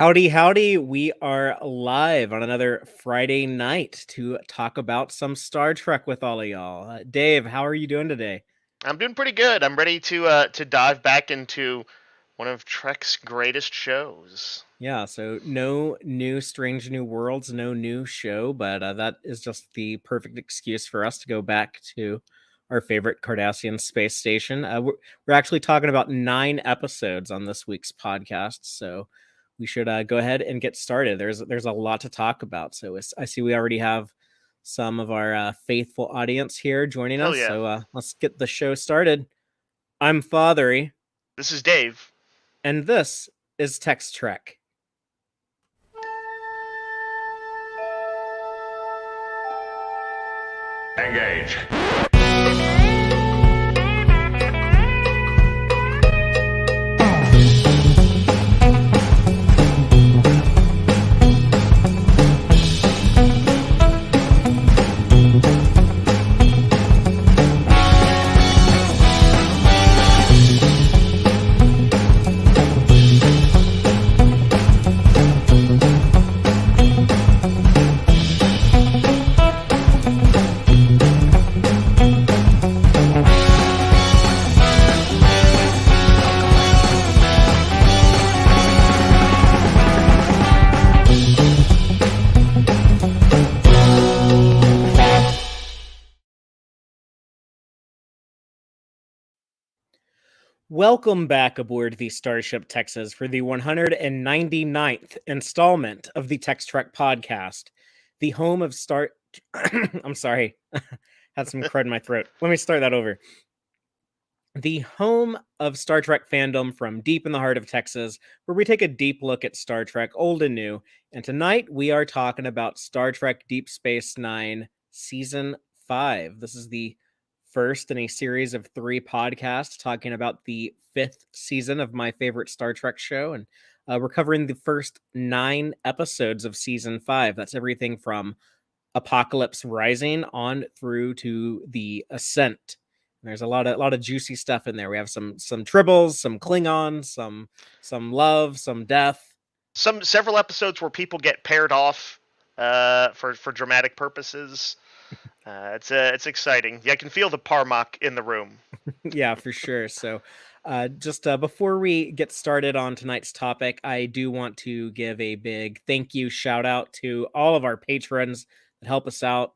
Howdy, howdy. We are live on another Friday night to talk about some Star Trek with all of y'all. Dave, how are you doing today? I'm doing pretty good. I'm ready to dive back into one of Trek's greatest shows. Yeah, so no new Strange New Worlds, no new show, but that is just the perfect excuse for us to go back to our favorite Cardassian space station. We're actually talking about 9 episodes on this week's podcast, so we should go ahead and get started. There's a lot to talk about. So I see we already have some of our faithful audience here joining Hell us. yeah. So let's get the show started. I'm Fatheree, This is Dave. and this is Tex-Trek. Engage. Welcome back aboard the Starship Texas for the 199th installment of the Tex-Trek podcast, the home of Star... I'm sorry, had some crud in my throat. Let me start that over. The home of Star Trek fandom from deep in the heart of Texas, where we take a deep look at Star Trek, old and new. And tonight we are talking about Star Trek Deep Space Nine, Season 5. This is the first in a series of 3 podcasts talking about the 5th season of my favorite Star Trek show. And we're covering the first 9 episodes of Season 5. That's everything from Apocalypse Rising on through to the Ascent. There's a lot of juicy stuff in there. We have some tribbles, some Klingons, some love, some death. Several episodes where people get paired off for dramatic purposes. It's exciting. Yeah, I can feel the Parmok in the room. Yeah, for sure. So just before we get started on tonight's topic, I do want to give a big thank you shout out to all of our patrons that help us out.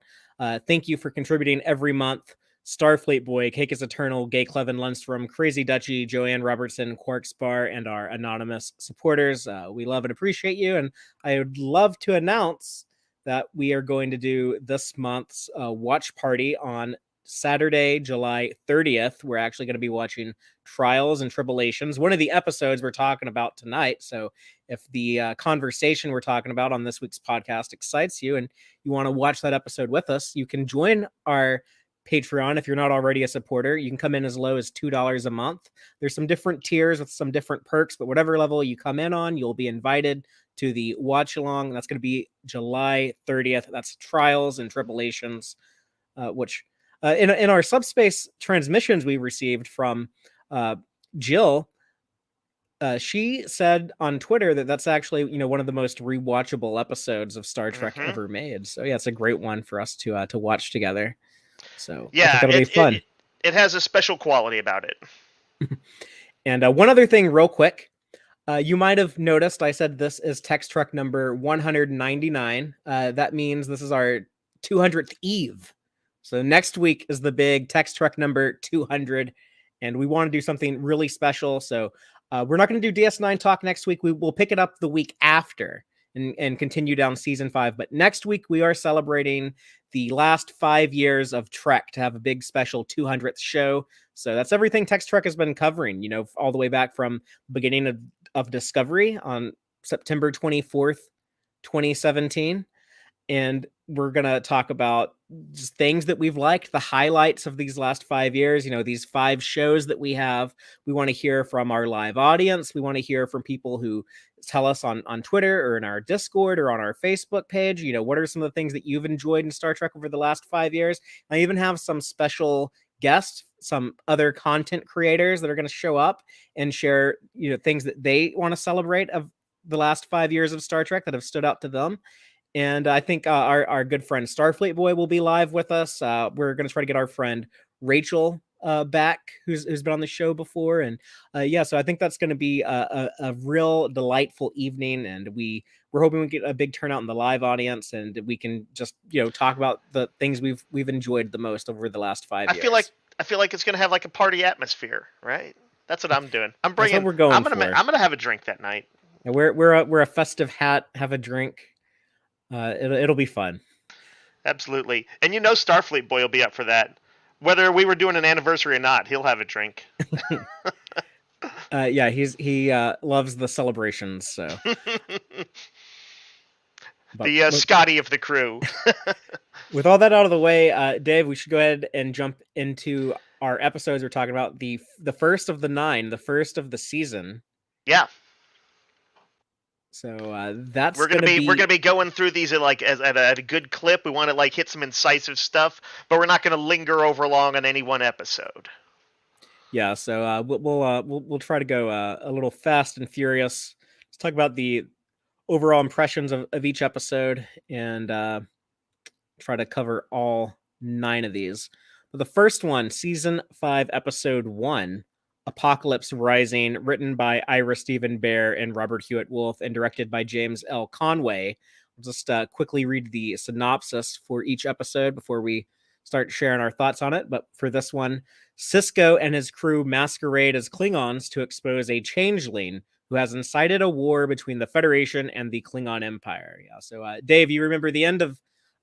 Thank you for contributing every month. Starfleet Boy, Cake is Eternal, Gay Clevin Lundstrom, Crazy Dutchy, Joanne Robertson, Quarks Bar, and our anonymous supporters. We love and appreciate you. And I would love to announce that we are going to do this month's watch party on Saturday, July 30th. We're actually going to be watching Trials and Tribulations, one of the episodes we're talking about tonight. So if the conversation we're talking about on this week's podcast excites you and you want to watch that episode with us, you can join our Patreon. If you're not already a supporter, you can come in as low as $2 a month. There's some different tiers with some different perks, but whatever level you come in on, you'll be invited to the watch along. That's going to be July 30th. That's Trials and Tribulations, which in our subspace transmissions we received from Jill, she said on Twitter that that's actually one of the most rewatchable episodes of Star Trek ever made. So yeah, it's a great one for us to watch together. So I think Yeah, that'll be fun. It has a special quality about it. And one other thing, real quick. You might have noticed I said this is Tex-Trek number 199. That means this is our 200th Eve. So next week is the big Tex-Trek number 200, and we want to do something really special. So we're not going to do DS9 talk next week. We will pick it up the week after and continue down season 5. But next week we are celebrating the last 5 years of Trek to have a big special 200th show. So that's everything Tex-Trek has been covering, all the way back from beginning of Discovery on September 24th, 2017. And we're going to talk about just things that we've liked, the highlights of these last 5 years, these 5 shows that we have. We want to hear from our live audience. We want to hear from people who tell us on Twitter or in our Discord or on our Facebook page, what are some of the things that you've enjoyed in Star Trek over the last 5 years? I even have some special guests, some other content creators that are going to show up and share, things that they want to celebrate of the last 5 years of Star Trek that have stood out to them. And I think our good friend Starfleet Boy will be live with us. We're going to try to get our friend Rachel back, who's been on the show before. And yeah, so I think that's going to be a real delightful evening. And we're hoping we get a big turnout in the live audience, and we can just talk about the things we've enjoyed the most over the last 5 years. I feel like it's gonna have like a party atmosphere, right? That's what I'm doing. That's what we're going for. I'm gonna have a drink that night. And we're a festive hat, have a drink. It'll be fun. Absolutely. And Starfleet Boy will be up for that. Whether we were doing an anniversary or not, he'll have a drink. Yeah, he loves the celebrations. So the Scotty of the crew. With all that out of the way, Dave, we should go ahead and jump into our episodes. We're talking about the first of the 9, the first of the season. Yeah. So that's we're gonna be going through these at a good clip. We want to hit some incisive stuff, but we're not gonna linger over long on any one episode. Yeah, so we'll try to go a little fast and furious. Let's talk about the overall impressions of each episode and try to cover all 9 of these. But the first one, season 5, episode 1. Apocalypse Rising, written by Ira Stephen Bear and Robert Hewitt Wolf, and directed by James L. Conway. I'll just quickly read the synopsis for each episode before we start sharing our thoughts on it. But for this one, Sisko and his crew masquerade as Klingons to expose a changeling who has incited a war between the Federation and the Klingon Empire. Yeah. So, Dave, you remember the end of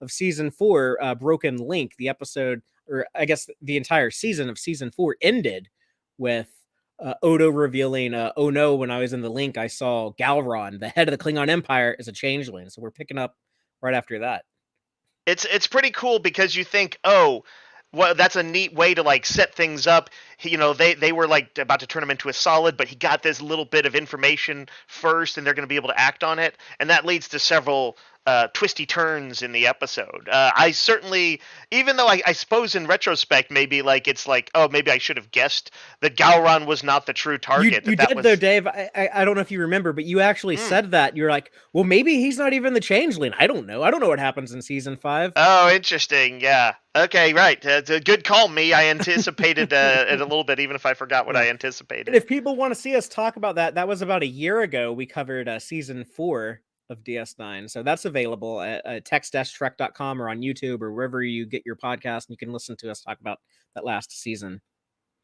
season 4, Broken Link, the episode, or I guess the entire season of season 4 ended with Odo revealing, oh no, when I was in the link, I saw Galron, the head of the Klingon Empire, is a changeling. So we're picking up right after that. It's pretty cool because you think, oh, well, that's a neat way to set things up. They were about to turn him into a solid, but he got this little bit of information first, and they're going to be able to act on it, and that leads to several twisty turns in the episode. I certainly, even though I suppose in retrospect, maybe oh, maybe I should have guessed that Gowron was not the true target. You did, though, Dave. I don't know if you remember, but you actually said that. You're like, well, maybe he's not even the changeling. I don't know. I don't know what happens in season 5. Oh, interesting. Yeah. Okay, right. It's a good call, me. I anticipated it a little bit, even if I forgot what I anticipated. And if people want to see us talk about that was about a year ago. We covered season 4 of DS9. So that's available at tex-trek.com or on YouTube or wherever you get your podcast. And you can listen to us talk about that last season.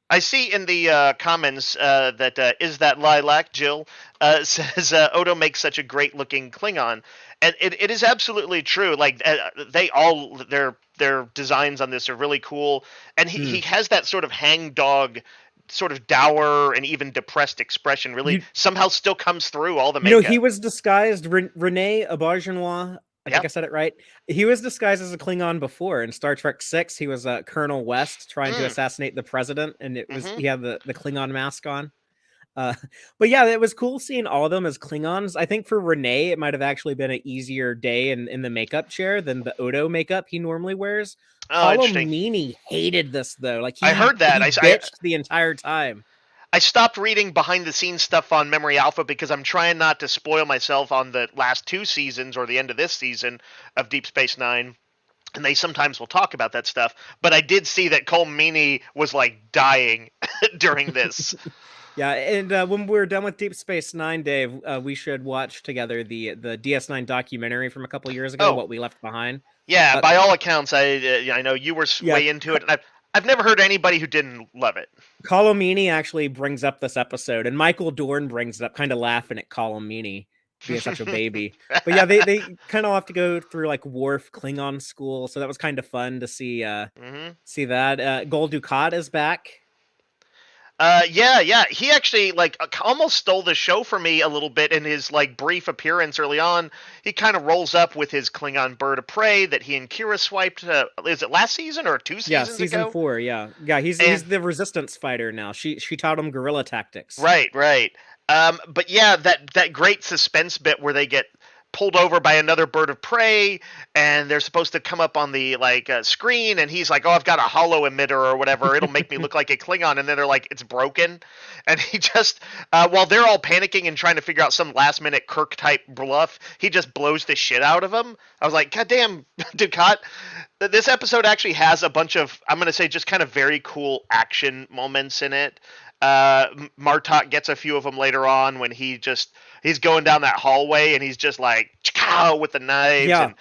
I see in the comments that is that Lilac, Jill, says Odo makes such a great looking Klingon. And it is absolutely true. They all, their designs on this are really cool. And he has that sort of hangdog, sort of dour and even depressed expression really somehow still comes through all the makeup. He was disguised, Rene Aubergenois, I think I said it right. He was disguised as a Klingon before. In Star Trek 6, he was Colonel West trying to assassinate the president, and it was he had the Klingon mask on. But yeah, it was cool seeing all of them as Klingons. I think for Rene, it might have actually been an easier day in the makeup chair than the Odo makeup he normally wears. Colomini hated this, though. I heard that. He bitched the entire time. I stopped reading behind-the-scenes stuff on Memory Alpha because I'm trying not to spoil myself on the last 2 seasons or the end of this season of Deep Space Nine. And they sometimes will talk about that stuff. But I did see that Colomini was, dying during this. Yeah, and when we're done with Deep Space Nine, Dave, we should watch together the DS9 documentary from a couple years ago, What We Left Behind. Yeah, by all accounts, I know you were way into it, and I've never heard anybody who didn't love it. Colomini actually brings up this episode, and Michael Dorn brings it up, kind of laughing at Colomini being such a baby. But yeah, they kind of have to go through Worf Klingon school, so that was kind of fun to see see that. Gul Dukat is back. Yeah. He actually almost stole the show for me a little bit in his brief appearance early on. He kind of rolls up with his Klingon bird of prey that he and Kira swiped. Is it last season or 2 seasons ago? Yeah, season 4. Yeah. He's the resistance fighter now. She taught him guerrilla tactics. Right. But yeah, that great suspense bit where they get pulled over by another bird of prey, and they're supposed to come up on the screen, and he's like, "Oh, I've got a hollow emitter or whatever. It'll make me look like a Klingon." And then they're like, "It's broken," and he just while they're all panicking and trying to figure out some last minute Kirk type bluff, he just blows the shit out of them. I was like, "God damn, Ducat!" This episode actually has a bunch of, I'm gonna say, just kind of very cool action moments in it. Martok gets a few of them later on when he's going down that hallway and he's just like with the knives Yeah. and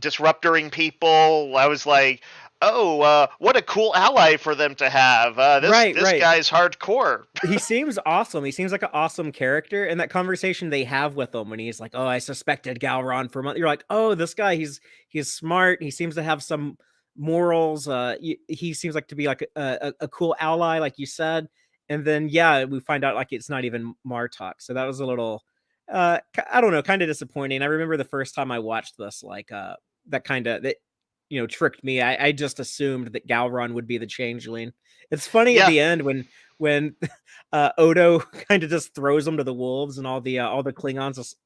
disruptoring people. I was like, oh, what a cool ally for them to have. This Right. guy's hardcore. He seems awesome. He seems like an awesome character. And that conversation they have with him when he's like, "Oh, I suspected Galron for a month." You're like, "Oh, this guy, he's smart. He seems to have some morals. He seems like to be like a cool ally, like you said." And then yeah, we find out like it's not even Martok. So that was a little, I don't know, kind of disappointing. I remember the first time I watched this, like that kind of that tricked me. I just assumed that Galron would be the changeling. It's funny at Yeah. the end when Odo kind of just throws them to the wolves, and all the Klingons just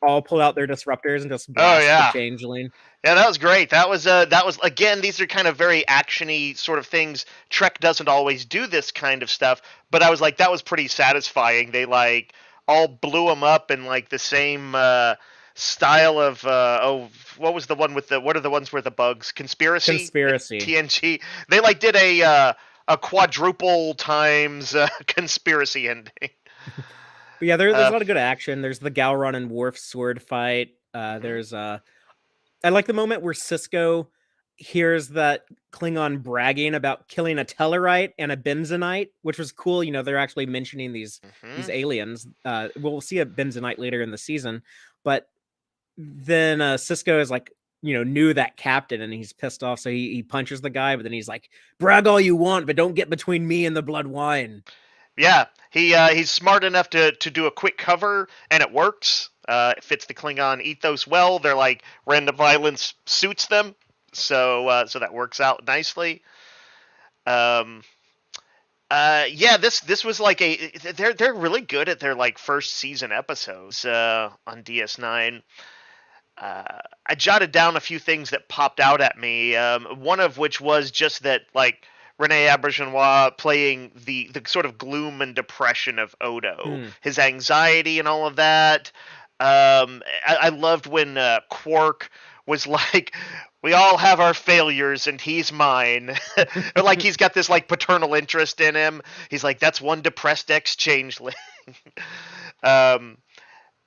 all pull out their disruptors and just Oh blast the yeah. changeling. Yeah, that was great. That was again. These are kind of very actiony sort of things. Trek doesn't always do this kind of stuff, but I was like, that was pretty satisfying. They like all blew them up in like the same style of what was the one with the what are the ones where the bugs conspiracy Conspiracy. TNG. They like did a quadruple times conspiracy ending. But yeah, there's a Uh, lot of good action. There's the Galron and Worf sword fight. mhm, There's I like the moment where Cisco hears that Klingon bragging about killing a Tellarite and a Benzonite, which was cool. They're actually mentioning these mhm. aliens. We'll see a Benzonite later in the season, but then Cisco is like, knew that captain, and he's pissed off, so he punches the guy. But then he's like, "Brag all you want, but don't get between me and the blood wine." Yeah, he's smart enough to do a quick cover, and it works. It fits the Klingon ethos well. They're like random violence suits them, so that works out nicely. Um, yeah, this was like they're really good at their like first season episodes on DS9. I jotted down a few things that popped out at me. One of which was just that like Rene Auberjonois playing the sort of gloom and depression of Odo, Hmm. his anxiety and all of that. I loved when Quark was like, "We all have our failures, and he's mine." Like he's got this like paternal interest in him. He's like, "That's one depressed ex-changeling." um,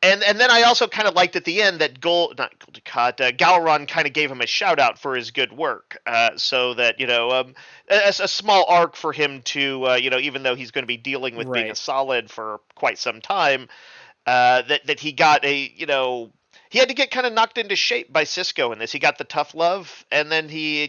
and then I also kind of liked at the end that Gowron kind of gave him a shout out for his good work, so that a small arc for him to even though he's going to be dealing with being a Right. solid for quite some time, that he got he had to get kind of knocked into shape by Cisco in this. He got the tough love, and then he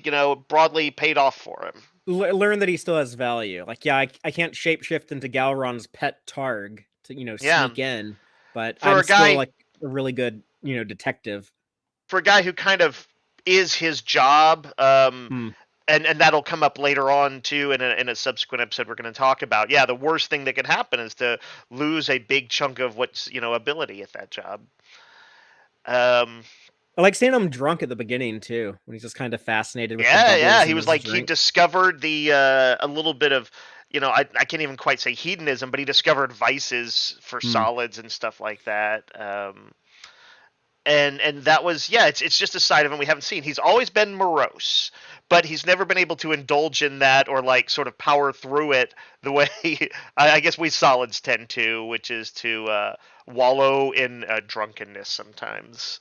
broadly paid off for him. Learn that he still has value. Like, yeah, I can't shapeshift into Galron's pet Targ to Yeah, sneak in, but for I'm a still guy like a really good detective. who kind of is his job. Hmm. And that'll come up later on too in a subsequent episode we're going to talk about. Yeah, the worst thing that could happen is to lose a big chunk of what's ability at that job. Um, I like seeing him drunk at the beginning too, when he's just kind of fascinated with the yeah, bubbles he in was his like he drink. discovered the a little bit of I can't even quite say hedonism, but he discovered vices for Hmm. solids and stuff like that. And that was it's just a side of him we haven't seen. He's always been morose, but he's never been able to indulge in that or like sort of power through it the way I guess we solids tend to, which is to wallow in drunkenness sometimes.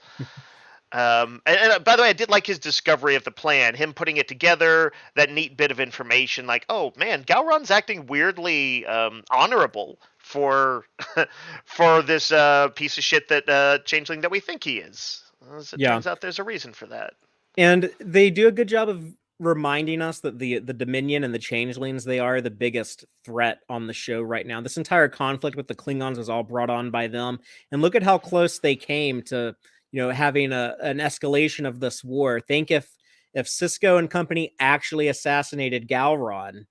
And by the way, I did like his discovery of the plan, him putting it together, that neat bit of information. Like, oh man, Gowron's acting weirdly honorable for for this piece of shit that changeling that we think he is. As it Yeah. turns out, there's a reason for that. And they do a good job of reminding us that the Dominion and the Changelings, they are the biggest threat on the show right now. This entire conflict with the Klingons was all brought on by them. And look at how close they came to, having an escalation of this war. Think if Cisco and company actually assassinated Galron,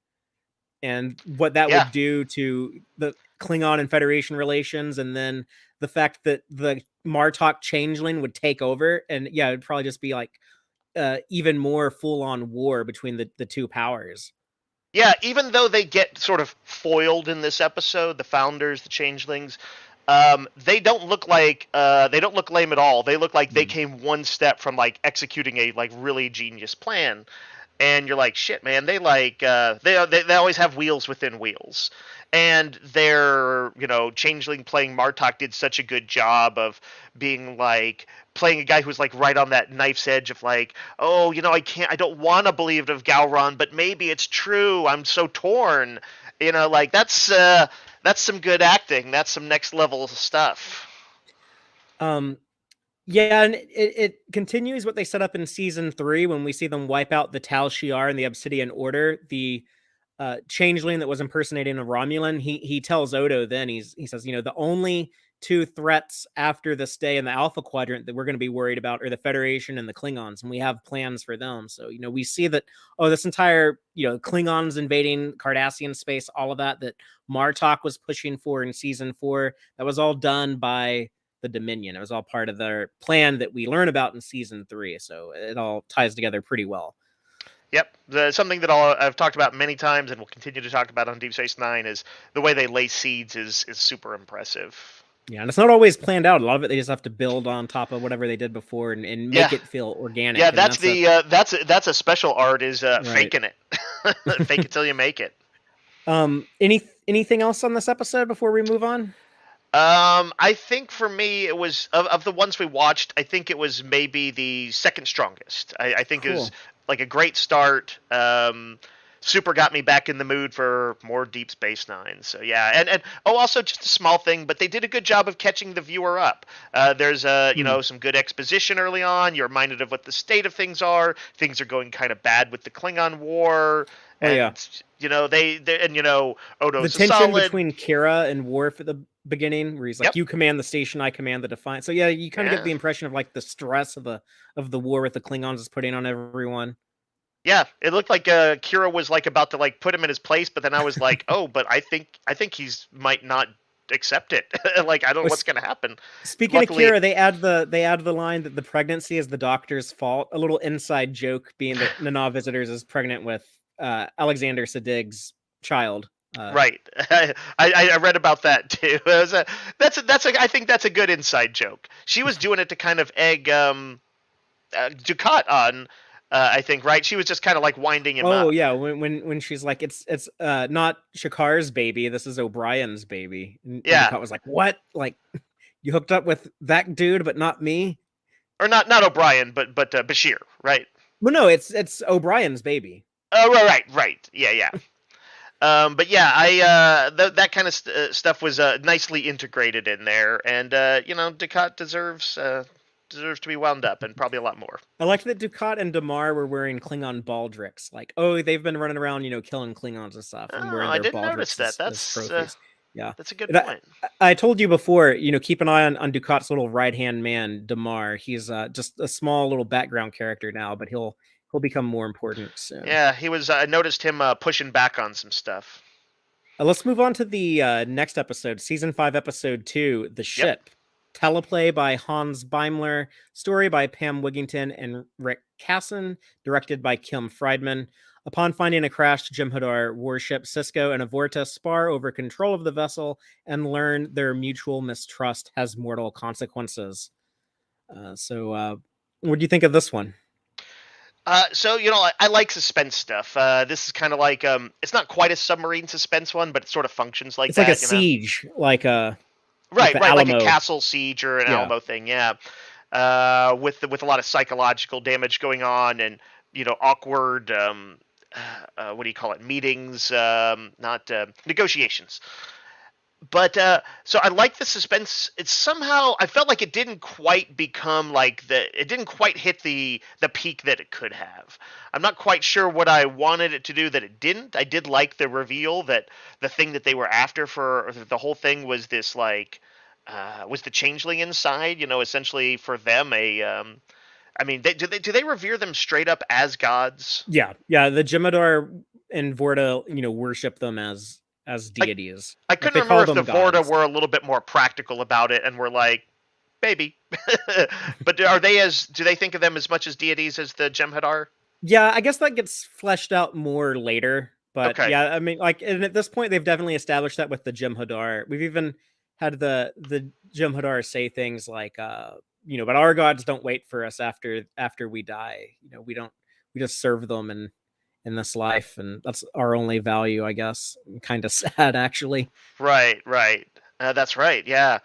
and what that Yeah, would do to the Klingon and Federation relations, and then the fact that the Martok changeling would take over, and yeah, it'd probably just be like even more full on war between the two powers. Yeah, even though they get sort of foiled in this episode, the founders, the changelings, they don't look lame at all. They look like they Mm. came one step from like executing a like really genius plan, and you're like, shit, man, they like they always have wheels within wheels, and their changeling playing Martok did such a good job of being like playing a guy who's like right on that knife's edge of like, oh, I don't want to believe it of Gowron, but maybe it's true. I'm so torn. Like that's some good acting. That's some next level stuff. Um, yeah, and it continues what they set up in season 3 when we see them wipe out the Tal Shiar and the Obsidian Order. The changeling that was impersonating a Romulan, he tells Odo then he says, the only two threats after the stay in the Alpha Quadrant that we're going to be worried about are the Federation and the Klingons, and we have plans for them. So we see that this entire Klingons invading Cardassian space, all of that Martok was pushing for in season 4, that was all done by the Dominion. It was all part of their plan that we learn about in season 3. So it all ties together pretty well. Yep, something that I've talked about many times and will continue to talk about on Deep Space Nine is the way they lay seeds is super impressive. Yeah, and it's not always planned out. A lot of it they just have to build on top of whatever they did before and make Yeah, it feel organic. yeah, And that's a special art is right. faking it, fake it till you make it. Anything else on this episode before we move on? I think for me it was of the ones we watched. I think it was maybe the second strongest. I think It was like a great start. Super got me back in the mood for more Deep Space Nine. So yeah, and also just a small thing, but they did a good job of catching the viewer up. There's some good exposition early on. You're reminded of what the state of things are. Things are going kind of bad with the Klingon War. And Odo's the tension solid between Kira and Worf at the beginning, where he's like, Yep. "You command the station, I command the Defiant." So yeah, you kind of get the impression of like the stress of the war with the Klingons is putting on everyone. Yeah, it looked like Kira was like about to like put him in his place, but then I was like, oh, but I think he's might not accept it. Like I don't know what's gonna happen. Speaking Luckily, of Kira, they add the line that the pregnancy is the doctor's fault. A little inside joke being that Nana Visitors is pregnant with Alexander Sadig's child. Right. I read about that too. I think that's a good inside joke. She was doing it to kind of egg Dukat on. I think, right? She was just kind of like winding him up. Oh yeah, when she's like, it's not Shakar's baby, this is O'Brien's baby. And Dukat was like, what? Like, you hooked up with that dude, but not me? Or not O'Brien, but Bashir, right? Well, no, it's O'Brien's baby. Oh, right. Yeah. But yeah, that kind of stuff was nicely integrated in there, and Dukat deserves to be wound up, and probably a lot more. I liked that Dukat and Damar were wearing Klingon baldricks. Like, they've been running around, killing Klingons and stuff, and wearing their baldricks that. That's trophies. Yeah, that's a good point. I told you before, keep an eye on Dukat's little right-hand man, Damar. He's just a small little background character now, but he'll become more important soon. Yeah, he was. I noticed him pushing back on some stuff. Let's move on to the next episode, season 5, episode 2, The Ship. Yep. Teleplay by Hans Beimler, story by Pam Wigington and Rick Casson, directed by Kim Friedman. Upon finding a crashed Jem'Hadar warship, Sisko and Avorta spar over control of the vessel and learn their mutual mistrust has mortal consequences. So what do you think of this one? So I like suspense stuff. This is kind of like it's not quite a submarine suspense one, but it sort of functions like that. It's like a siege, like a right, like a castle siege or an Alamo thing. Yeah, with a lot of psychological damage going on, and awkward. What do you call it? Meetings, not negotiations. But so I like the suspense. It's somehow I felt like it didn't quite become like it didn't quite hit the peak that it could have. I'm not quite sure what I wanted it to do that it didn't. I did like the reveal that the thing that they were after for the whole thing was this was the changeling inside. Essentially for them do they revere them straight up as gods? Yeah. The Jem'Hadar and Vorta worship them as deities. I couldn't remember if the Vorta were a little bit more practical about it and were like, maybe. But are they as? Do they think of them as much as deities as the Jem'Hadar? Yeah, I guess that gets fleshed out more later. But Okay. yeah, I mean, like, and at this point, they've definitely established that with the Jem'Hadar. We've even had the Jem'Hadar say things like, but our gods don't wait for us after we die. We just serve them in this life, and that's our only value, I guess. Kind of sad, actually. Right. Right. That's right. Yeah.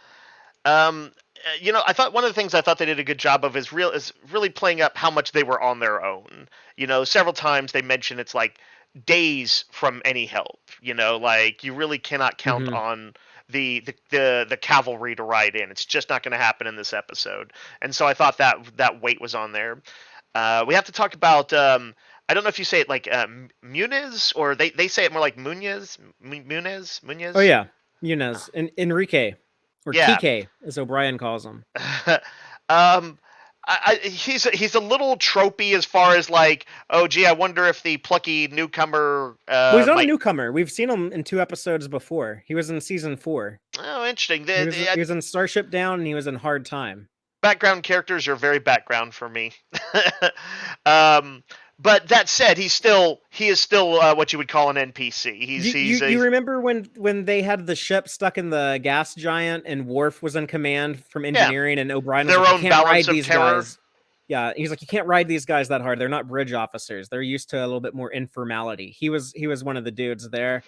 I thought one of the things I thought they did a good job of is really playing up how much they were on their own. Several times they mention it's like days from any help. Like you really cannot count Hmm. on the cavalry to ride in. It's just not going to happen in this episode. And so I thought that weight was on there. We have to talk about. I don't know if you say it like Muniz or they say it more like Munez. Munez. Oh Munez. yeah, Yunez and Enrique, or Yeah. TK, as O'Brien calls him. um, he's a little tropey as far as like, oh gee, I wonder if the plucky newcomer Well, he's not a might. newcomer. We've seen him in 2 episodes before. He was in season 4. Oh, interesting. He was he was in Starship Down, and he was in Hard Time. Background characters are very background for me. um, but that said, he is still what you would call an NPC. You, you you remember when they had the ship stuck in the gas giant and Worf was in command from Yeah, engineering, and O'Brien was their like, "You own can't balance ride of these terror. guys." Yeah, he's like, "You can't ride these guys that hard. They're not bridge officers. They're used to a little bit more informality." He was one of the dudes there.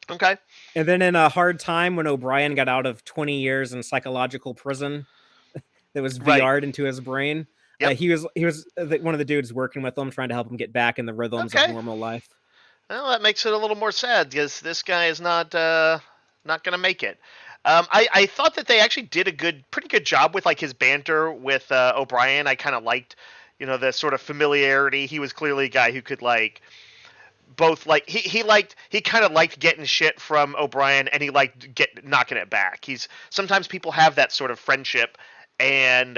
Okay, And then in a Hard Time, when O'Brien got out of 20 years in psychological prison that was right. VR'd into his brain, Yep. he was one of the dudes working with him, trying to help him get back in the rhythms of Okay. normal life. Well, that makes it a little more sad because this guy is not gonna make it. I thought that they actually did pretty good job with like his banter with O'Brien. I kind of liked, the sort of familiarity. He was clearly a guy who could like both like he kind of liked getting shit from O'Brien and he liked get knocking it back. He's sometimes people have that sort of friendship, and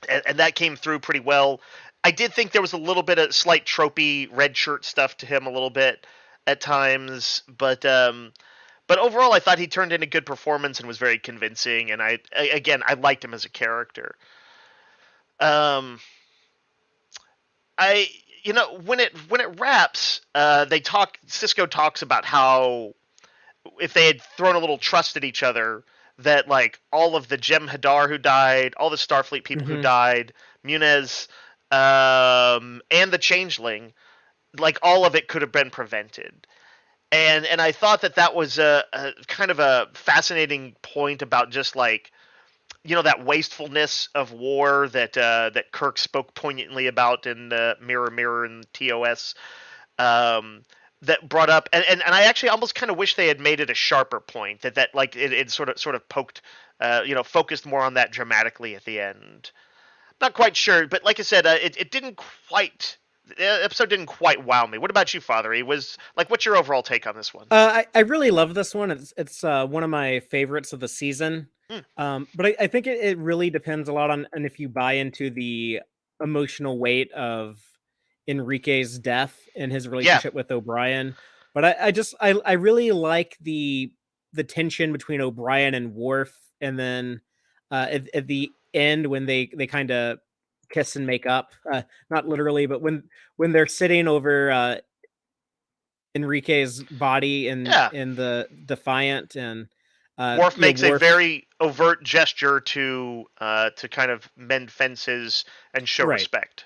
and that came through pretty well. I did think there was a little bit of slight tropey red shirt stuff to him a little bit at times, but overall I thought he turned in a good performance and was very convincing. And again I liked him as a character. Um, I when it wraps, Cisco talks about how if they had thrown a little trust at each other, that like all of the Jem'Hadar who died, all the Starfleet people who Hmm. died, Muniz, and the Changeling, like all of it could have been prevented. And I thought that was a kind of a fascinating point about just like that wastefulness of war that Kirk spoke poignantly about in Mirror Mirror and TOS. Um, that brought up and I actually almost kind of wish they had made it a sharper point that like it sort of poked focused more on that dramatically at the end. Not quite sure, but like I said, it didn't quite the episode didn't quite wow me. What about you, Fatheree? Was like what's your overall take on this one? I really love this one. It's one of my favorites of the season. Hmm. But I think it really depends a lot on if you buy into the emotional weight of Enrique's death and his Yeah, relationship with O'Brien. But I really like the tension between O'Brien and Worf, and then at the end when they kind of kiss and make up, not literally, but when they're sitting over Enrique's body yeah. in the Defiant, and Worf makes a Worf, very overt gesture to kind of mend fences and show right? respect.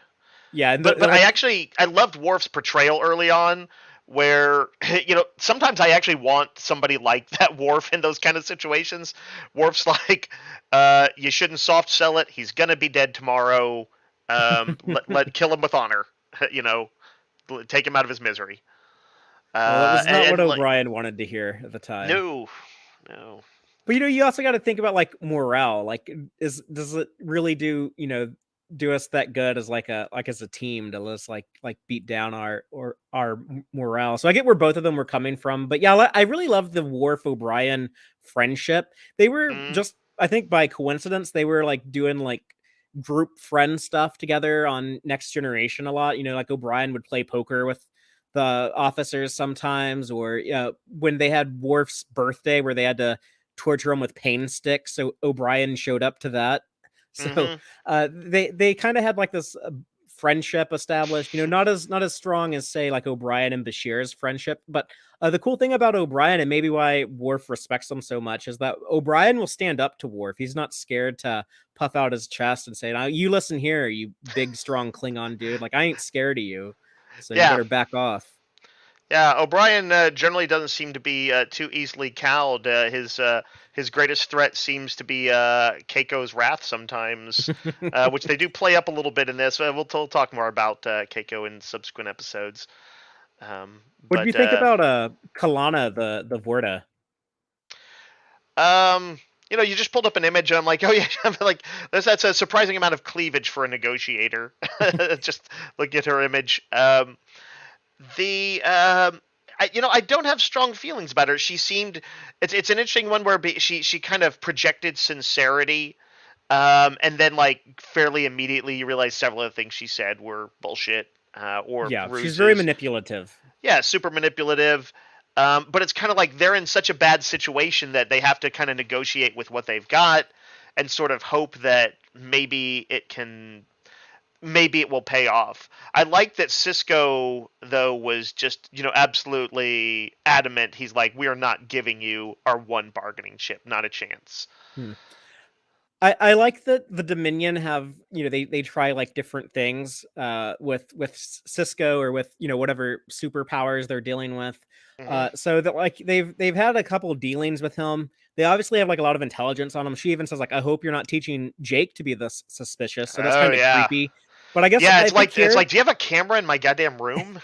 Yeah, and But like, I loved Worf's portrayal early on, where sometimes I actually want somebody like that Worf in those kind of situations. Worf's like, you shouldn't soft sell it. He's gonna be dead tomorrow. Let kill him with honor. you know, take him out of his misery. well, that was not what And like, O'Brien wanted to hear at the time. no, no, But you also got to think about like morale. Like, does it really do us that good as as a team to let's like beat down our morale? So I get where both of them were coming from, but yeah, I really love the Worf O'Brien friendship. They were mm, just, I think by coincidence, they were like doing like group friend stuff together on Next Generation a lot. Like O'Brien would play poker with the officers sometimes, or when they had Worf's birthday where they had to torture him with pain sticks. So O'Brien showed up to that. So Mm-hmm. they kind of had like this friendship established. Not as strong as say like O'Brien and Bashir's friendship, but the cool thing about O'Brien and maybe why Worf respects him so much is that O'Brien will stand up to Worf. He's not scared to puff out his chest and say, "Now you listen here, you big strong Klingon dude. Like I ain't scared of you, so you Yeah. better back off." Yeah, O'Brien generally doesn't seem to be too easily cowed. His greatest threat seems to be Keiko's wrath sometimes, which they do play up a little bit in this. We'll talk more about Keiko in subsequent episodes. Um, What do you but think about Kalana the Vorta? um, you just pulled up an image, and I'm like, oh yeah, I'm like that's a surprising amount of cleavage for a negotiator. Just look at her image. The I don't have strong feelings about her. She seemed it's an interesting one where she kind of projected sincerity, and then like fairly immediately you realize several of the things she said were bullshit or Yeah, she's very ruses. manipulative. Yeah, super manipulative. But it's kind of like they're in such a bad situation that they have to kind of negotiate with what they've got and sort of hope that maybe it will pay off. I like that Cisco though was just absolutely adamant. He's like, we are not giving you our one bargaining chip, not a chance. Hmm. I like that the Dominion have they try like different things with Cisco or with whatever superpowers they're dealing with. Hmm. So that like they've had a couple of dealings with him. They obviously have like a lot of intelligence on him. She even says like, "I hope you're not teaching Jake to be this suspicious." So that's Oh kind of yeah, creepy. But I guess yeah. I think It's here like, do you have a camera in my goddamn room?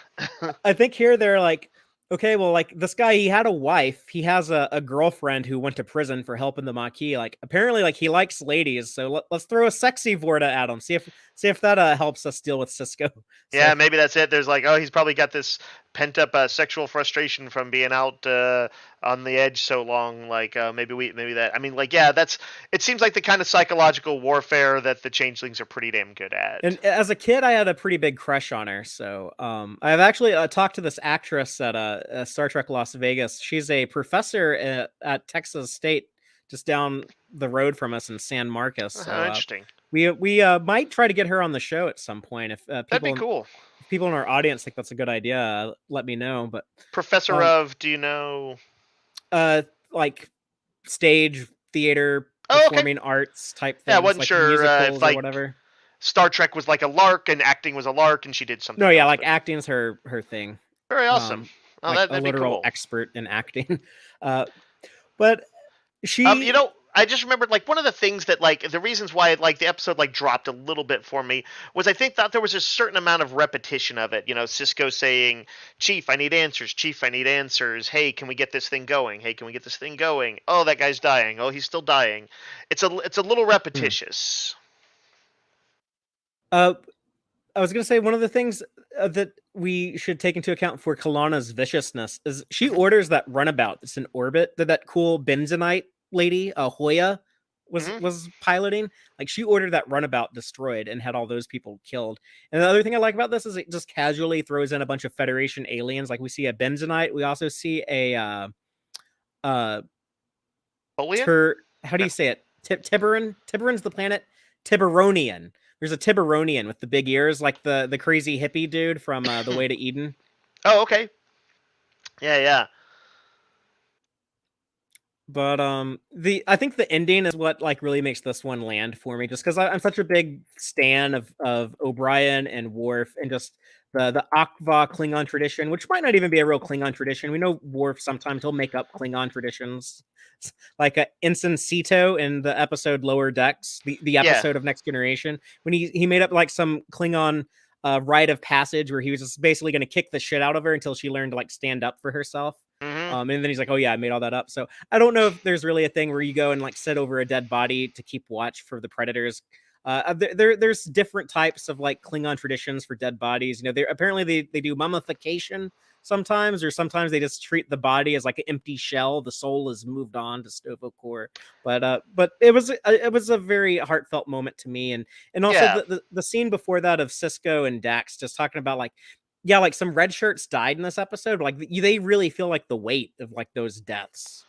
I think here they're like, okay, well, like this guy, he had a wife. He has a girlfriend who went to prison for helping the Maquis. Like apparently, like he likes ladies. So let's throw a sexy Vorta at him. See if that helps us deal with Cisco. So Yeah, maybe that's it. There's like, oh, he's probably got this pent up sexual frustration from being out on the edge so long. Like maybe that. I mean, like yeah, that's. It seems like the kind of psychological warfare that the changelings are pretty damn good at. and as a kid, I had a pretty big crush on her. So I've actually talked to this actress at Star Trek Las Vegas. She's a professor at Texas State, just down the road from us in San Marcos. How So interesting. we might try to get her on the show at some point if That'd be people cool. if people in our audience think that's a good idea. Let me know. But Professor um, of, do you know? like stage theater, Oh, okay. performing arts type Yeah, I things wasn't like sure if musicals or like whatever. Star Trek was like a lark and acting was a lark and she did No, something yeah, else, like but acting's her thing. very awesome. Um, Oh, like a that'd be literal cool. expert in acting. Uh, but she, I just remembered like one of the things that like the reasons why like the episode like dropped a little bit for me was I think that there was a certain amount of repetition of it. Cisco saying, "Chief, I need answers. Chief, I need answers. Hey, can we get this thing going? Hey, can we get this thing going? Oh, that guy's dying. Oh, he's still dying." It's a little hmm. repetitious. uh, I was gonna say one of the things that we should take into account for Kalana's viciousness is she Hmm. orders that runabout that's in orbit that cool benzonite lady, Hoya, was Hmm. was piloting. Like she ordered that runabout destroyed and had all those people killed. And the other thing I like about this is it just casually throws in a bunch of Federation aliens. Like we see a benzonite, we also see a uh Bolian? Tur how do No. you say it? Tiburon? Tiburon's the planet. Tiburonian. There's a Tiburonian with the big ears, like the crazy hippie dude from The Way to Eden. Oh, okay. Yeah, yeah. But the I think the ending is what like really makes this one land for me, just because I'm such a big stan of O'Brien and Worf, and just the Akva Klingon tradition, which might not even be a real Klingon tradition. We know Worf sometimes he'll make up Klingon traditions, like Ensign Sito in the episode Lower Decks, the Yeah. episode of Next Generation, when he made up like some Klingon rite of passage where he was just basically going to kick the shit out of her until she learned to like stand up for herself. Hmm. And then he's like, "Oh yeah, I made all that up." So I don't know if there's really a thing where you go and like sit over a dead body to keep watch for the predators. There's different types of like Klingon traditions for dead bodies. They apparently they do mummification sometimes, or sometimes they just treat the body as like an empty shell. The soul is moved on to Tovokor. But it was a very heartfelt moment to me, and also Yeah. the scene before that of Cisco and Dax just talking about like yeah, like some red shirts died in this episode. Like they really feel like the weight of like those deaths.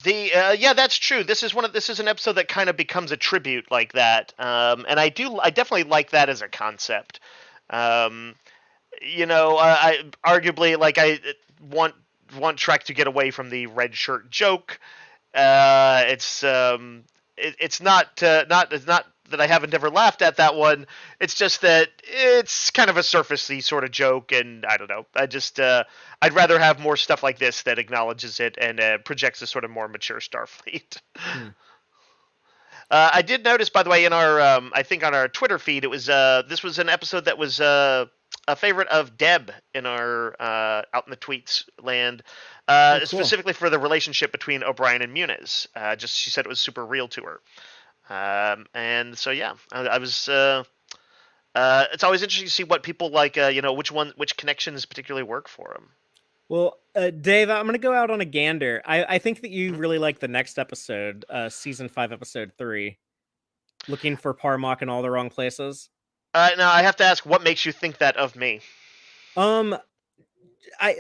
The yeah, that's true. This is an episode that kind of becomes a tribute like that, and I definitely like that as a concept. Um, I arguably like I want want Trek to get away from the red shirt joke. It's it's not that I haven't ever laughed at that one. It's just that it's kind of a surfacey sort of joke, and I don't know. I'd rather have more stuff like this that acknowledges it and projects a sort of more mature Starfleet. Hmm. I did notice, by the way, in our I think on our Twitter feed, it was this was an episode that was a favorite of Deb in our out in the tweets land, Oh, cool. specifically for the relationship between O'Brien and Muniz. Just she said it was super real to her, and so yeah, I was. It's always interesting to see what people like. Which connections particularly work for them. Well, Dave, I'm going to go out on a gander. I think that you really like the next episode, season 5, episode 3, looking for Parmok in all the wrong places. Now I have to ask, what makes you think that of me? Um,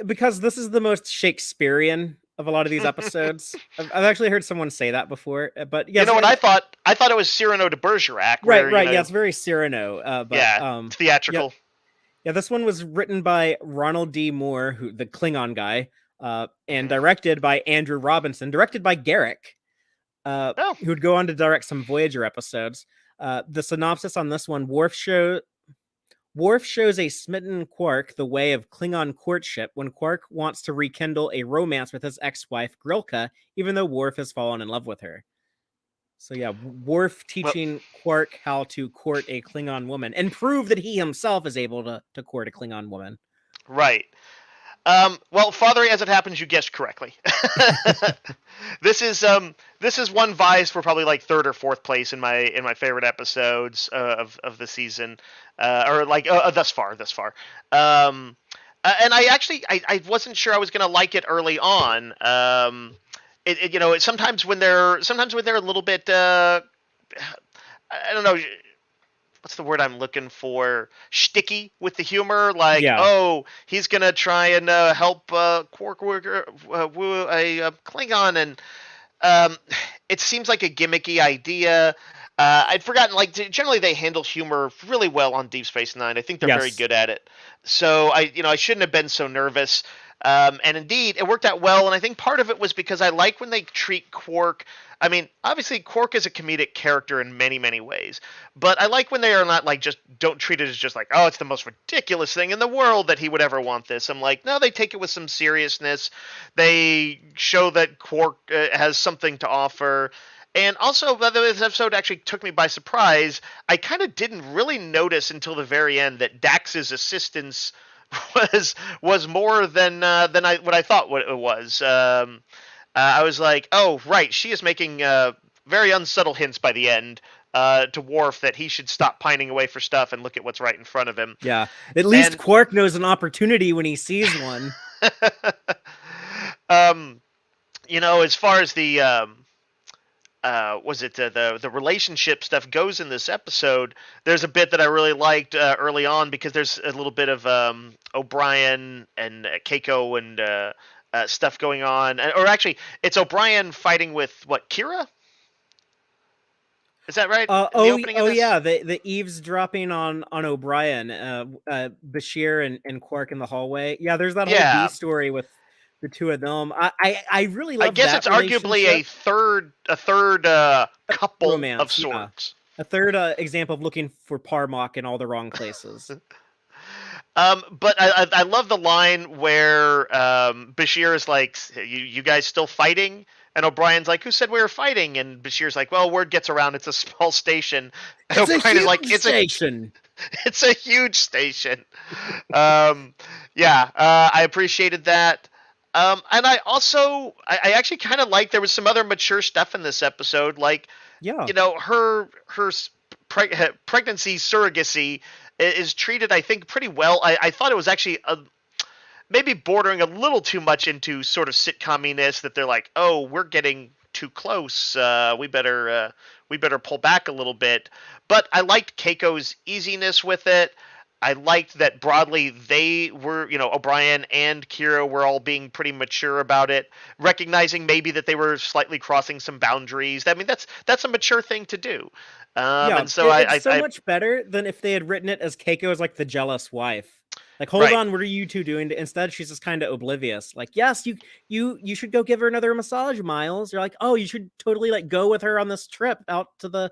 because this is the most Shakespearean of a lot of these episodes. I've actually heard someone say that before, but You yes, know what I thought? I thought it was Cyrano de Bergerac, right, where right, yeah, it's very Cyrano. But yeah, yeah, theatrical. yeah, this one was written by Ronald D. Moore, who the Klingon guy, and Mhm. directed by Andrew Robinson, directed by Garrick, Oh, who would go on to direct some Voyager episodes. The synopsis on this one: Worf shows a smitten Quark the way of Klingon courtship when Quark wants to rekindle a romance with his ex-wife Grilka, even though Worf has fallen in love with her. So yeah, Worf well, teaching Quark how to court a Klingon woman and prove that he himself is able to court a Klingon woman. right. Well, Fatheree, as it happens, you guessed correctly. This is one vies for probably like third or fourth place in my favorite episodes of the season, or like thus far. And I wasn't sure I was gonna like it early on. Sometimes when they're a little bit I don't know, what's the word I'm looking for? Shticky with the humor, like, Yeah. oh, he's gonna try and help Quark worker woo a Klingon, and um, it seems like a gimmicky idea. I'd forgotten, like, generally they handle humor really well on Deep Space Nine. I think they're very Yes. good at it. So I shouldn't have been so nervous. And indeed, it worked out well. And I think part of it was because I like when they treat Quark. I mean, obviously, Quark is a comedic character in many, many ways, but I like when they are not like just don't treat it as just like, oh, it's the most ridiculous thing in the world that he would ever want this. I'm like, no, they take it with some seriousness. They show that Quark has something to offer. And also, by the way, this episode actually took me by surprise. I kind of didn't really notice until the very end that Dax's assistance was more than I what I thought what it was. I was like, oh right, she is making very unsubtle hints by the end to Worf that he should stop pining away for stuff and look at what's right in front of him. Yeah. At least And Quark knows an opportunity when he sees one. um, as far as the was it the relationship stuff goes in this episode, there's a bit that I really liked early on because there's a little bit of O'Brien and Keiko and stuff going on, or actually, it's O'Brien fighting with what, Kira? Is that right? In the opening of Oh this? yeah, the eavesdropping on O'Brien, Bashir and Quark in the hallway. Yeah, there's that whole B Yeah, story with the two of them. I really I love guess that it's arguably a relationship. third couple of Romance, yeah. sorts. A third example of looking for Parmok in all the wrong places. But I love the line where Bashir is like, you guys still fighting? And O'Brien's like, who said we were fighting? And Bashir's like, well, word gets around, it's a small station. And It's a O'Brien is like, huge station. it's a huge station. Yeah, I appreciated that. And I actually kind of like there was some other mature stuff in this episode, like Yeah. her pregnancy surrogacy is treated, I think, pretty well. I thought it was actually maybe bordering a little too much into sort of sitcominess that they're like, oh, we're getting too close. We better pull back a little bit. But I liked Keiko's easiness with it. I liked that broadly they were, O'Brien and Kira were all being pretty mature about it, recognizing maybe that they were slightly crossing some boundaries. I mean, that's a mature thing to do. Yeah, And so it's so much better than if they had written it as Keiko as like the jealous wife. Like, hold right. on, what are you two doing? Instead, she's just kind of oblivious. Like, yes, you should go give her another massage, Miles. You're like, oh, you should totally like go with her on this trip out to the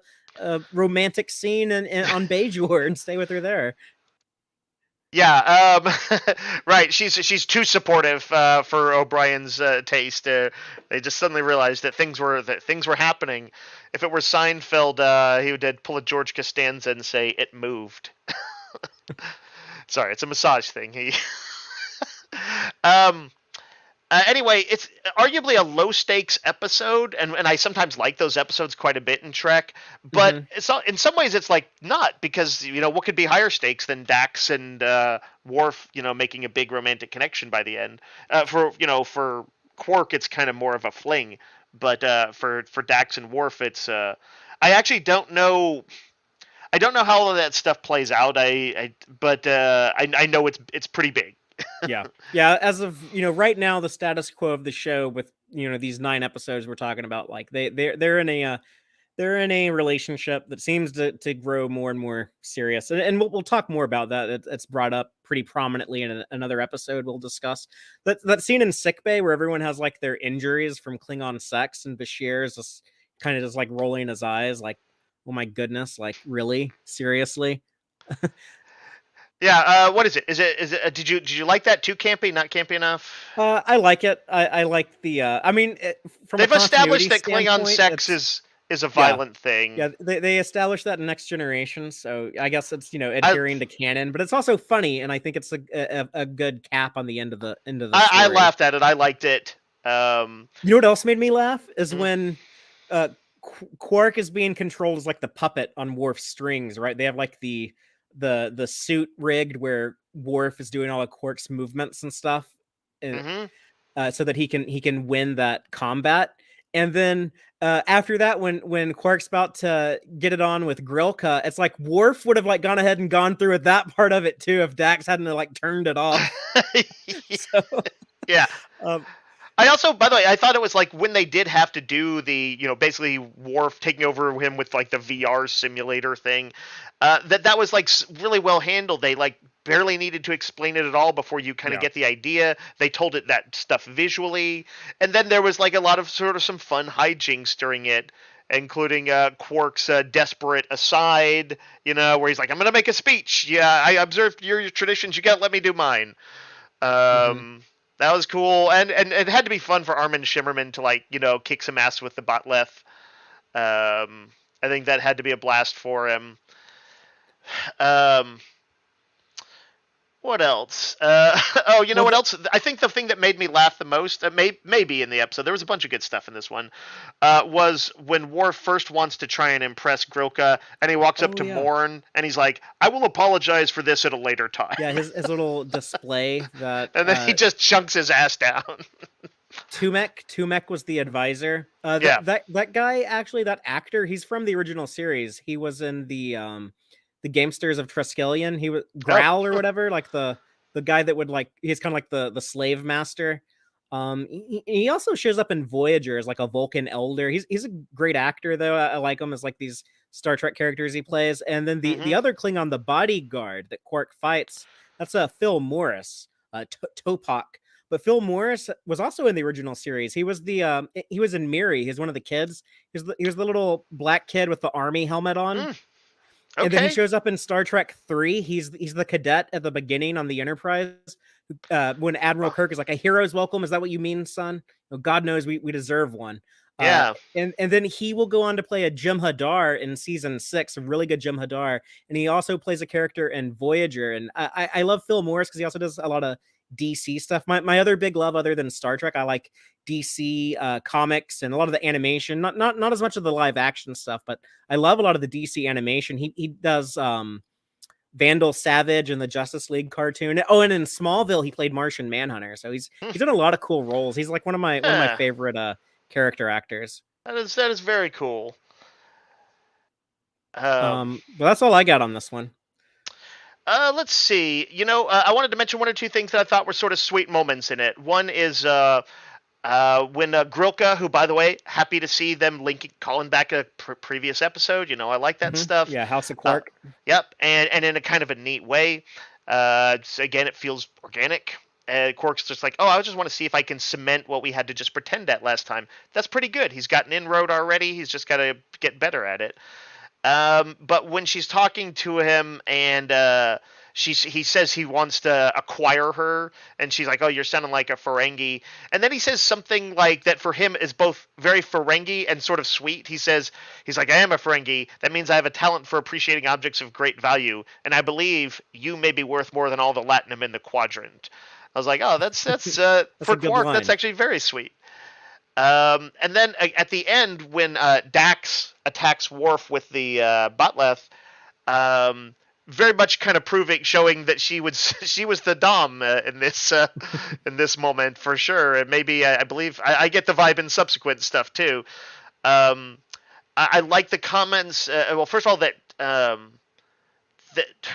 romantic scene and on Bajor and stay with her there. Yeah, right. She's too supportive for O'Brien's taste. They just suddenly realized that things were happening. If it were Seinfeld, he would pull a George Costanza and say it moved. Sorry, it's a massage thing. He um, anyway, it's arguably a low stakes episode, and I sometimes like those episodes quite a bit in Trek. But Mm-hmm. it's not, in some ways it's like not, because what could be higher stakes than Dax and Worf, making a big romantic connection by the end. For Quark, it's kind of more of a fling, but for Dax and Worf, it's I actually don't know. I don't know how all of that stuff plays out. I know it's pretty big. Yeah. Yeah, as of, right now the status quo of the show with, these 9 episodes we're talking about, like they're in a they're in a relationship that seems to grow more and more serious. And we'll talk more about that. It's brought up pretty prominently in another episode we'll discuss. That scene in sickbay where everyone has like their injuries from Klingon sex and Bashir is just kind of just like rolling his eyes like, "Oh my goodness, like really? Seriously?" Yeah. What is it? Is it? Did you like that? Too campy? Not campy enough? I like it. I like the I mean, from a They've established continuity that Klingon standpoint, sex it's is a yeah. violent thing. Yeah, they established that in Next Generation, so I guess it's I adhering to canon, but it's also funny, and I think it's a good cap on the end of the I story. laughed at it. I liked it. Um, You know what else made me laugh is mm, when uh, Quark is being controlled as like the puppet on Worf's strings, right? They have like the suit rigged where Worf is doing all of Quark's movements and stuff, and mhm. so that he can win that combat. And then after that, when Quark's about to get it on with Grilka, it's like Worf would have like gone ahead and gone through with that part of it too if Dax hadn't like turned it off. So Yeah. um, I also, by the way, I thought it was like when they did have to do the, basically Worf taking over him with like the VR simulator thing, that was like really well handled. They like barely needed to explain it at all before you kind of yeah. get the idea. They told it that stuff visually, and then there was like a lot of sort of some fun hijinks during it, including Quark's desperate aside, where he's like, "I'm gonna make a speech. Yeah, I observed your traditions. You gotta let me do mine." Hmm. That was cool, and it had to be fun for Armin Shimmerman to like kick some ass with the Botleth. I think that had to be a blast for him. Um, what else? Oh, you know Well, what else? I think the thing that made me laugh the most, maybe in the episode, there was a bunch of good stuff in this one, was when Worf first wants to try and impress Grilka, and he walks up oh to yeah, Morn, and he's like, "I will apologize for this at a later time," yeah. His little display that and then he just chunks his ass down. Tumek was the advisor. Yeah. That guy actually, that actor, he's from the original series. He was in the Gamesters of Triskelion. He was Oh. Growl or whatever, like the guy that would like he's kind of like the slave master. He also shows up in Voyager as like a Vulcan elder. He's a great actor though. I like him as like these Star Trek characters he plays. And then the Mm-hmm. other Klingon, the bodyguard that Quark fights, that's Phil Morris, Topak. But Phil Morris was also in the original series. He was in Miri. He's one of the kids. He was the little black kid with the army helmet on. Mm, And then he okay. shows up in Star Trek 3. He's the cadet at the beginning on the Enterprise. When Admiral Oh, Kirk is like, a hero's welcome. Is that what you mean, son? Oh, God knows we deserve one. Uh, yeah. and then he will go on to play a Jim Hadar in season 6, a really good Jim Hadar. And he also plays a character in Voyager. And I love Phil Morris because he also does a lot of DC stuff. My other big love, other than Star Trek, I like DC comics and a lot of the animation. Not as much of the live action stuff, but I love a lot of the DC animation. He does Vandal Savage in the Justice League cartoon. Oh, and in Smallville he played Martian Manhunter. So Hmm, he's done a lot of cool roles. He's like one of my yeah. favorite character actors. That is very cool. Um, But that's all I got on this one. Let's see. I wanted to mention one or two things that I thought were sort of sweet moments in it. One is when Grilka, who, by the way, happy to see them linking, calling back a previous episode. I like that stuff. Yeah, House of Uh, Quark. yep, and in a kind of a neat way. Again, it feels organic. Quark's just like, oh, I just want to see if I can cement what we had to just pretend at last time. That's pretty good. He's got an inroad already. He's just got to get better at it. But when she's talking to him and he says he wants to acquire her, and she's like, "Oh, you're sounding like a Ferengi." And then he says something like that for him is both very Ferengi and sort of sweet. He's like, "I am a Ferengi. That means I have a talent for appreciating objects of great value, and I believe you may be worth more than all the latinum in the quadrant." I was like, "Oh, that's That's a for good Quark. That's line. actually very sweet." And then at the end, when Dax attacks Worf with the Botleth, um, very much kind of showing that she was she was the Dom in this moment for sure. And maybe I believe I get the vibe in subsequent stuff too. Um, I like the comments. Well, first of all, that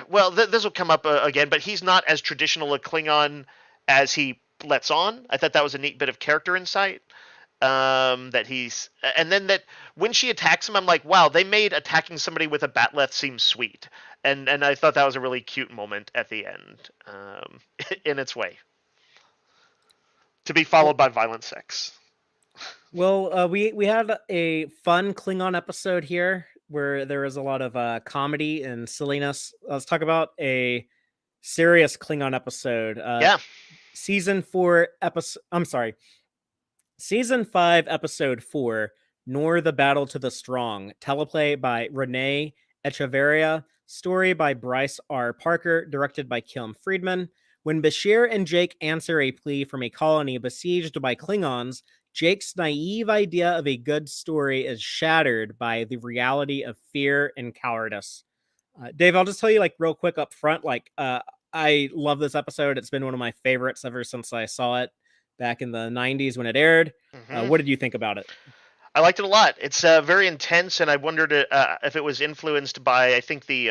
well, this will come up again, but he's not as traditional a Klingon as he lets on. I thought that was a neat bit of character insight. That he's and then that when she attacks him, I'm like, wow, they made attacking somebody with a batleth seem sweet, and I thought that was a really cute moment at the end, in its way, to be Well, followed by violent sex. we had a fun Klingon episode here where there was a lot of comedy and silliness. Let's talk about a serious Klingon episode. Yeah. Season 4 episode. I'm sorry, Season 5, Episode 4, Nor the Battle to the Strong. Teleplay by Renee Echeverria. Story by Bryce R. Parker. Directed by Kim Friedman. When Bashir and Jake answer a plea from a colony besieged by Klingons, Jake's naive idea of a good story is shattered by the reality of fear and cowardice. Dave, I'll just tell you, like, real quick up front, I love this episode. It's been one of my favorites ever since I saw it back in the 90s when it aired. Hmm. What did you think about it? I liked it a lot. It's very intense, and I wondered if it was influenced by, I think, the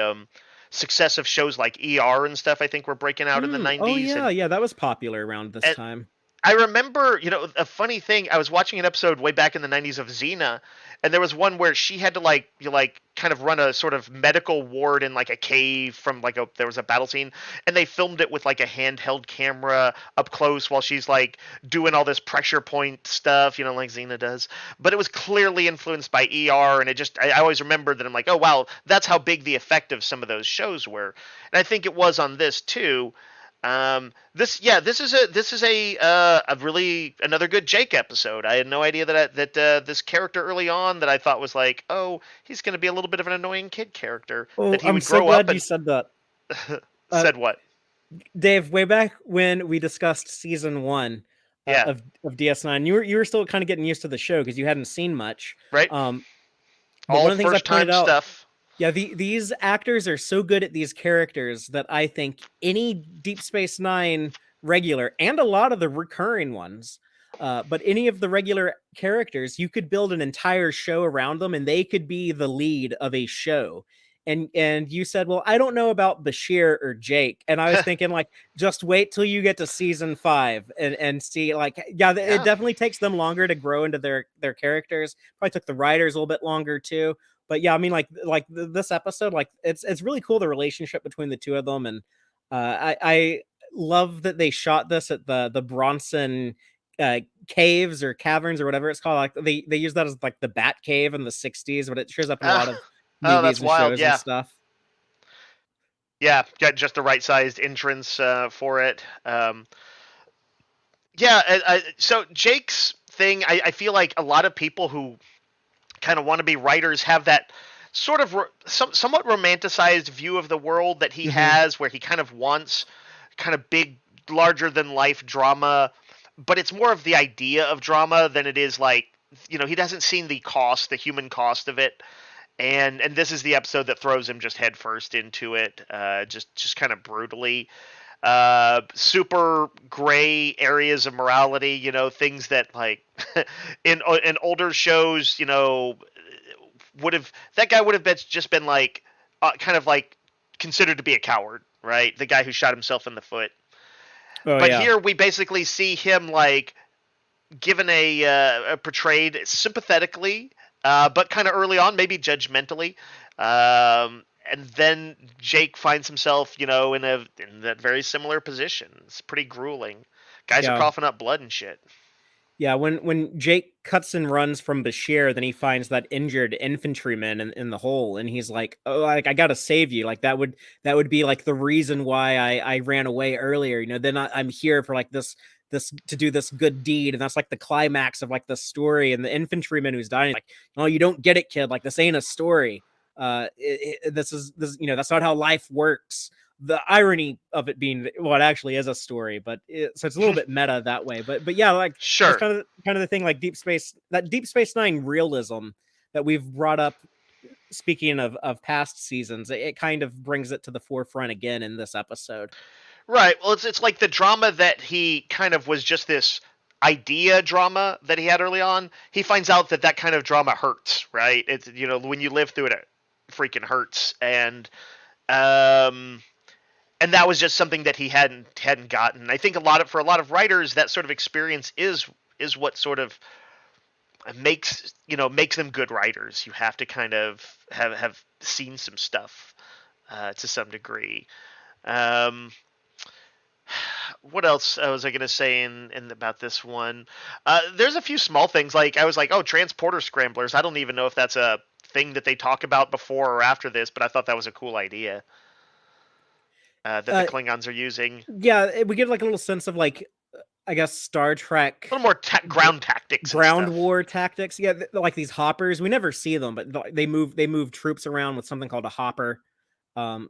success of shows like ER and stuff. I think were breaking out in the Oh, 90s, yeah. Yeah, that was popular around this and time. I remember, a funny thing. I was watching an episode way back in the '90s of Xena, and there was one where she had to kind of run a sort of medical ward in like a cave from there was a battle scene, and they filmed it with like a handheld camera up close while she's like doing all this pressure point stuff, like Xena does. But it was clearly influenced by ER, and I always remember that I'm like, oh wow, that's how big the effect of some of those shows were, and I think it was on this too. This is a really another good Jake episode. I had no idea that this character early on that I thought was like, oh, he's going to be a little bit of an annoying kid character, Oh, that he I'm would so grow up glad you and said that. Uh, said what? Dave, way back when we discussed season 1 Yeah, of DS9, you were still kind of getting used to the show because you hadn't seen much. right. Um, but All one of the things I first pointed time out, stuff. yeah, these actors are so good at these characters that I think any Deep Space Nine regular and a lot of the recurring ones, but any of the regular characters, you could build an entire show around them, and they could be the lead of a show. And you said, well, I don't know about Bashir or Jake, and I was thinking, like, just wait till you get to season 5 and see, like, yeah, it Yeah. definitely takes them longer to grow into their characters. Probably took the writers a little bit longer too, but yeah, I mean, this episode, like, it's really cool, the relationship between the two of them. And I love that they shot this at the Bronson caves or caverns or whatever it's called. Like, they use that as like the Bat Cave in the 60s, but it shows up in a Uh, lot of oh, movies that's and wild. shows and Yeah, stuff. yeah. Got just the right sized entrance for it. Yeah. So Jake's thing, I feel like a lot of people who kind of want to be writers have that sort of somewhat romanticized view of the world that he Hmm. has, where he kind of wants kind of big, larger than life drama, but it's more of the idea of drama than it is like, he doesn't see the human cost of it. And this is the episode that throws him just headfirst into it, just kind of brutally. Super gray areas of morality, things that like in older shows, would have that guy would have just been like kind of like considered to be a coward, right? The guy who shot himself in the foot. Oh But yeah. here we basically see him like given portrayed sympathetically, but kind of early on, maybe judgmentally. And then Jake finds himself, in that very similar position. It's pretty grueling. Guys are Yeah. coughing up blood and shit. Yeah, when Jake cuts and runs from Bashir, then he finds that injured infantryman in the hole, and he's like, "Oh, like I gotta save you. Like that would be like the reason why I ran away earlier. Then I'm here for like this to do this good deed, and that's like the climax of like the story. And the infantryman who's dying, like, oh, you don't get it, kid. Like this ain't a story. This that's not how life works. The irony of it being well, it actually is a story, but so it's a little bit meta that way. But yeah, like that's Sure. kind of the thing, like Deep Space Nine realism that we've brought up. Speaking of past seasons, it kind of brings it to the forefront again in this episode. Right. Well, it's like the drama that he kind of was just this idea drama that he had early on. He finds out that that kind of drama hurts, right? It's when you live through it, it freaking hurts, um, and that was just something that he hadn't gotten. I think for a lot of writers, that sort of experience is what sort of makes them good writers. You have to kind of have seen some stuff to some degree. Um, what else was I going to say in about this one? There's a few small things. Like I was like, oh, transporter scramblers. I don't even know if that's a thing that they talk about before or after this, but I thought that was a cool idea that the Uh, Klingons are using. A yeah, we get like a little sense of like I guess Star Trek little more ground tactics and ground stuff. war tactics. Yeah, like these hoppers. We never see them, but they move troops around with something called a hopper.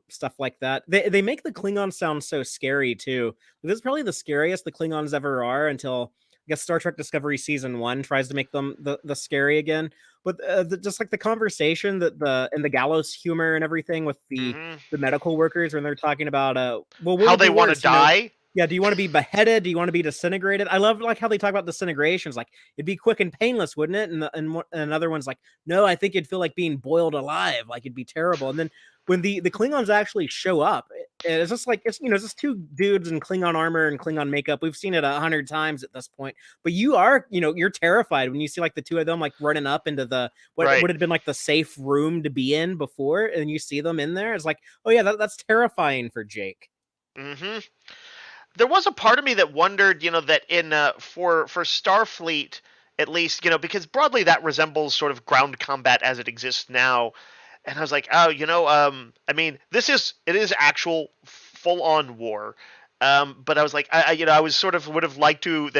Stuff like that. They make the Klingons sound so scary too. This is probably the scariest the Klingons ever are until I guess Star Trek Discovery season 1 tries to make them the scary again. But just like the conversation that the gallows humor and everything with Hmm. the medical workers when they're talking about well, what How would they be want to worse, die. yeah, do you want to be beheaded? Do you want to be disintegrated? I love like how they talk about disintegrations. Like it'd be quick and painless, wouldn't it? And another one's like, no, I think it'd feel like being boiled alive. Like it'd be terrible. And then when the Klingons actually show up, it's just like it's just two dudes in Klingon armor and Klingon makeup. We've seen it 100 times at this point. But you're terrified when you see like the two of them like running up into the what Right. would have been like the safe room to be in before, and you see them in there. It's like, oh yeah, that's terrifying for Jake. Hmm. There was a part of me that wondered, that in for Starfleet at least, because broadly that resembles sort of ground combat as it exists now, and I was like, oh, I mean, it is actual full on war, but I was like, I was sort of would have liked to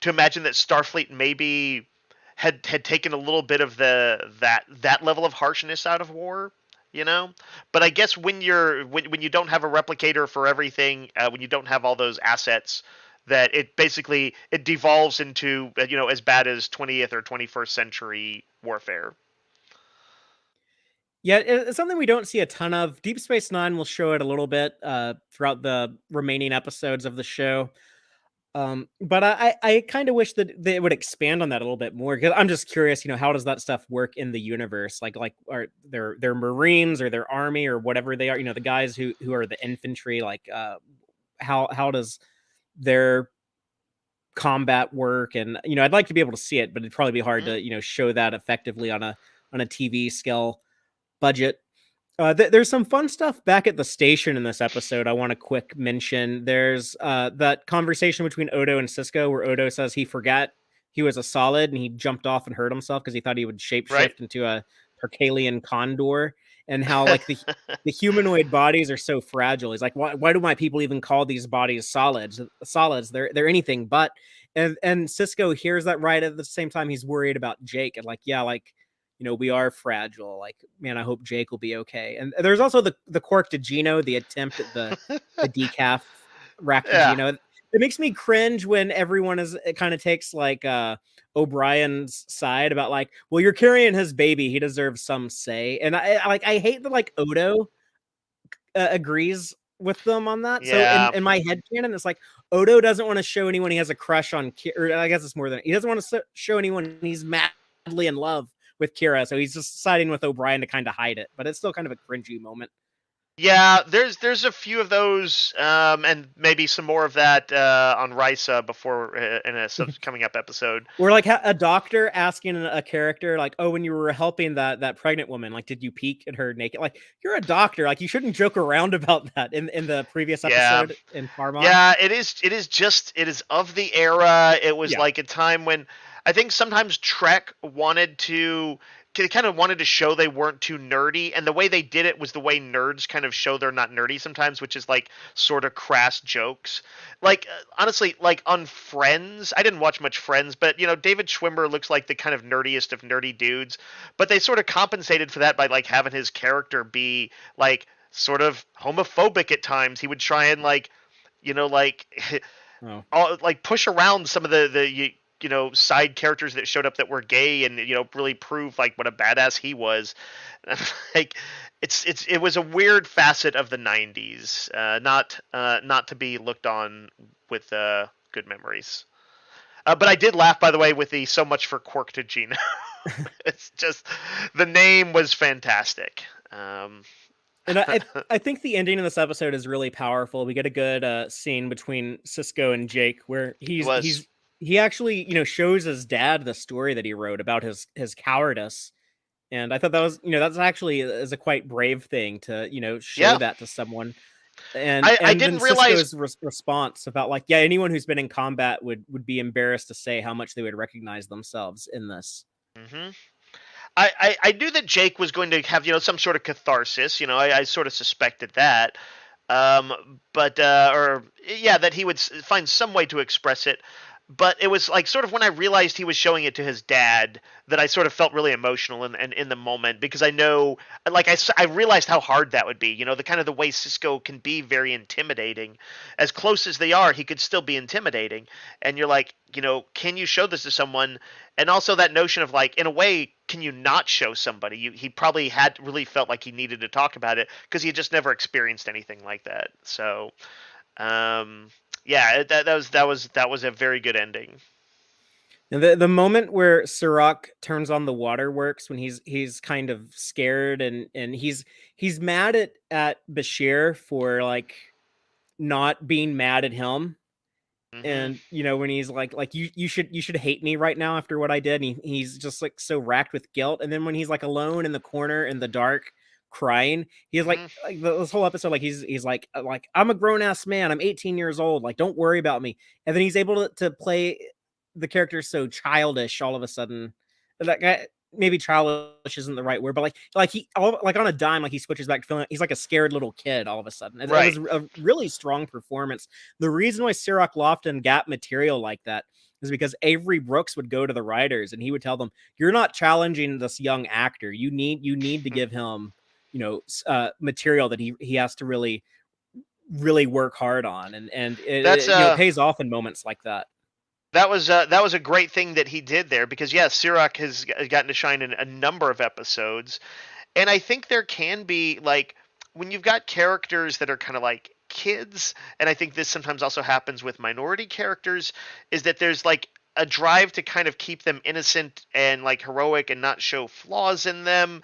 imagine that Starfleet maybe had taken a little bit of that level of harshness out of war, you know. But I guess when you don't have a replicator for everything, when you don't have all those assets, that it devolves into as bad as 20th or 21st century warfare. Yeah, it's something we don't see a ton of. Deep Space Nine will show it a little bit throughout the remaining episodes of the show. But I kind of wish that they would expand on that a little bit more because I'm just curious, how does that stuff work in the universe? Like are they're Marines or their army or whatever they are? The guys who are the infantry. Like how does their combat work? And I'd like to be able to see it, but it'd probably be hard Hmm. to show that effectively on a TV scale budget. There's some fun stuff back at the station in this episode. I want to quick mention. There's that conversation between Odo and Cisco, where Odo says he forgot he was a solid and he jumped off and hurt himself because he thought he would Right. shapeshift into a Tarkalian condor, and how like the humanoid bodies are so fragile. He's like, why do my people even call these bodies solids? Solids, they're anything but. And Cisco hears that right at the same time he's worried about Jake and like, yeah, like we are fragile. Like, man, I hope Jake will be okay. And there's also the Quark to Gino, the attempt at the decaf rack to Yeah. Gino. It makes me cringe when everyone it kind of takes like O'Brien's side about like, well, you're carrying his baby, he deserves some say. And I hate that like Odo agrees with them on that. So Yeah. in my head canon, it's like Odo doesn't want to show anyone he has a crush on, or I guess it's more than he doesn't want to show anyone he's madly in love with Kira. So he's just siding with O'Brien to kind of hide it, but it's still kind of a cringy moment. Yeah, there's a few of those, and maybe some more of that on Risa before in a coming up episode. Or like a doctor asking a character like, "Oh, when you were helping that pregnant woman, like, did you peek at her naked?" Like, you're a doctor, like you shouldn't joke around about that in the previous Yeah, episode in Parmod. yeah, it is. It is just. It is of the era. It was Yeah. like a time when I think sometimes Trek wanted to. They kind of wanted to show they weren't too nerdy, and the way they did it was the way nerds kind of show they're not nerdy sometimes, which is like sort of crass jokes. Like honestly, like on Friends, I didn't watch much Friends, but David Schwimmer looks like the kind of nerdiest of nerdy dudes. But they sort of compensated for that by like having his character be like sort of homophobic at times. He would try and like Oh. all, like push around some of the side characters that showed up that were gay and really prove like what a badass he was. Like it was a weird facet of the 90s, not to be looked on with good memories. But I did laugh, by the way, with the "so much for Quark to Gina." It's just the name was fantastic. And I think the ending of this episode is really powerful. We get a good scene between Cisco and Jake where It was. he actually shows his dad the story that he wrote about his cowardice. And I thought that was that's actually is a quite brave thing to show Yeah, that to someone. And I then didn't realize. Cisco's response about like, yeah, anyone who's been in combat would be embarrassed to say how much they would recognize themselves in this. Hmm. I knew that Jake was going to have some sort of catharsis. I sort of suspected that, but or yeah, that he would find some way to express it. But it was like sort of when I realized he was showing it to his dad that I sort of felt really emotional in the moment, because I know, like I realized how hard that would be. The kind of the way Cisco can be very intimidating. As close as they are, he could still be intimidating. And you're like, can you show this to someone? And also that notion of like, in a way, can you not show somebody? He probably had really felt like he needed to talk about it because he had just never experienced anything like that. So, um, yeah, that was a very good ending. And the moment where Sirach turns on the waterworks when he's kind of scared and he's mad at Bashir for like not being mad at him. Hmm. And when he's like you should hate me right now after what I did, and he's just like so racked with guilt. And then when he's like alone in the corner in the dark crying, he's Hmm. like this whole episode, like he's like I'm a grown-ass man, I'm 18 years old, like don't worry about me. And then he's able to play the character so childish all of a sudden. That guy, maybe childish isn't the right word, but like he like on a dime, like he switches back to feeling he's like a scared little kid all of a sudden. It was Right. a really strong performance. The reason why Sirach Lofton got material like that is because Avery Brooks would go to the writers and he would tell them, "You're not challenging this young actor. You need to give him, material that he has to really work hard on, and That's it pays off in moments like that." that was a great thing that he did there, because yeah, Sirach has gotten to shine in a number of episodes. And I think there can be like, when you've got characters that are kind of like kids, and I think this sometimes also happens with minority characters, is that there's like a drive to kind of keep them innocent and like heroic and not show flaws in them,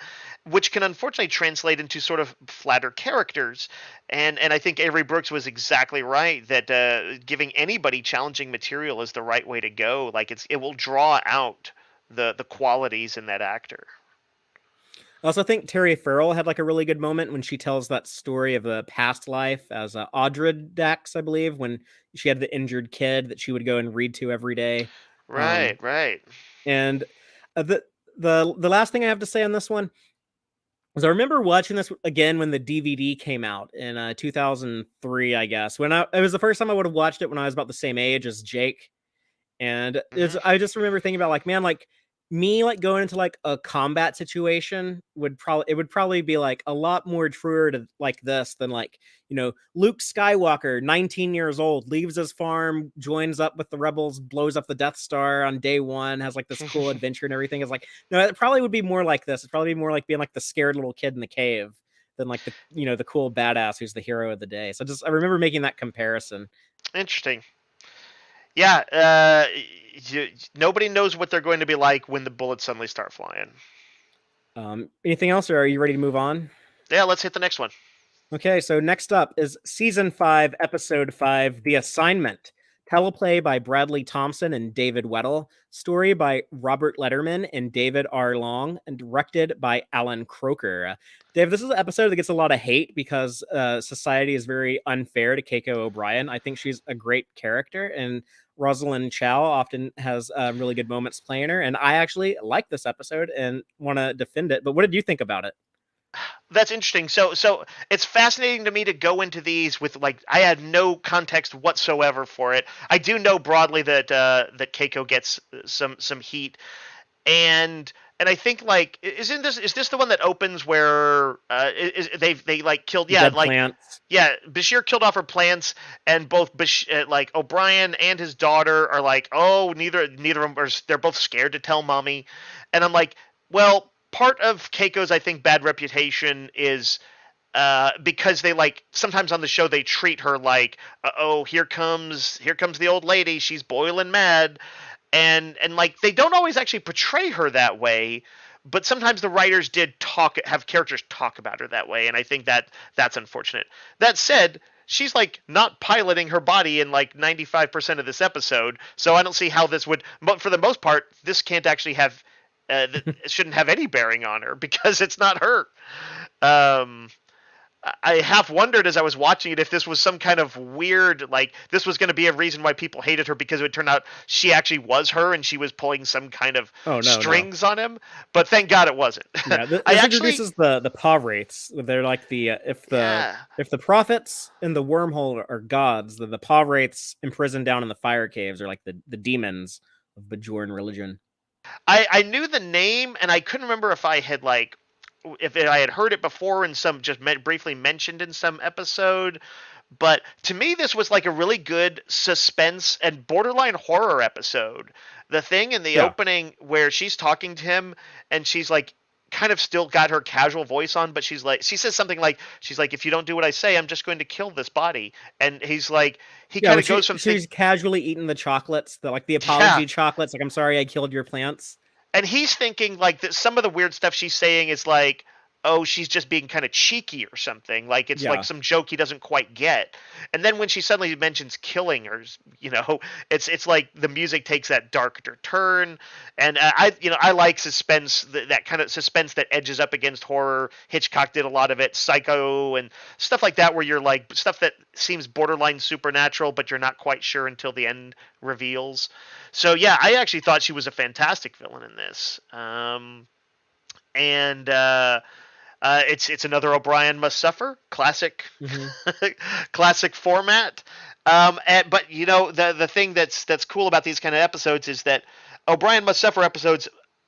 which can unfortunately translate into sort of flatter characters. And I think Avery Brooks was exactly right that giving anybody challenging material is the right way to go. Like it will draw out the qualities in that actor. I also think Terry Farrell had like a really good moment when she tells that story of a past life as Audra Dax, I believe, when she had the injured kid that she would go and read to every day. Um, Right, right. and the last thing I have to say on this one is I remember watching this again when the DVD came out in 2003, I guess. It was the first time I would have watched it when I was about the same age as Jake. And it's Hmm. I just remember thinking about like, man, like me like going into like a combat situation would probably be like a lot more truer to like this than like, Luke Skywalker, 19 years old, leaves his farm, joins up with the rebels, blows up the Death Star on day one, has like this cool adventure and everything. Is like, no, it probably would be more like this. It's probably more like being like the scared little kid in the cave than like the cool badass who's the hero of the day. So I remember making that comparison. Interesting. Yeah, nobody knows what they're going to be like when the bullets suddenly start flying. Anything else, or are you ready to move on? Yeah, let's hit the next one. Okay, so next up is season 5, episode 5, The Assignment. Teleplay by Bradley Thompson and David Weddle. Story by Robert Letterman and David R. Long, and directed by Alan Croker. Dave, this is an episode that gets a lot of hate because society is very unfair to Keiko O'Brien. I think she's a great character, and Rosalind Chow often has really good moments playing her. And I actually like this episode and want to defend it. But what did you think about it? That's interesting. So it's fascinating to me to go into these with like I had no context whatsoever for it. I do know broadly that that Keiko gets some heat, and I think like is this the one that opens where they like killed, yeah, Dead like, plants. yeah, Bashir killed off her plants, and both like O'Brien and his daughter are like, oh, neither of them are, they're both scared to tell mommy, and I'm like, well, part of Keiko's, I think, bad reputation is because they like sometimes on the show they treat her like, oh, here comes the old lady, she's boiling mad, and like they don't always actually portray her that way, but sometimes the writers did have characters talk about her that way, and I think that's unfortunate. That said, she's like not piloting her body in like 95% of this episode, so I don't see how this would, but for the most part this can't actually have it shouldn't have any bearing on her because it's not her. um I half wondered as I was watching it if this was some kind of weird, like this was going to be a reason why people hated her, because it would turn out she actually was her and she was pulling some kind of Oh, no, no. strings on him. But thank God it wasn't. Yeah, I this actually, introduces the paw wraiths. They're like the yeah, if the prophets in the wormhole are gods, the paw wraiths imprisoned down in the fire caves are like the demons of Bajoran religion. I knew the name and I couldn't remember if I had like if I had heard it before in some just briefly mentioned in some episode. But to me, this was like a really good suspense and borderline horror episode. The thing in the Yeah, opening where she's talking to him and she's like, kind of still got her casual voice on, but she's like, she says something like, she's like, if you don't do what I say, I'm just going to kill this body. And he's like, he yeah. kind When of goes from she's casually eating the chocolates, the yeah, apology chocolates. Like, I'm sorry, I killed your plants. and he's thinking like that some of the weird stuff she's saying is like, oh, she's just being kind of cheeky or something, like it's like Yeah, some joke he doesn't quite get. And then when she suddenly mentions killing her, it's like the music takes that darker turn. And I like suspense, that kind of suspense that edges up against horror. Hitchcock did a lot of it, Psycho and stuff like that, where you're like stuff that seems borderline supernatural but you're not quite sure until the end reveals. So yeah, I actually thought she was a fantastic villain in this. And it's another O'Brien must suffer classic, hmm classic format. But the thing that's cool about these kind of episodes is that O'Brien must suffer episodes.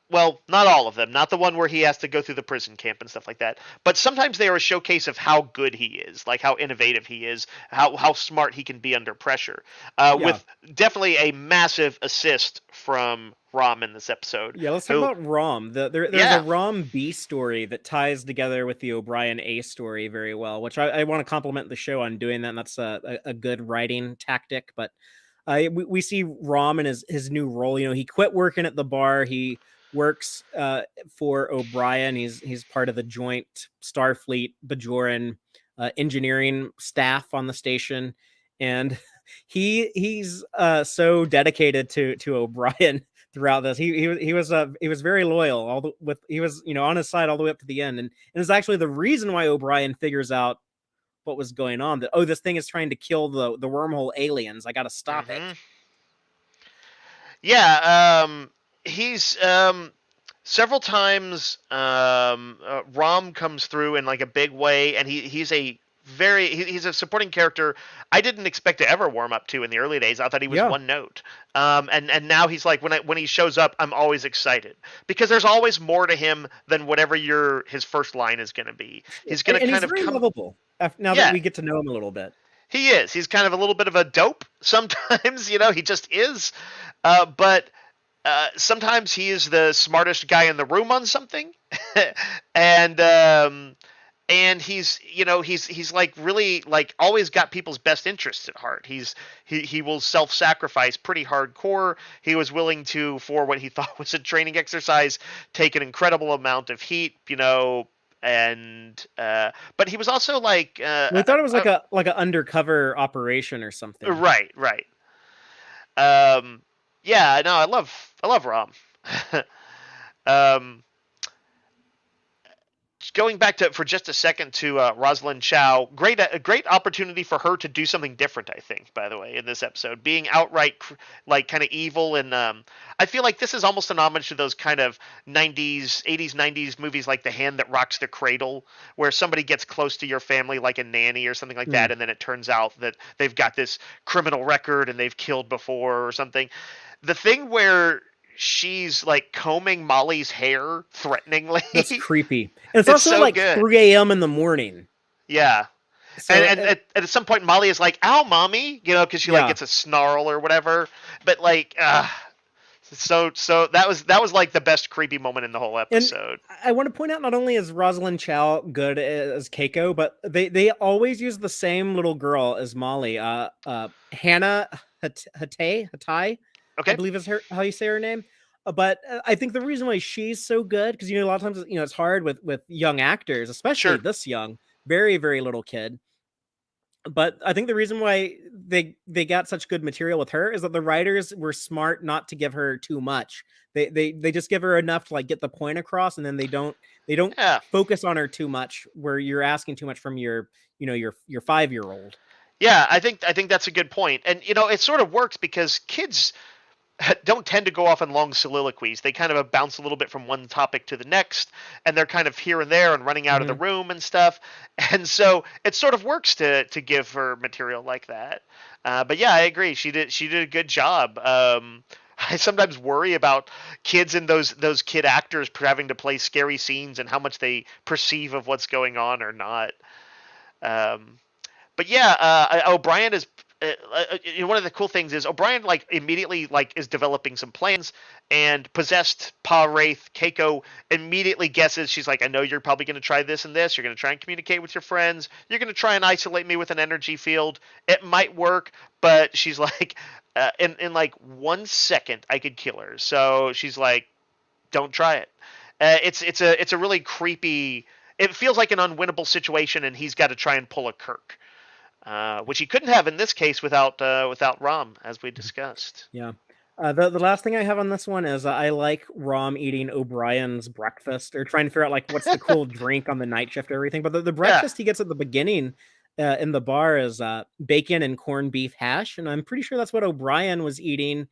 Well, not all of them, not the one where he has to go through the prison camp and stuff like that. But sometimes they are a showcase of how good he is, like how innovative he is, how smart he can be under pressure. yeah. With definitely a massive assist from Rom in this episode, Yeah, let's talk who, about Rom. There's a yeah, Rom B story that ties together with the O'Brien A story very well, which I want to compliment the show on doing that. And that's a good writing tactic. But we see Rom in his new role. You know, he quit working at the bar. He works for O'Brien. He's part of the joint Starfleet Bajoran engineering staff on the station, and he's so dedicated to O'Brien throughout this. He was very loyal he was, on his side all the way up to the end, and it's actually the reason why O'Brien figures out what was going on, that, oh, this thing is trying to kill the wormhole aliens, I got to stop it. hmm yeah. He's several times. Rom comes through in like a big way, and he's a supporting character I didn't expect to ever warm up to in the early days. I thought he was Yeah, one note. And now he's like, when he shows up, I'm always excited because there's always more to him than whatever his first line is going to be. sure. He's going to And kind he's of very come. lovable now that Yeah, we get to know him a little bit. he is. He's kind of a little bit of a dope sometimes. He just is. But sometimes he is the smartest guy in the room on something, and he's like really like always got people's best interests at heart. He will self-sacrifice pretty hardcore. He was willing to, for what he thought was a training exercise, take an incredible amount of heat. and but he was also like We thought it was like a undercover operation or something. right, right. Um, yeah, no, I love Rom. um, Going back to for just a second to Rosalind Chow, a great opportunity for her to do something different. I think, by the way, in this episode, being outright like kind of evil, and I feel like this is almost an homage to those kind of '80s, '90s movies like The Hand That Rocks the Cradle, where somebody gets close to your family, like a nanny or something like that, Mm. and then it turns out that they've got this criminal record and they've killed before or something. The thing where she's like combing Molly's hair threateningly. That's creepy. And it's It's also at so like good. 3 a.m. in the morning. Yeah. So, And at some point Molly is like, "Ow, mommy," because she like yeah. gets a snarl or whatever. But like, so that was like the best creepy moment in the whole And episode. I want to point out, not only is Rosalind Chow good as Keiko, but they always use the same little girl as Molly. Hannah Hatai, I Okay, believe is her how you say her name. But I think the reason why she's so good, because a lot of times it's hard with young actors, especially sure. this young, very very little kid. But I think the reason why they got such good material with her is that the writers were smart not to give her too much. They just give her enough to like get the point across, and then they don't Yeah, focus on her too much where you're asking too much from your 5-year-old. yeah. I think that's a good point, and it sort of works because kids don't tend to go off in long soliloquies. They kind of bounce a little bit from one topic to the next, and they're kind of here and there and running out of the Hmm. room and stuff. And so it sort of works to give her material like that. But yeah, I agree. She did a good job. I sometimes worry about kids and those kid actors having to play scary scenes and how much they perceive of what's going on or not. Um, but yeah, O'Brien is. One of the cool things is O'Brien like immediately like is developing some plans, and possessed Pa Wraith Keiko immediately guesses. She's like, I know you're probably going to try this and this. You're going to try and communicate with your friends. You're going to try and isolate me with an energy field. It might work, but she's like, in like 1 second I could kill her. So she's like, don't try it. It's a really creepy. It feels like an unwinnable situation, and he's got to try and pull a Kirk, which he couldn't have in this case without Rom, as we discussed. Yeah. The last thing I have on this one is I like Rom eating O'Brien's breakfast, or trying to figure out like what's the cool drink on the night shift or everything. But the Yeah. breakfast he gets at the beginning in the bar is bacon and corned beef hash, and I'm pretty sure that's what O'Brien was eating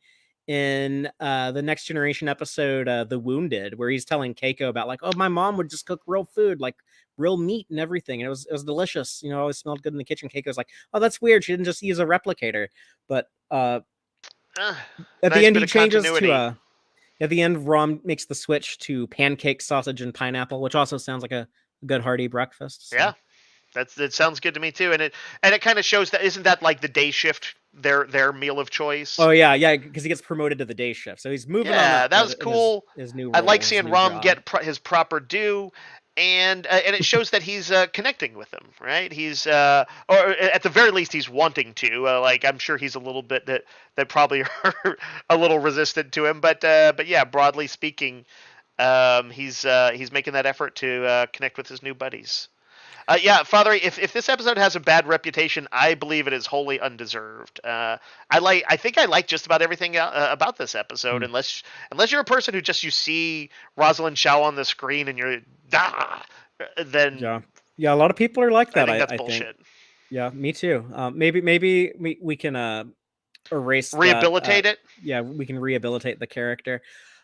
in the Next Generation episode, The Wounded, where he's telling Keiko about like, oh, my mom would just cook real food, like real meat and everything, and it was delicious. Always smelled good in the kitchen. Keiko's like, oh, that's weird. She didn't just use a replicator, but Uh, at the nice end, bit he of changes to continuity. at the end, Rom makes the switch to pancake, sausage, and pineapple, which also sounds like a good hearty breakfast. Yeah, So, that sounds good to me too, and it kind of shows that isn't that like the day shift their meal of choice. oh yeah, yeah, because he gets promoted to the day shift, so he's moving on Yeah, up that was in his cool. his new I like role, his seeing new Rom job. get his proper due, and it shows that he's connecting with them, right? He's or at the very least he's wanting to. Like I'm sure he's a little bit that probably are a little resistant to him, but yeah, broadly speaking, he's making that effort to connect with his new buddies. Yeah, Father, if this episode has a bad reputation, I believe it is wholly undeserved. I think I like just about everything about this episode, Hmm. unless you're a person who just you see Rosalind Shaw on the screen and you're then Yeah, yeah, a lot of people are like I that. think that's I think. bullshit. Yeah, me too. Maybe we can erase that. Rehabilitate it. Yeah, we can rehabilitate the character.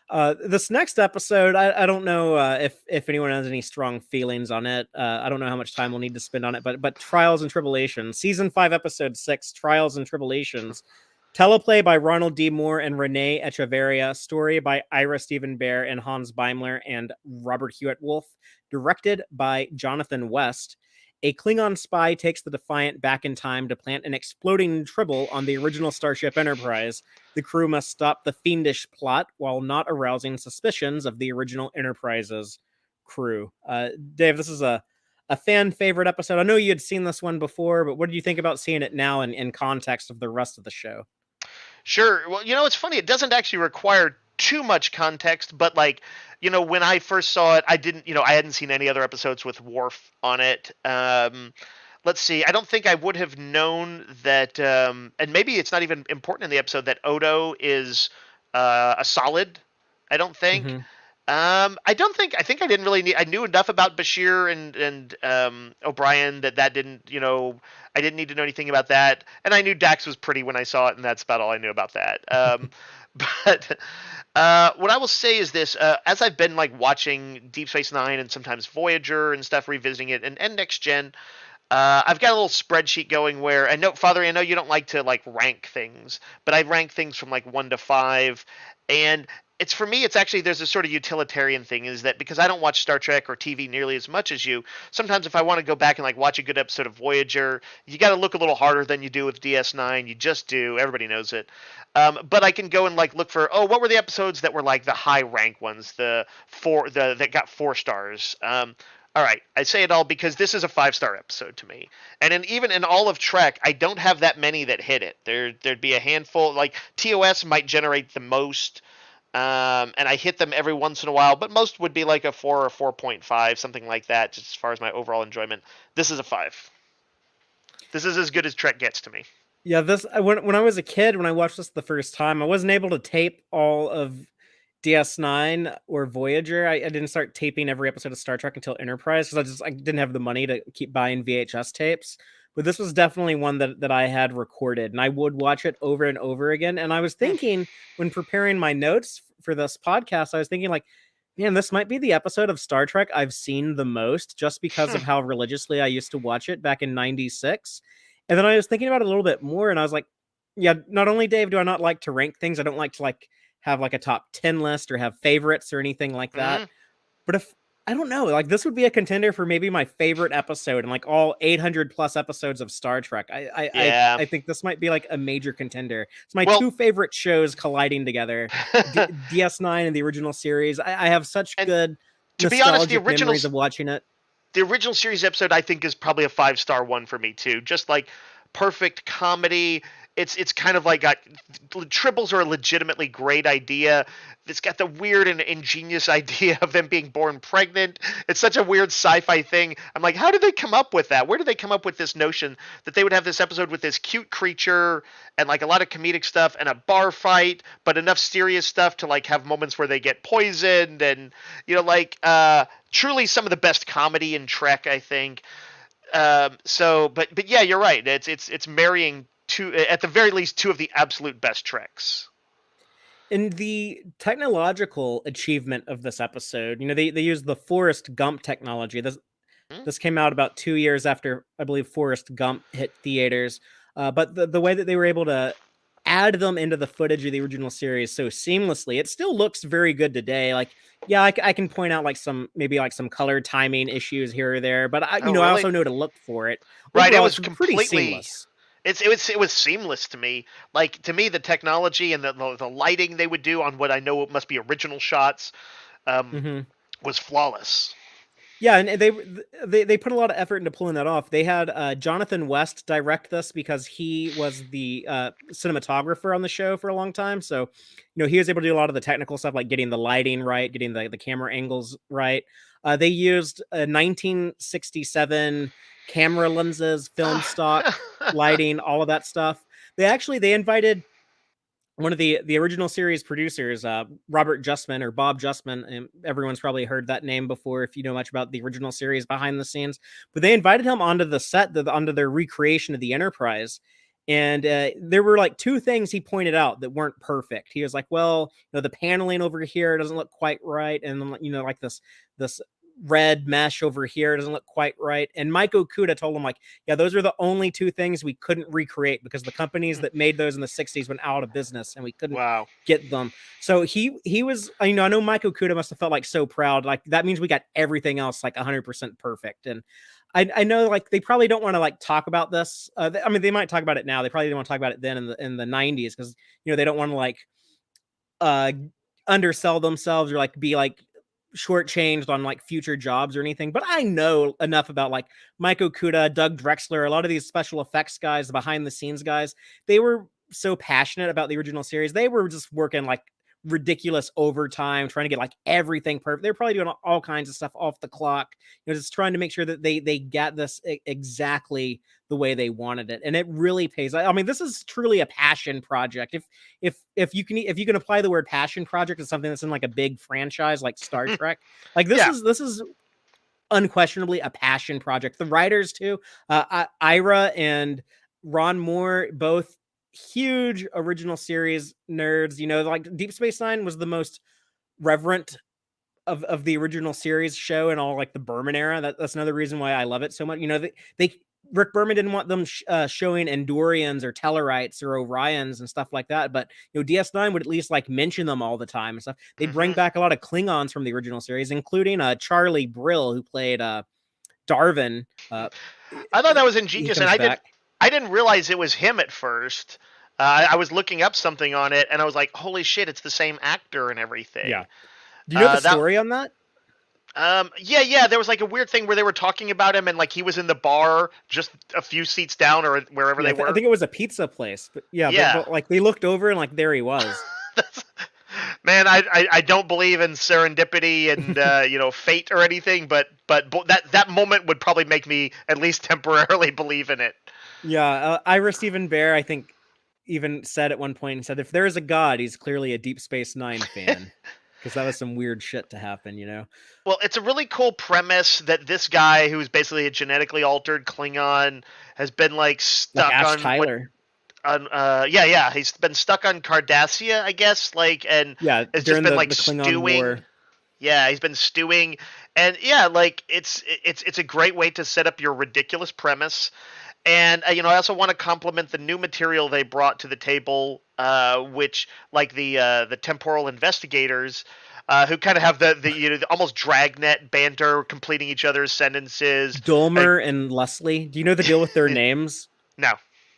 This next episode, I don't know if anyone has any strong feelings on it. I don't know how much time we'll need to spend on it, but Trials and Tribulations, season 5, episode 6, Trials and Tribulations. Teleplay by Ronald D. Moore and Renee Echeverria. Story by Ira Stephen Bear and Hans Beimler and Robert Hewitt Wolf. Directed by Jonathan West. A Klingon spy takes the Defiant back in time to plant an exploding tribble on the original Starship Enterprise. The crew must stop the fiendish plot while not arousing suspicions of the original Enterprise's crew. Dave, this is a fan favorite episode. I know you had seen this one before, but what did you think about seeing it now in context of the rest of the show? Sure. Well, it's funny. It doesn't actually require too much context, but like, when I first saw it, I didn't, I hadn't seen any other episodes with Worf on it. Let's see. I don't think I would have known that, and maybe it's not even important in the episode that Odo is a solid. I don't think. Hmm. I don't think. I think I didn't really need. I knew enough about Bashir and O'Brien that didn't. I didn't need to know anything about that. And I knew Dax was pretty when I saw it, and that's about all I knew about that. But what I will say is this: as I've been like watching Deep Space Nine and sometimes Voyager and stuff, revisiting it, and Next Gen, I've got a little spreadsheet going where I know, Father, I know you don't like to like rank things, but I rank things from like 1 to 5, and it's for me. It's actually there's a sort of utilitarian thing is that because I don't watch Star Trek or TV nearly as much as you. Sometimes if I want to go back and like watch a good episode of Voyager, you got to look a little harder than you do with DS9. You just do. Everybody knows it. But I can go and like look for what were the episodes that were like the high rank ones, the that got 4 stars. All right, I say it all because this is a 5-star episode to me, and even in all of Trek, I don't have that many that hit it. There'd be a handful. Like TOS might generate the most, and I hit them every once in a while, but most would be like a 4 or 4.5, something like that. Just as far as my overall enjoyment, this is a 5. This is as good as Trek gets to me. Yeah, this when I was a kid, when I watched this the first time, I wasn't able to tape all of DS9 or Voyager. I didn't start taping every episode of Star Trek until Enterprise because I didn't have the money to keep buying VHS tapes. But this was definitely one that I had recorded, and I would watch it over and over again. And I was thinking when preparing my notes for this podcast, I was thinking like, man, this might be the episode of Star Trek I've seen the most, just because of how religiously I used to watch it back in '96. And then I was thinking about it a little bit more, and I was like, yeah, not only Dave do I not like to rank things, I don't like to like have like a top 10 list or have favorites or anything like that. Mm, But if I don't know, like this would be a contender for maybe my favorite episode in like all 800 plus episodes of Star Trek. yeah. I think this might be like a major contender. It's my Well, two favorite shows colliding together, DS9 and the original series. I have such and good to be honest, nostalgic memories of watching it. the original series episode I think is probably a 5-star one for me too. Just like perfect comedy. It's kind of like got triples are a legitimately great idea. It's got the weird and ingenious idea of them being born pregnant. It's such a weird sci-fi thing. I'm like, how did they come up with that? Where did they come up with this notion that they would have this episode with this cute creature and like a lot of comedic stuff and a bar fight, but enough serious stuff to like have moments where they get poisoned and like truly some of the best comedy in Trek, I think. But yeah, you're right. It's marrying two, at the very least, two of the absolute best Treks. In the technological achievement of this episode, they used the Forrest Gump technology. Hmm? This came out about 2 years after, I believe, Forrest Gump hit theaters. But the way that they were able to add them into the footage of the original series so seamlessly, it still looks very good today. Like, yeah, I can point out like some color timing issues here or there, but Oh, I really? also know to look for it. Right. It Overall, was it's pretty completely. seamless. It was seamless to me. Like to me, the technology and the lighting they would do on what I know must be original shots um, Mm-hmm. was flawless. Yeah, and they put a lot of effort into pulling that off. They had Jonathan West direct this because he was the cinematographer on the show for a long time. So, he was able to do a lot of the technical stuff, like getting the lighting right, getting the camera angles right. They used a 1967 camera lenses, film stock lighting, all of that stuff. They invited one of the original series producers, Robert Justman or Bob Justman, and everyone's probably heard that name before if you know much about the original series behind the scenes. But they invited him onto the set, onto their recreation of the Enterprise, and there were like two things he pointed out that weren't perfect. He was like, "Well, the paneling over here doesn't look quite right, and like this red mesh over here doesn't look quite right." And Mike Okuda told him like, yeah, those are the only two things we couldn't recreate because the companies that made those in the 60s went out of business and we couldn't Wow. get them. So he was, I know Mike Okuda must have felt like so proud. Like that means we got everything else like 100% perfect. And I know like they probably don't want to like talk about this. I mean, they might talk about it now. They probably didn't want to talk about it then in the 90s because they don't want to like uh undersell themselves or like be like shortchanged on like future jobs or anything. But I know enough about like Mike Okuda, Doug Drexler, a lot of these special effects guys, the behind the scenes guys. They were so passionate about the original series. They were just working like ridiculous overtime, trying to get like everything perfect. They're probably doing all kinds of stuff off the clock, just trying to make sure that they get this exactly the way they wanted it, and it really pays. I mean, this is truly a passion project. If you can apply the word passion project to something that's in like a big franchise like Star Trek, like Yeah. this is unquestionably a passion project. The writers too, Ira and Ron Moore, both huge original series nerds. Like Deep Space Nine was the most reverent of the original series show and all like the Berman era. That's another reason why I love it so much. They Rick Berman didn't want them showing Andorians or Tellarites or Orions and stuff like that, but DS9 would at least like mention them all the time and stuff. They'd bring back a lot of Klingons from the original series, including Charlie Brill, who played Darvin. I thought that was He ingenious, and comes back. I didn't realize it was him at first. I was looking up something on it, and I was like, "Holy shit, it's the same actor and everything." Yeah. Do you know the That story on that? yeah, there was like a weird thing where they were talking about him, and like he was in the bar just a few seats down or wherever Yeah, they were. I think it was a pizza place, but yeah, Yeah. but like they looked over and like there he was. Man, I don't believe in serendipity and fate or anything, but that moment would probably make me at least temporarily believe in it. Yeah, Ira Stephen Bear, I think, even said at one point, he said, if there is a god, he's clearly a Deep Space Nine fan. Because that was some weird shit to happen. Well, it's a really cool premise that this guy, who's basically a genetically altered Klingon, has been like Like stuck Ash on Tyler. he's been stuck on Cardassia, I guess, and Yeah, it's during just been the like Klingon stewing. War. Yeah, he's been stewing, and yeah, like it's a great way to set up your ridiculous premise. And I also want to compliment the new material they brought to the table, which like the temporal investigators, who kind of have the almost dragnet banter, completing each other's sentences. Dolmer and Leslie. Do you know the deal with their names? No.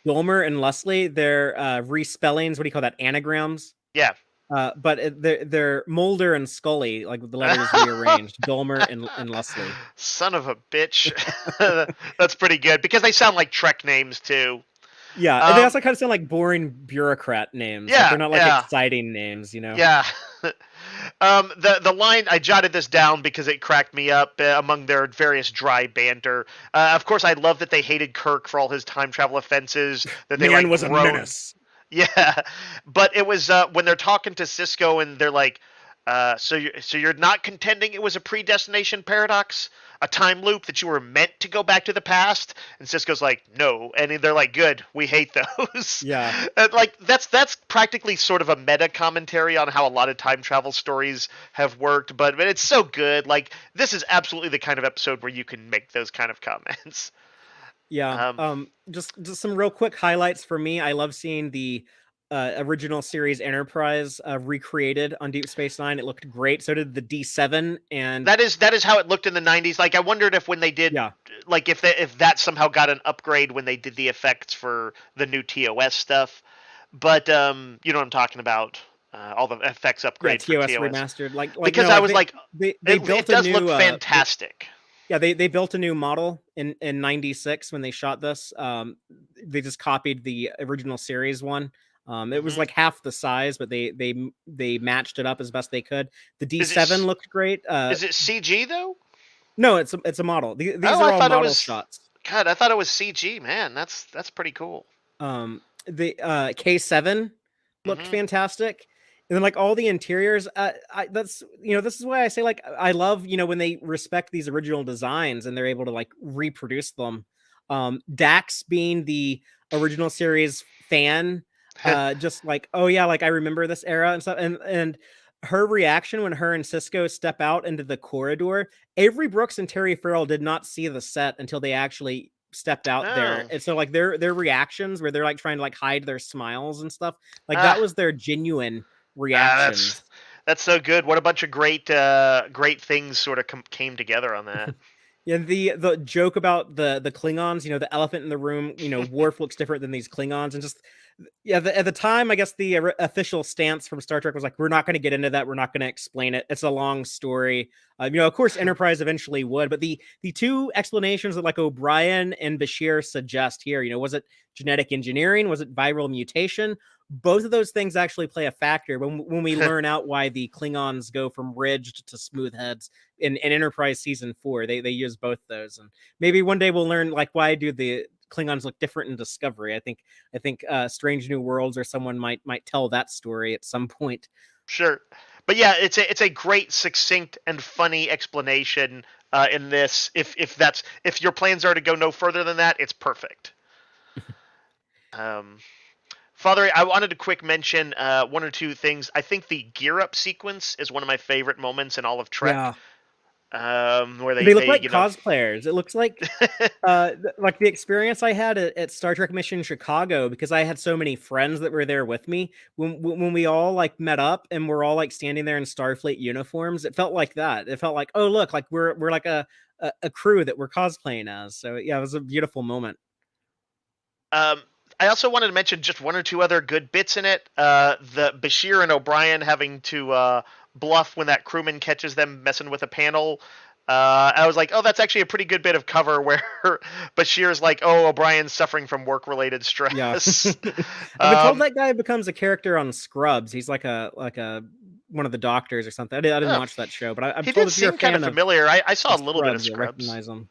Dolmer and Leslie, they're respellings. What do you call that? Anagrams. Yeah. But they're Mulder and Scully, like with the letters rearranged. Dolmer and Leslie. Son of a bitch. That's pretty good because they sound like Trek names too. Yeah, and they also kind of sound like boring bureaucrat names. Yeah, Like they're not like exciting names. Yeah. The line, I jotted this down because it cracked me up among their various dry banter. Of course, I love that they hated Kirk for all his time travel offenses. That they Man like was a menace. Yeah, but it was when they're talking to Cisco and they're like, so you're not contending it was a predestination paradox, a time loop that you were meant to go back to the past? And Cisco's like, no, and they're like, good, we hate those. Yeah, like that's practically sort of a meta commentary on how a lot of time travel stories have worked, but it's so good. Like this is absolutely the kind of episode where you can make those kind of comments. yeah. Just some real quick highlights for me. I love seeing the original series Enterprise recreated on Deep Space Nine. It looked great. So did the D7, and that is how it looked in the 90s. Like I wondered if when they did, like if that somehow got an upgrade when they did the effects for the new TOS stuff. But you know what I'm talking about. All the effects upgrades for TOS remastered, like because no, I was they built it does a new, look fantastic. They built a new model in '96 when they shot this. They just copied the original series one. It was like half the size, but they matched it up as best they could. The D7 looked great. Is it CG though? No, it's a model. These are all model shots. God, I thought it was CG. Man, that's pretty cool. The K7 looked fantastic, and then like all the interiors. This is why I say like I love when they respect these original designs and they're able to like reproduce them. Dax being the original series fan, just like, oh yeah, like I remember this era and stuff, and her reaction when her and Cisco step out into the corridor. Avery Brooks and Terry Farrell did not see the set until they actually stepped out there, and so like their reactions where they're like trying to like hide their smiles and stuff, like that was their genuine reactions. That's so good. What a bunch of great things sort of came together on that. Yeah, the joke about the Klingons, the elephant in the room, Worf looks different than these Klingons, and just at the time, I guess the official stance from Star Trek was like, we're not going to get into that, we're not going to explain it. It's a long story. Of course, Enterprise eventually would, but the two explanations that like O'Brien and Bashir suggest here, was it genetic engineering? Was it viral mutation? both of those things actually play a factor when we learn out why the Klingons go from ridged to smooth heads in Enterprise season 4. They use both those, and maybe one day we'll learn like why do the Klingons look different in Discovery. I think Strange New Worlds or someone might tell that story at some point. Sure, but yeah, it's a great, succinct, and funny explanation in this. If your plans are to go no further than that, it's perfect. Um, Father, I wanted to quick mention one or two things. I think the gear up sequence is one of my favorite moments in all of Trek. Yeah, Where they look they like cosplayers. It looks like the experience I had at Star Trek Mission Chicago, because I had so many friends that were there with me when we all like met up and we're all like standing there in Starfleet uniforms. It felt like that. It felt like, oh look, like we're like a crew that we're cosplaying as. So yeah, it was a beautiful moment. Um, I also wanted to mention just one or two other good bits in it. The Bashir and O'Brien having to bluff when that crewman catches them messing with a panel. I was like, oh, that's actually a pretty good bit of cover where Bashir's like, oh, O'Brien's suffering from work-related Yeah. stress. I've been told um, that guy becomes a character on Scrubs. He's like a one of the doctors or something. I didn't oh, watch that show, but I'm he told did if you're a seem kind of fan familiar. I saw a of little bit of Scrubs, you'll Scrubs. recognize him.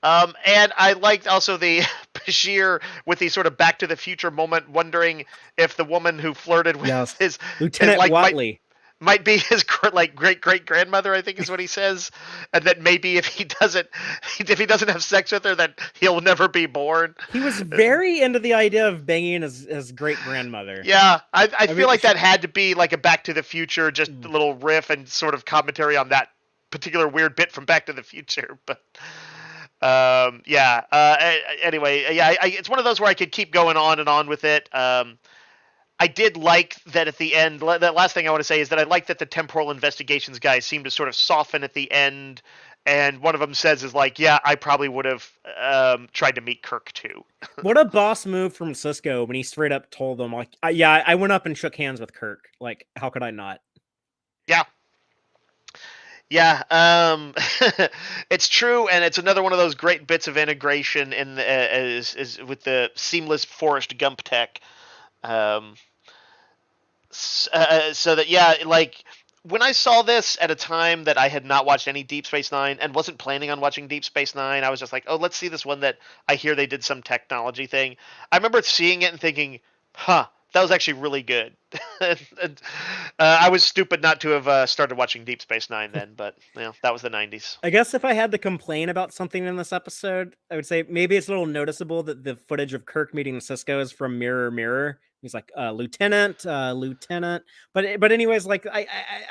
And I liked also the Bashir with the sort of Back to the Future moment, wondering if the woman who flirted with Yes, his Lieutenant like Watley. might be his like great grandmother, I think is what he says, and that maybe if he doesn't have sex with her, that he'll never be born. He was very into the idea of banging his great grandmother. Yeah, I I feel mean, like that had to be like a Back to the Future, just a mm. little riff and sort of commentary on that particular weird bit from Back to the Future, but. Yeah. Anyway, yeah. It's one of those where I could keep going on and on with it. I did like that at the end. That last thing I want to say is that I like that the temporal investigations guys seem to sort of soften at the end. And one of them says is like, yeah, I probably would have tried to meet Kirk too. What a boss move from Cisco when he straight up told them like, yeah, I went up and shook hands with Kirk. Like, how could I not? Yeah. Yeah, it's true, and it's another one of those great bits of integration in is with the seamless Forrest Gump tech. Um, so that yeah, like when I saw this at a time that I had not watched any Deep Space Nine and wasn't planning on watching Deep Space Nine, I was just like, oh, let's see this one that I hear they did some technology thing. I remember seeing it and thinking, huh, that was actually really good. and, I was stupid not to have started watching Deep Space Nine then, but that was the 90s. I guess if I had to complain about something in this episode, I would say maybe it's a little noticeable that the footage of Kirk meeting Cisco is from Mirror Mirror. He's like Lieutenant. But anyways, like I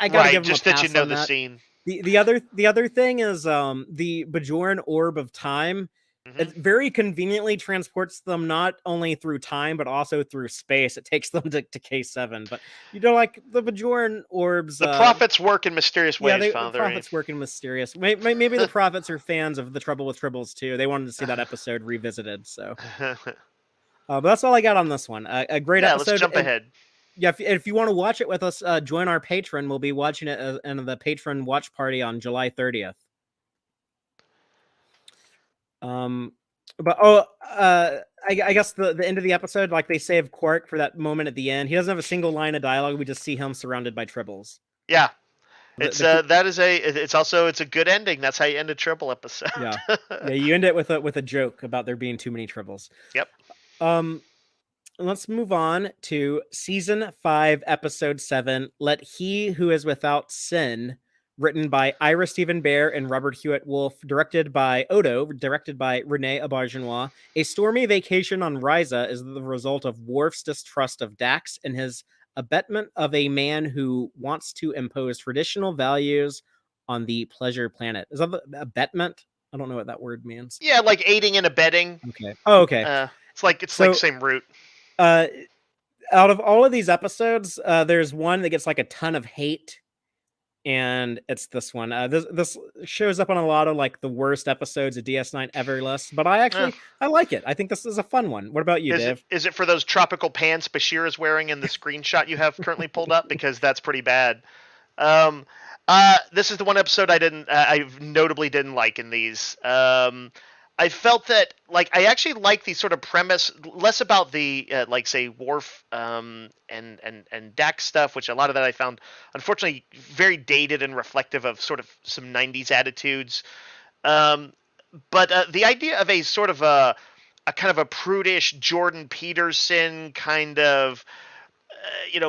got to Right, give him a just that you pass know on the that. scene. The other thing is the Bajoran orb of time. Hmm. It very conveniently transports them not only through time but also through space. It takes them to K7. But like the Bajoran orbs. The prophets work in mysterious Yeah, ways, the Fatheree. prophets work in mysterious. Maybe the prophets are fans of the Trouble with Tribbles too. They wanted to see that episode revisited. So, but that's all I got on this one. A great Yeah, let's episode. jump And ahead. yeah, if you want to watch it with us, join our Patreon. We'll be watching it in the Patreon watch party on July 30th. Um, but I guess the end of the episode, like they save Quark for that moment at the end. He doesn't have a single line of dialogue. We just see him surrounded by tribbles. Yeah, The, it's the that is a it's also it's a good ending. That's how you end a triple episode. Yeah, you end it with a joke about there being too many tribbles. Yep. Um, let's move on to season 5, episode 7. Let He Who Is Without Sin, written by Ira Stephen Bear and Robert Hewitt Wolf, directed by Odo, directed by Rene Aubergenois. A stormy vacation on Ryza is the result of Worf's distrust of Dax and his abetment of a man who wants to impose traditional values on the pleasure planet. Is that abetment? I don't know what that word means. Yeah, like aiding and abetting. Okay. Oh, okay. It's like same root. Uh, out of all of these episodes, there's one that gets like a ton of hate, and it's this one. This shows up on a lot of like the worst episodes of DS9 ever list, but I like it. I think this is a fun one. What about you, Dave? Is it for those tropical pants Bashir is wearing in the screenshot you have currently pulled up? Because that's pretty bad. This is the one episode I notably didn't like in these. I felt that like I actually like the sort of premise less about the like say Worf and Dax stuff, which a lot of that I found unfortunately very dated and reflective of sort of some '90s attitudes. Um, but the idea of a sort of a kind of a prudish Jordan Peterson kind of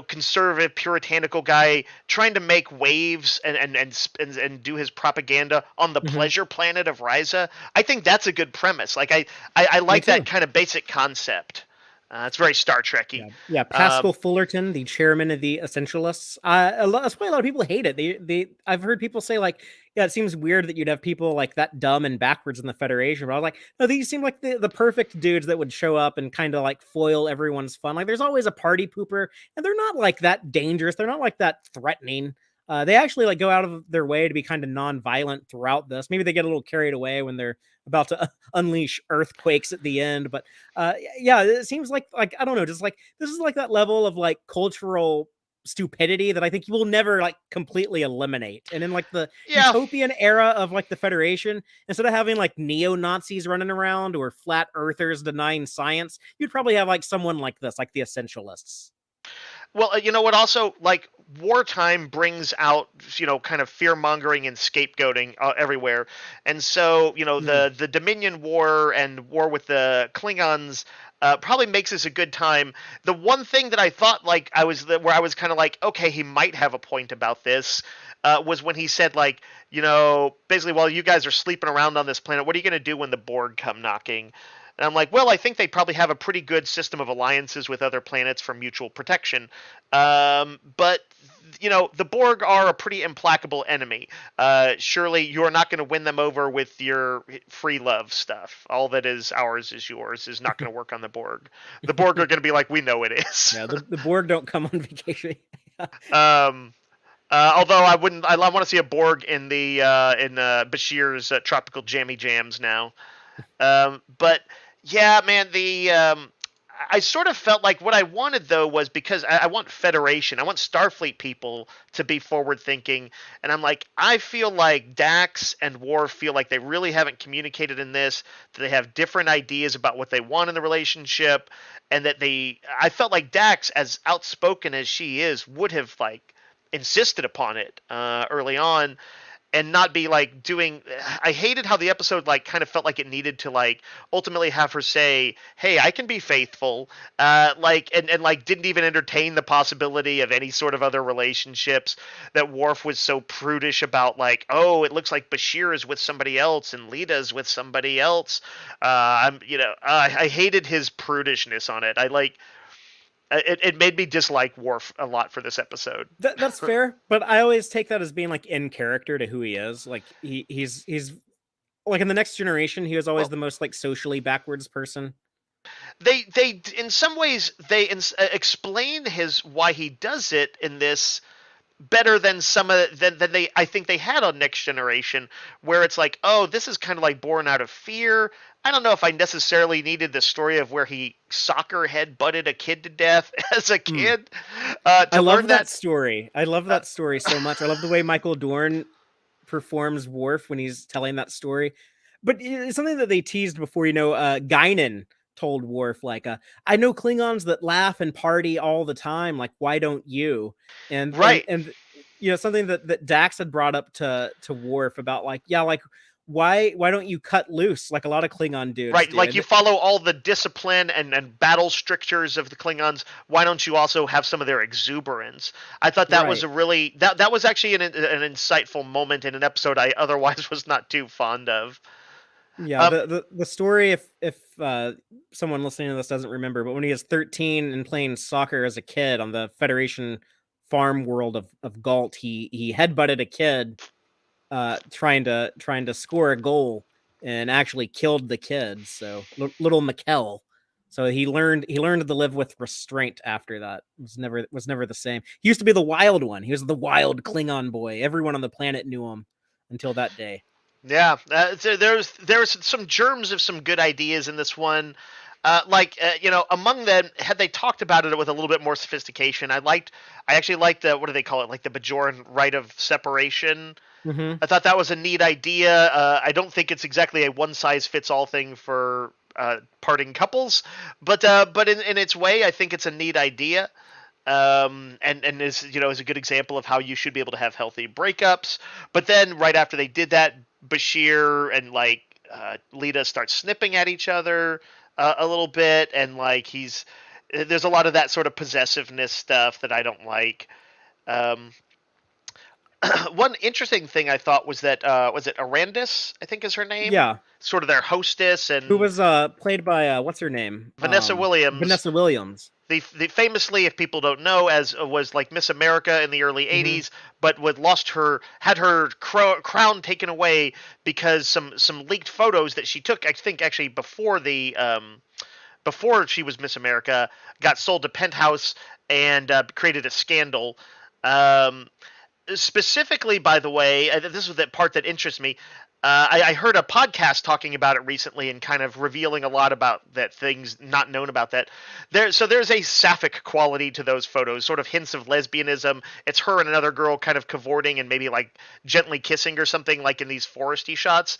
conservative puritanical guy trying to make waves and do his propaganda on the Hmm. pleasure planet of Ryza. I think that's a good premise. Like I Me like that too. kind of basic concept. It's very Star Trekky. Yeah, yeah. Pascal Um, Fullerton, the chairman of the Essentialists. That's why a lot of people hate it. I've heard people say like, yeah, it seems weird that you'd have people like that dumb and backwards in the Federation. But I was like, no, these seem like the perfect dudes that would show up and kind of like foil everyone's fun. Like, there's always a party pooper, and they're not like that dangerous. They're not like that threatening. They actually like go out of their way to be kind of non-violent throughout this. Maybe they get a little carried away when they're about to unleash earthquakes at the end, but yeah, it seems like I don't know, just like this is like that level of like cultural stupidity that I think you will never like completely eliminate. And in like the yeah, utopian era of like the Federation, instead of having like neo Nazis running around or flat earthers denying science, you'd probably have like someone like this, like the Essentialists. well, you know what? Also, like wartime brings out kind of fear mongering and scapegoating everywhere, and so Mm, the Dominion War and war with the Klingons. Probably makes this a good time. The one thing that I thought like where I was kind of like, okay, he might have a point about this, was when he said like, basically, while you guys are sleeping around on this planet, what are you going to do when the Borg come knocking? And I'm like, well, I think they probably have a pretty good system of alliances with other planets for mutual protection. But the Borg are a pretty implacable enemy. Surely you're not going to win them over with your free love stuff. All that is ours is yours is not going to work on the Borg. The Borg are going to be like, we know it is. yeah, the Borg don't come on vacation. um, although I wouldn't, I want to see a Borg in the in Bashir's tropical jammy jams now. But yeah, man, the I sort of felt like what I wanted though was because I want Federation, I want Starfleet people to be forward thinking, and I'm like, I feel like Dax and Worf feel like they really haven't communicated in this. That they have different ideas about what they want in the relationship, and that I felt like Dax, as outspoken as she is, would have like insisted upon it early on and not be like doing. I hated how the episode like kind of felt like it needed to like ultimately have her say, hey, I can be faithful, like and like didn't even entertain the possibility of any sort of other relationships. That Worf was so prudish about like, oh, it looks like Bashir is with somebody else and Lita's with somebody else. I hated his prudishness on it. I like it made me dislike Worf a lot for this episode. That's fair, but I always take that as being like in character to who he is. Like he's like in the Next Generation, he was always Well, the most like socially backwards person. they in some ways they explain his why he does it in this better than some of than they I think they had on Next Generation, where it's like, oh, this is kind of like born out of fear. I don't know if I necessarily needed the story of where he soccer head butted a kid to death as a Mm. kid I to learn love that that. story. I love Uh, that story so much. I love the way Michael Dorn performs Worf when he's telling that story. But it's something that they teased before, Guinan told Worf, like, I know Klingons that laugh and party all the time. Like, why don't you? And and right, and something that Dax had brought up to Worf about like, yeah, like why don't you cut loose like a lot of Klingon dudes right. do? Like you follow all the discipline and battle strictures of the Klingons. Why don't you also have some of their exuberance? I thought that was Right. a really that was actually an insightful moment in an episode I otherwise was not too fond of. Yeah, Um, the story, if someone listening to this doesn't remember, but when he was 13 and playing soccer as a kid on the Federation farm world of Galt, he headbutted a kid trying to score a goal and actually killed the kid. So little Mikkel. So he learned to live with restraint after that. It was never the same. He used to be the wild one. He was the wild Klingon boy. Everyone on the planet knew him until that day. Yeah, there's some germs of some good ideas in this one. Among them, had they talked about it with a little bit more sophistication, I actually liked the what do they call it, like the Bajoran rite of separation. Hmm. I thought that was a neat idea. I don't think it's exactly a one size fits all thing for parting couples, but in its way, I think it's a neat idea. And is is a good example of how you should be able to have healthy breakups. But then right after they did that, Bashir and Lita start snipping at each other a little bit, and there's a lot of that sort of possessiveness stuff that I don't like. Um, One interesting thing I thought was that was it Arandis, I think is her name, Yeah. sort of their hostess, Who and was played by what's her name? Vanessa Williams. Vanessa Williams. The famously, if people don't know, as was like Miss America in the early Hmm. '80s, but had her crown taken away because some leaked photos that she took, I think actually before she was Miss America, got sold to Penthouse and created a scandal. Um, Specifically, by the way, this is the part that interests me. I heard a podcast talking about it recently and kind of revealing a lot about that things not known about that. There's a sapphic quality to those photos, sort of hints of lesbianism. It's her and another girl kind of cavorting and maybe like gently kissing or something, like in these foresty shots.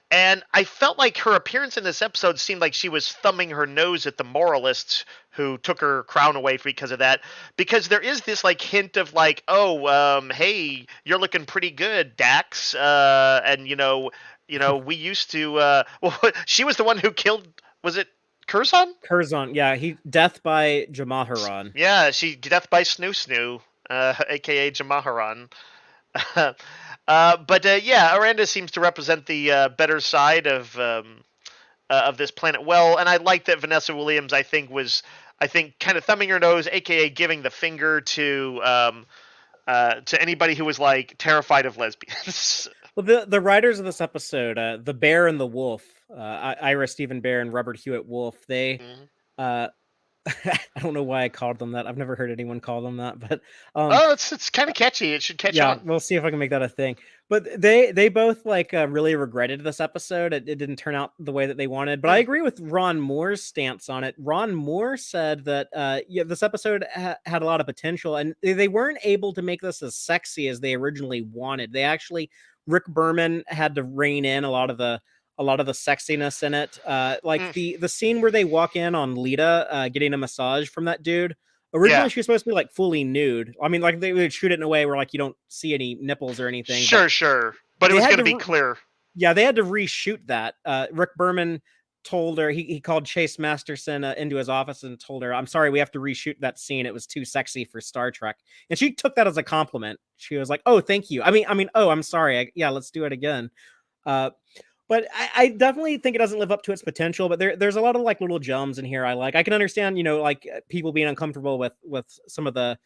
And I felt like her appearance in this episode seemed like she was thumbing her nose at the moralists who took her crown away because of that. Because there is this like hint of like, oh, hey, you're looking pretty good, Dax. And we used to. Well, she was the one who killed. Was it Curzon? Curzon, yeah, he death by Jamaharan. Yeah, she death by Snoo Snoo, aka Jamaharan. Yeah, Aranda seems to represent the better side of this planet well, and I like that Vanessa Williams. I think, kind of thumbing her nose, aka giving the finger to anybody who was like terrified of lesbians. Well, the writers of this episode, the Bear and the Wolf, Ira Stephen Bear and Robert Hewitt Wolf, they Mhm. uh, I don't know why I called them that. I've never heard anyone call them that, but Oh, it's kind of catchy. It should catch yeah, on. we'll see if I can make that a thing. But they both really regretted this episode. It didn't turn out the way that they wanted. But I Hmm. agree with Ron Moore's stance on it. Ron Moore said that yeah, this episode had a lot of potential, and they weren't able to make this as sexy as they originally wanted. They actually Rick Berman had to rein in a lot of the sexiness in it. Like Mm, the scene where they walk in on Lita getting a massage from that dude. yeah, Originally, she was supposed to be like fully nude. I mean, like they would shoot it in a way where like you don't see any nipples or anything. But sure, but it they was had going to to, be clear. yeah, they had to reshoot that. Rick Berman told her he called Chase Masterson into his office and told her, "I'm sorry, we have to reshoot that scene. It was too sexy for Star Trek." And she took that as a compliment. She was like, "Oh, thank you. Oh, I'm sorry. Yeah, let's do it again." Uh, but I definitely think it doesn't live up to its potential. But there's a lot of like little gems in here I like. I can understand, like people being uncomfortable with some of the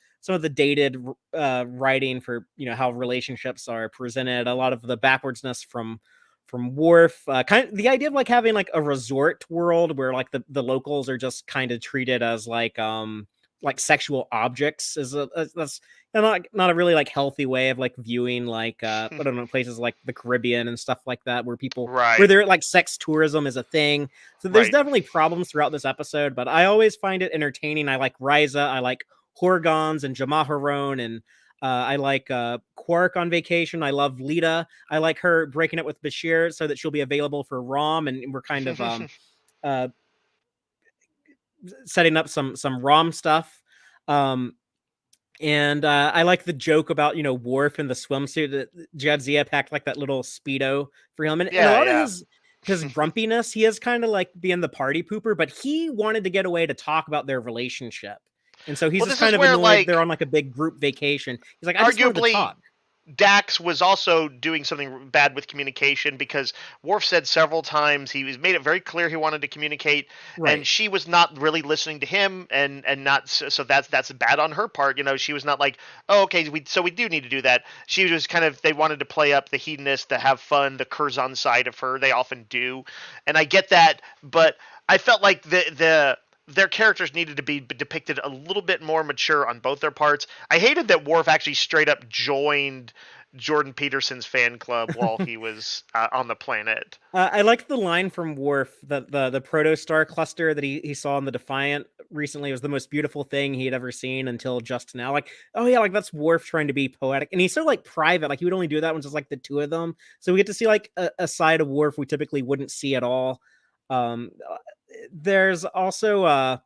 dated writing for how relationships are presented. A lot of the backwardsness from Worf, kind of the idea of like having like a resort world where like the locals are just kind of treated as like sexual objects is that's not a really like healthy way of like viewing like I don't know, places like the Caribbean and stuff like that where Right, they're like sex tourism is a thing. So there's right. definitely problems throughout this episode, but I always find it entertaining. I like Riza, I like Horgons and Jamaharon, and I like Quark on vacation. I love Lita. I like her breaking it with Bashir so that she'll be available for Rom, and we're kind of uh setting up some Rom stuff. Um, and I like the joke about Worf in the swimsuit that Jadzia packed like that little speedo for him, and a Yeah, lot of yeah. his grumpiness. He is kind of like being the party pooper, but he wanted to get away to talk about their relationship, and so he's Well, just this is kind of where annoyed. They're like on like a big group vacation. He's like, I just wanted to arguably talk. Dax was also doing something bad with communication because Worf said several times he was made it very clear he wanted to communicate, and Right. she was not really listening to him, and not so that's bad on her part. She was not like, oh, okay, we do need to do that. She was kind of they wanted to play up the hedonist, to have fun, the Curzon side of her. They often do, and I get that, but I felt like their characters needed to be depicted a little bit more mature on both their parts. I hated that Worf actually straight up joined Jordan Peterson's fan club while he was on the planet. I like the line from Worf that the protostar cluster that he saw in the Defiant recently. It was the most beautiful thing he had ever seen until just now. Like, oh yeah, like that's Worf trying to be poetic, and he's so like private. Like he would only do that when it's just like the two of them. So we get to see like a side of Worf we typically wouldn't see at all. Um, there's also a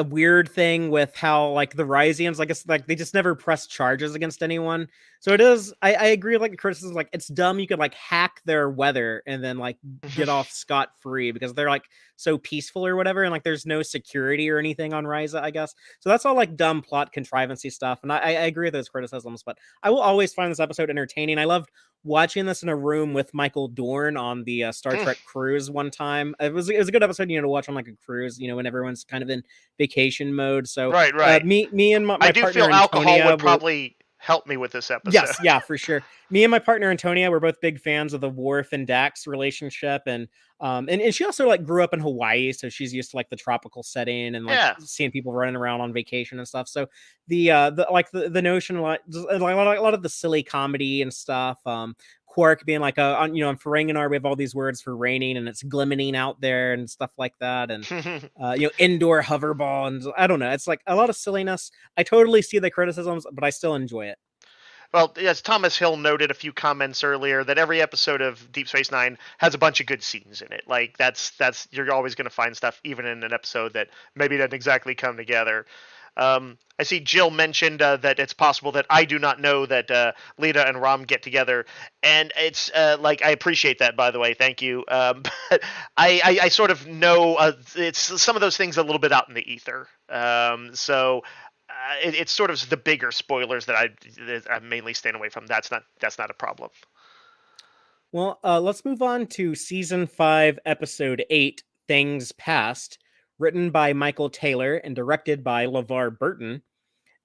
weird thing with how like the Ryzians, like it's like they just never press charges against anyone. So it is. I agree with like the criticism. Like it's dumb. You could like hack their weather and then like get off scot free because they're like so peaceful or whatever, and like there's no security or anything on Ryza, I guess. So that's all like dumb plot contrivancy stuff, and I agree with those criticisms. But I will always find this episode entertaining. I loved watching this in a room with Michael Dorn on the Star Trek cruise one time. It was a good episode, to watch on like a cruise, when everyone's kind of in vacation mode. So Right, right. me and I my do feel partner alcohol Antonia would were. probably help me with this episode. Yes, yeah, for sure. Me and my partner Antonia were both big fans of the Worf and Dax relationship, and she also like grew up in Hawaii, so she's used to like the tropical setting and like Yeah. seeing people running around on vacation and stuff. So the notion like a lot of the silly comedy and stuff. Quark being like on Ferenginar we have all these words for raining and it's glimmering out there and stuff like that, and indoor hoverball, and I don't know, it's like a lot of silliness. I totally see the criticisms, but I still enjoy it. Well, as Thomas Hill noted a few comments earlier, that every episode of Deep Space Nine has a bunch of good scenes in it. Like that's you're always going to find stuff even in an episode that maybe doesn't exactly come together. I see Jill mentioned that it's possible that I do not know that Lita and Rom get together, and it's like I appreciate that, by the way, thank you. But I sort of know it's some of those things a little bit out in the ether. So it's sort of the bigger spoilers that I'm mainly staying away from. That's not a problem. Well, let's move on to season 5, episode 8, Things Past, written by Michael Taylor and directed by LeVar Burton.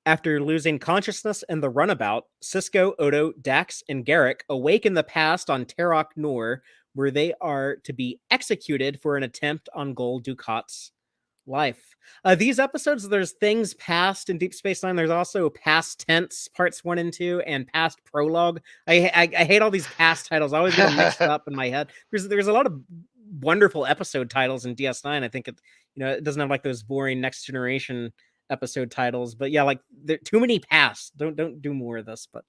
After losing consciousness in the runabout, Cisco, Odo, Dax, and Garrick awake in the past on Terok Nor, where they are to be executed for an attempt on Gul Dukat's life. These episodes, there's things past in Deep Space Nine. There's also past tense parts 1 and 2 and past prologue. I hate all these past titles. I always get them mixed up in my head. There's a lot of wonderful episode titles in DS9. I think it doesn't have like those boring Next Generation episode titles, but yeah, like there too many past. Don't do more of this. But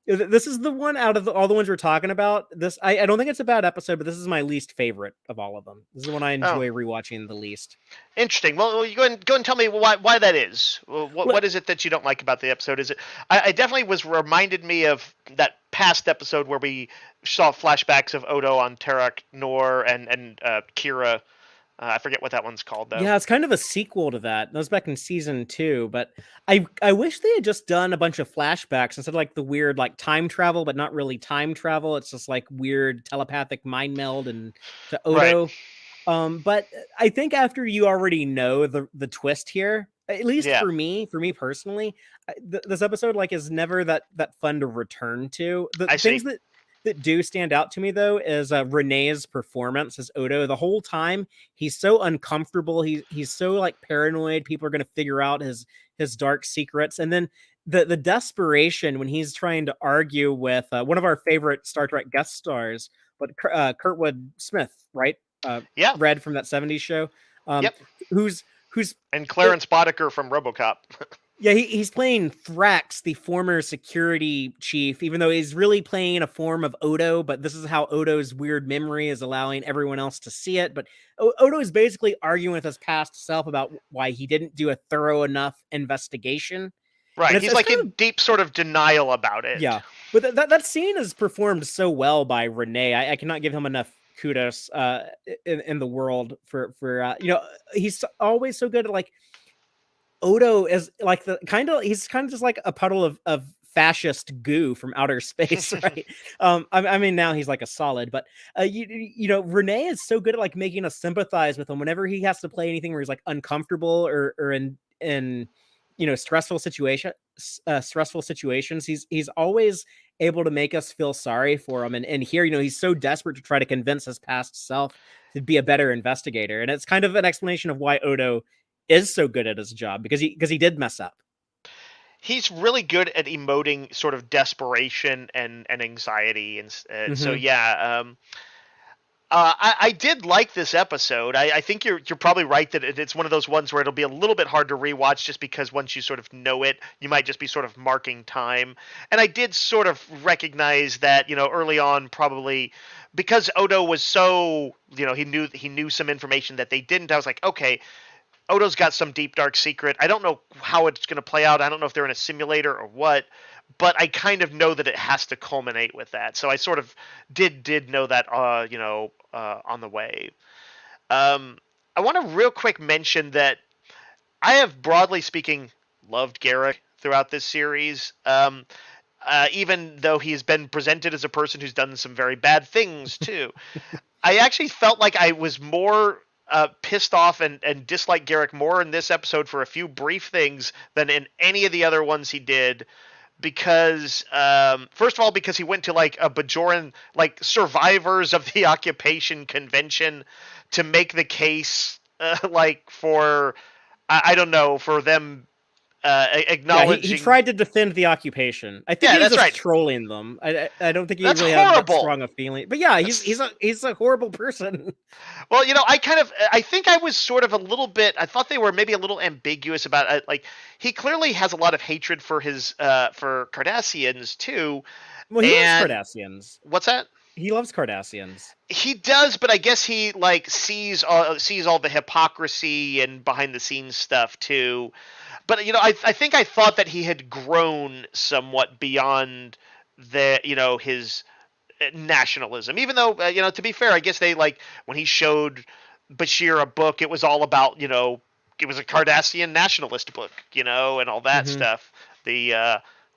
this is the one out of all the ones we're talking about. This I don't think it's a bad episode, but this is my least favorite of all of them. This is the one I Oh, enjoy rewatching the least. interesting. Well, you go and tell me why that is. What Well, what is it that you don't like about the episode? Is it? I definitely was reminded me of that past episode where we saw flashbacks of Odo on Terok Nor and Kira. I forget what that one's called though. yeah, it's kind of a sequel to that. That was back in season 2, but I wish they had just done a bunch of flashbacks instead of like the weird like time travel, but not really time travel. It's just like weird telepathic mind meld and to Right. Odo. But I think after you already know the twist here, at least Yeah. for me personally, this episode like is never that fun to return to. The I things see. that do stand out to me though is Renee's performance as Odo. The whole time he's so uncomfortable. He's so like paranoid. People are gonna figure out his dark secrets, and then the desperation when he's trying to argue with one of our favorite Star Trek guest stars, but Kurtwood Smith, right? Uh, Yeah. Red from that '70s show, um, Yep. who's And it, Clarence Boddicker from RoboCop. yeah, he's playing Thrax, the former security chief, even though he's really playing a form of Odo, but this is how Odo's weird memory is allowing everyone else to see it. But Odo is basically arguing with his past self about why he didn't do a thorough enough investigation. And Right. it's, He's it's like kind in of, deep sort of denial about it. yeah. But that scene is performed so well by Renee. I cannot give him enough kudos in the world for he's always so good at like Odo is like he's kind of just like a puddle of fascist goo from outer space, right? I mean now he's like a solid, but Renee is so good at like making us sympathize with him whenever he has to play anything where he's like uncomfortable or in stressful situations. He's always able to make us feel sorry for him, and here he's so desperate to try to convince his past self to be a better investigator, and it's kind of an explanation of why Odo is so good at his job because he did mess up. He's really good at emoting sort of desperation and anxiety, and so Hmm. yeah. I did like this episode. I think you're probably right that it's one of those ones where it'll be a little bit hard to rewatch just because once you sort of know it, you might just be sort of marking time. And I did sort of recognize that, early on, probably because Odo was so, he knew some information that they didn't. I was like, okay, Odo's got some deep dark secret. I don't know how it's going to play out. I don't know if they're in a simulator or what, but I kind of know that it has to culminate with that. So I sort of did know that on the way. Um, I want to real quick mention that I have, broadly speaking, loved Garrick throughout this series. Even though he's been presented as a person who's done some very bad things too. I actually felt like I was more pissed off and disliked Garrick more in this episode for a few brief things than in any of the other ones he did. Because first of all, because he went to like a Bajoran, like survivors of the occupation convention, to make the case, like for I don't know, for them Yeah, he acknowledging. tried to defend the occupation. I think Yeah, he was that's just right. trolling them. I don't think he That's really had that horrible. strong a feeling. But yeah, he's That's a horrible person. Well, I think I was sort of a little bit. I thought they were maybe a little ambiguous about it. Like, he clearly has a lot of hatred for his for Cardassians too. Well, he loves And Cardassians. what's that? He loves Cardassians. He does, but I guess he like sees all the hypocrisy and behind the scenes stuff too. But I think I thought that he had grown somewhat beyond his nationalism. Even though, to be fair, I guess they like when he showed Bashir a book, it was all about, it was a Cardassian nationalist book, and all that Hmm. stuff. The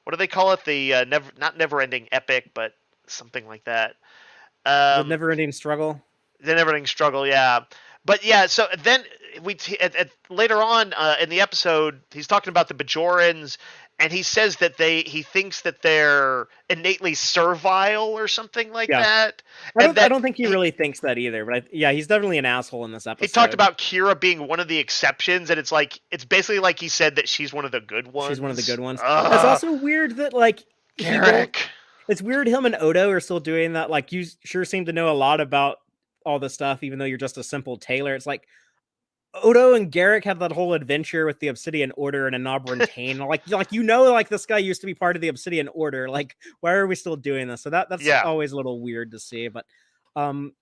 what do they call it? The not never-ending epic, but something like that. The Um, never-ending struggle. the never-ending struggle, yeah. But yeah, so then later on in the episode, he's talking about the Bajorans, and he says that he thinks that they're innately servile or something like Yeah, that, I and don't. I that don't think he really thinks that either. But yeah, he's definitely an asshole in this he talked episode. about Kira being one of the exceptions, and it's basically like he said that she's one of the good She's one of the ones. good ones. It's also weird that like he won't. Garrick. It's weird him and Odo are still doing that. Like you sure seem to know a lot about all the stuff, even though you're just a simple tailor. It's like Odo and Garrick had that whole adventure with the Obsidian Order and Anobran Tain. Like like this guy used to be part of the Obsidian Order. Like, why are we still doing this? So that's Yeah. always a little weird to see. But um,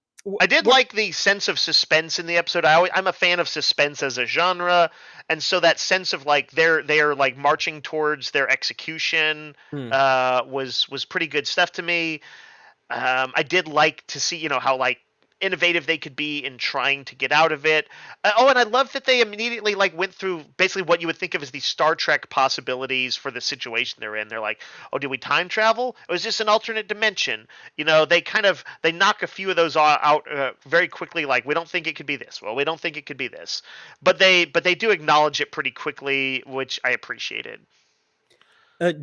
I did what? like the sense of suspense in the episode. I'm a fan of suspense as a genre, and so that sense of like they're like marching towards their execution Hmm, was pretty good stuff to me. I did like to see how like innovative they could be in trying to get out of it. And I love that they immediately like went through basically what you would think of as the Star Trek possibilities for the situation they're in. They're like, oh, did we time travel? Or is this an alternate dimension? They knock a few of those out very quickly. Like, we don't think it could be this. Well, we don't think it could be this. But they do acknowledge it pretty quickly, which I appreciated.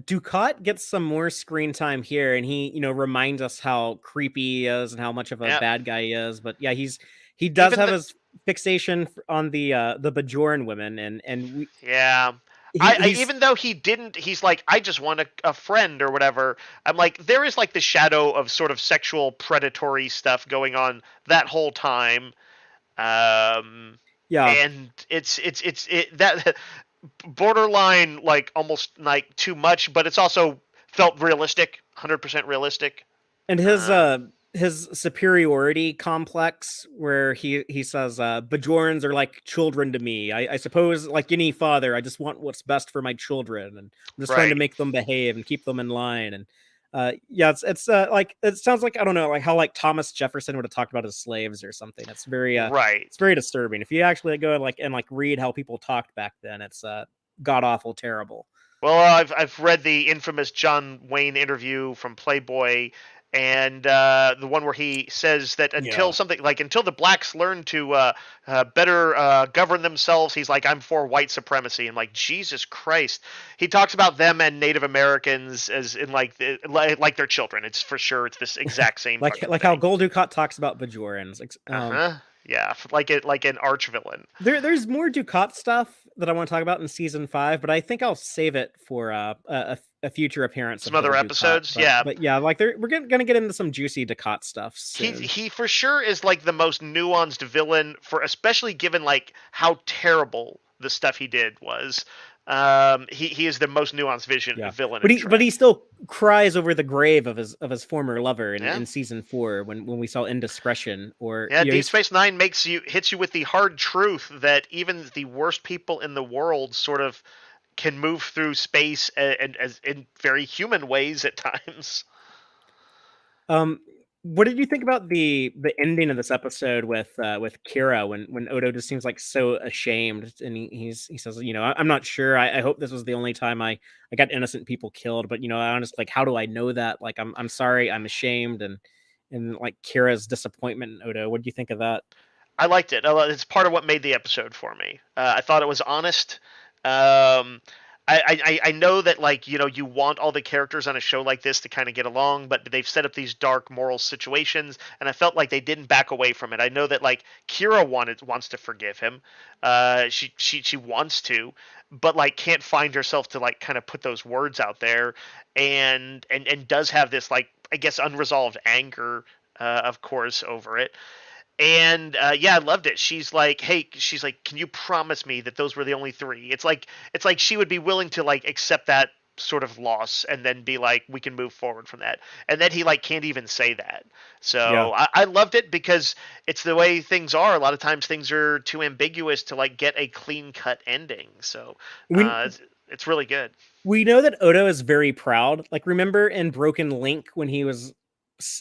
Ducat gets some more screen time here, and he reminds us how creepy he is and how much of a Yeah. bad guy he is. But yeah, he does Even have the his fixation on the Bajoran women, and Yeah. he's Even though he didn't, he's like, I just want a friend or whatever. I'm like, there is like the shadow of sort of sexual predatory stuff going on that whole time. Um, yeah. and that borderline, like almost like too much, but it's also felt realistic, 100% realistic. And Um, his superiority complex, where he says, Bajorans are like children to me. I suppose, like any father, I just want what's best for my children, and I'm just trying to right, make them behave and keep them in line. And yeah, it's like it sounds like, I don't know, like how like Thomas Jefferson would have talked about his slaves or something. right. It's very disturbing. If you actually go and like read how people talked back then, it's god awful terrible. Well, I've read the infamous John Wayne interview from Playboy, and the one where he says that Yeah. until the blacks learn to better govern themselves, he's like, I'm for white supremacy. And like, Jesus Christ, he talks about them and Native Americans as in like their children. It's for sure it's this exact same fucking Like how thing. Gul Dukat talks about Bajorans. Uh huh. Yeah, like an arch villain. There's more Ducat stuff that I want to talk about in season 5, but I think I'll save it for a future appearance Some of other Gil Dukat. episodes, yeah. But yeah, like we're gonna get into some juicy Dukat stuff he soon. he for sure is like the most nuanced villain, for especially given like how terrible the stuff he did was. He is the most nuanced Yeah, villain but in he Trek. still cries over the grave of his former lover Yeah. in season 4 when we saw Indiscretion, or Yeah, you know Deep he's Space Nine hits you with the hard truth that even the worst people in the world sort of can move through space and as in very human ways at times. um. What did you think about the ending of this episode with Kira when Odo just seems like so ashamed and he says, you know, I'm not sure. I hope this was the only time I got innocent people killed, but you know, I honestly, like, how do I know that? Like, I'm sorry, I'm ashamed, and like Kira's disappointment in Odo. What do you think of that? I liked it. It's part of what made the episode for me. I thought it was honest. Um, I know that like you want all the characters on a show like this to kind of get along, but they've set up these dark moral situations, and I felt like they didn't back away from it. I know that like Kira wants to forgive him. She wants to, but like can't find herself to like kind of put those words out there, and does have this like I guess unresolved anger, of course, over it. And yeah, I loved it. She's like, hey, she's like, can you promise me that those were the only three? It's like she would be willing to like accept that sort of loss and then be like, we can move forward from that. And then he like can't even say that. Yeah, So I loved it because it's the way things are. A lot of times things are too ambiguous to like get a clean cut ending. So we it's really good. we know that Odo is very proud. Like, remember in Broken Link when he was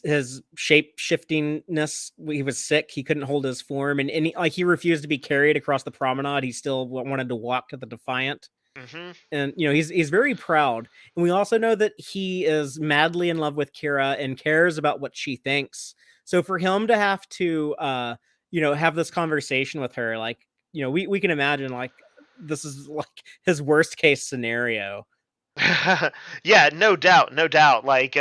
his shape shiftingness, he was sick, he couldn't hold his form, and like he refused to be carried across the promenade. He still wanted to walk to the Defiant, Hmm. and you know he's very proud. And we also know that he is madly in love with Kira and cares about what she thinks. So for him to have to you know, have this conversation with her, like, you know, we can imagine like this is like his worst case scenario. Yeah, no doubt, no doubt. Like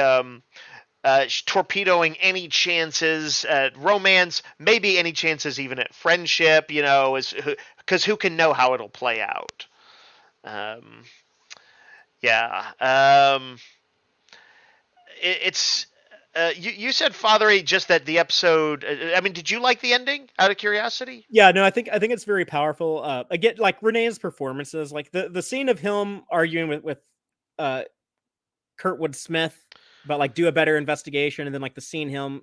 torpedoing any chances at romance, maybe any chances even at friendship. Is because who can know how it'll play out? Um, yeah. It's you said Fatheree just that the episode. I mean, did you like the ending? Out of curiosity. Yeah, no, I think it's very powerful. Again, like Renee's performances, like the scene of him arguing with uh Kurtwood Smith about like do a better investigation, and then like the scene him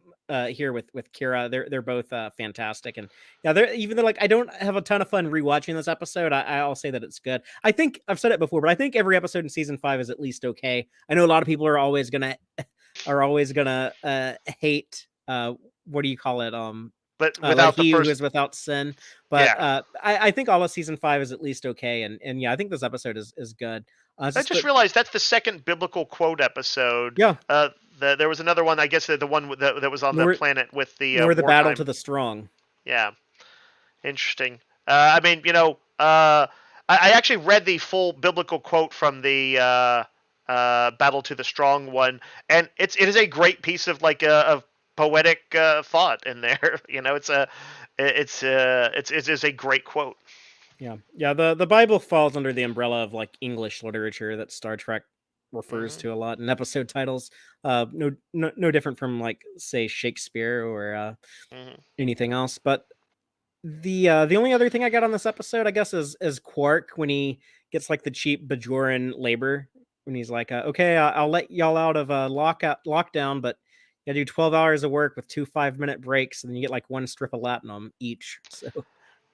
here with Kira, they're both fantastic. And yeah, they're even though like I don't have a ton of fun rewatching this episode, I'll say that it's good. I think I've said it before, but I think every episode in season 5 is at least okay. I know a lot of people are always gonna hate what do you call it, But like without the he who first, is without sin. But yeah. I think all of season 5 is at least okay, and yeah, I think this episode is good. It's I just just that, realized that's the second biblical quote episode. yeah, There was another one. I guess the one that was on the nor planet with the nor the battle to wartime. the strong. Yeah, interesting. I mean, I actually read the full biblical quote from the Battle to the Strong one, and it is a great piece of like of poetic thought in there. It is a great quote. Yeah, yeah. The Bible falls under the umbrella of like English literature that Star Trek refers Hmm. to a lot in episode titles. No different from like say Shakespeare or Hmm. anything else. But the only other thing I got on this episode, I guess, is Quark when he gets like the cheap Bajoran labor when he's like, okay, I'll let y'all out of lockdown, but you gotta do 12 hours of work with 2 5-minute breaks, and then you get like one strip of latinum each. So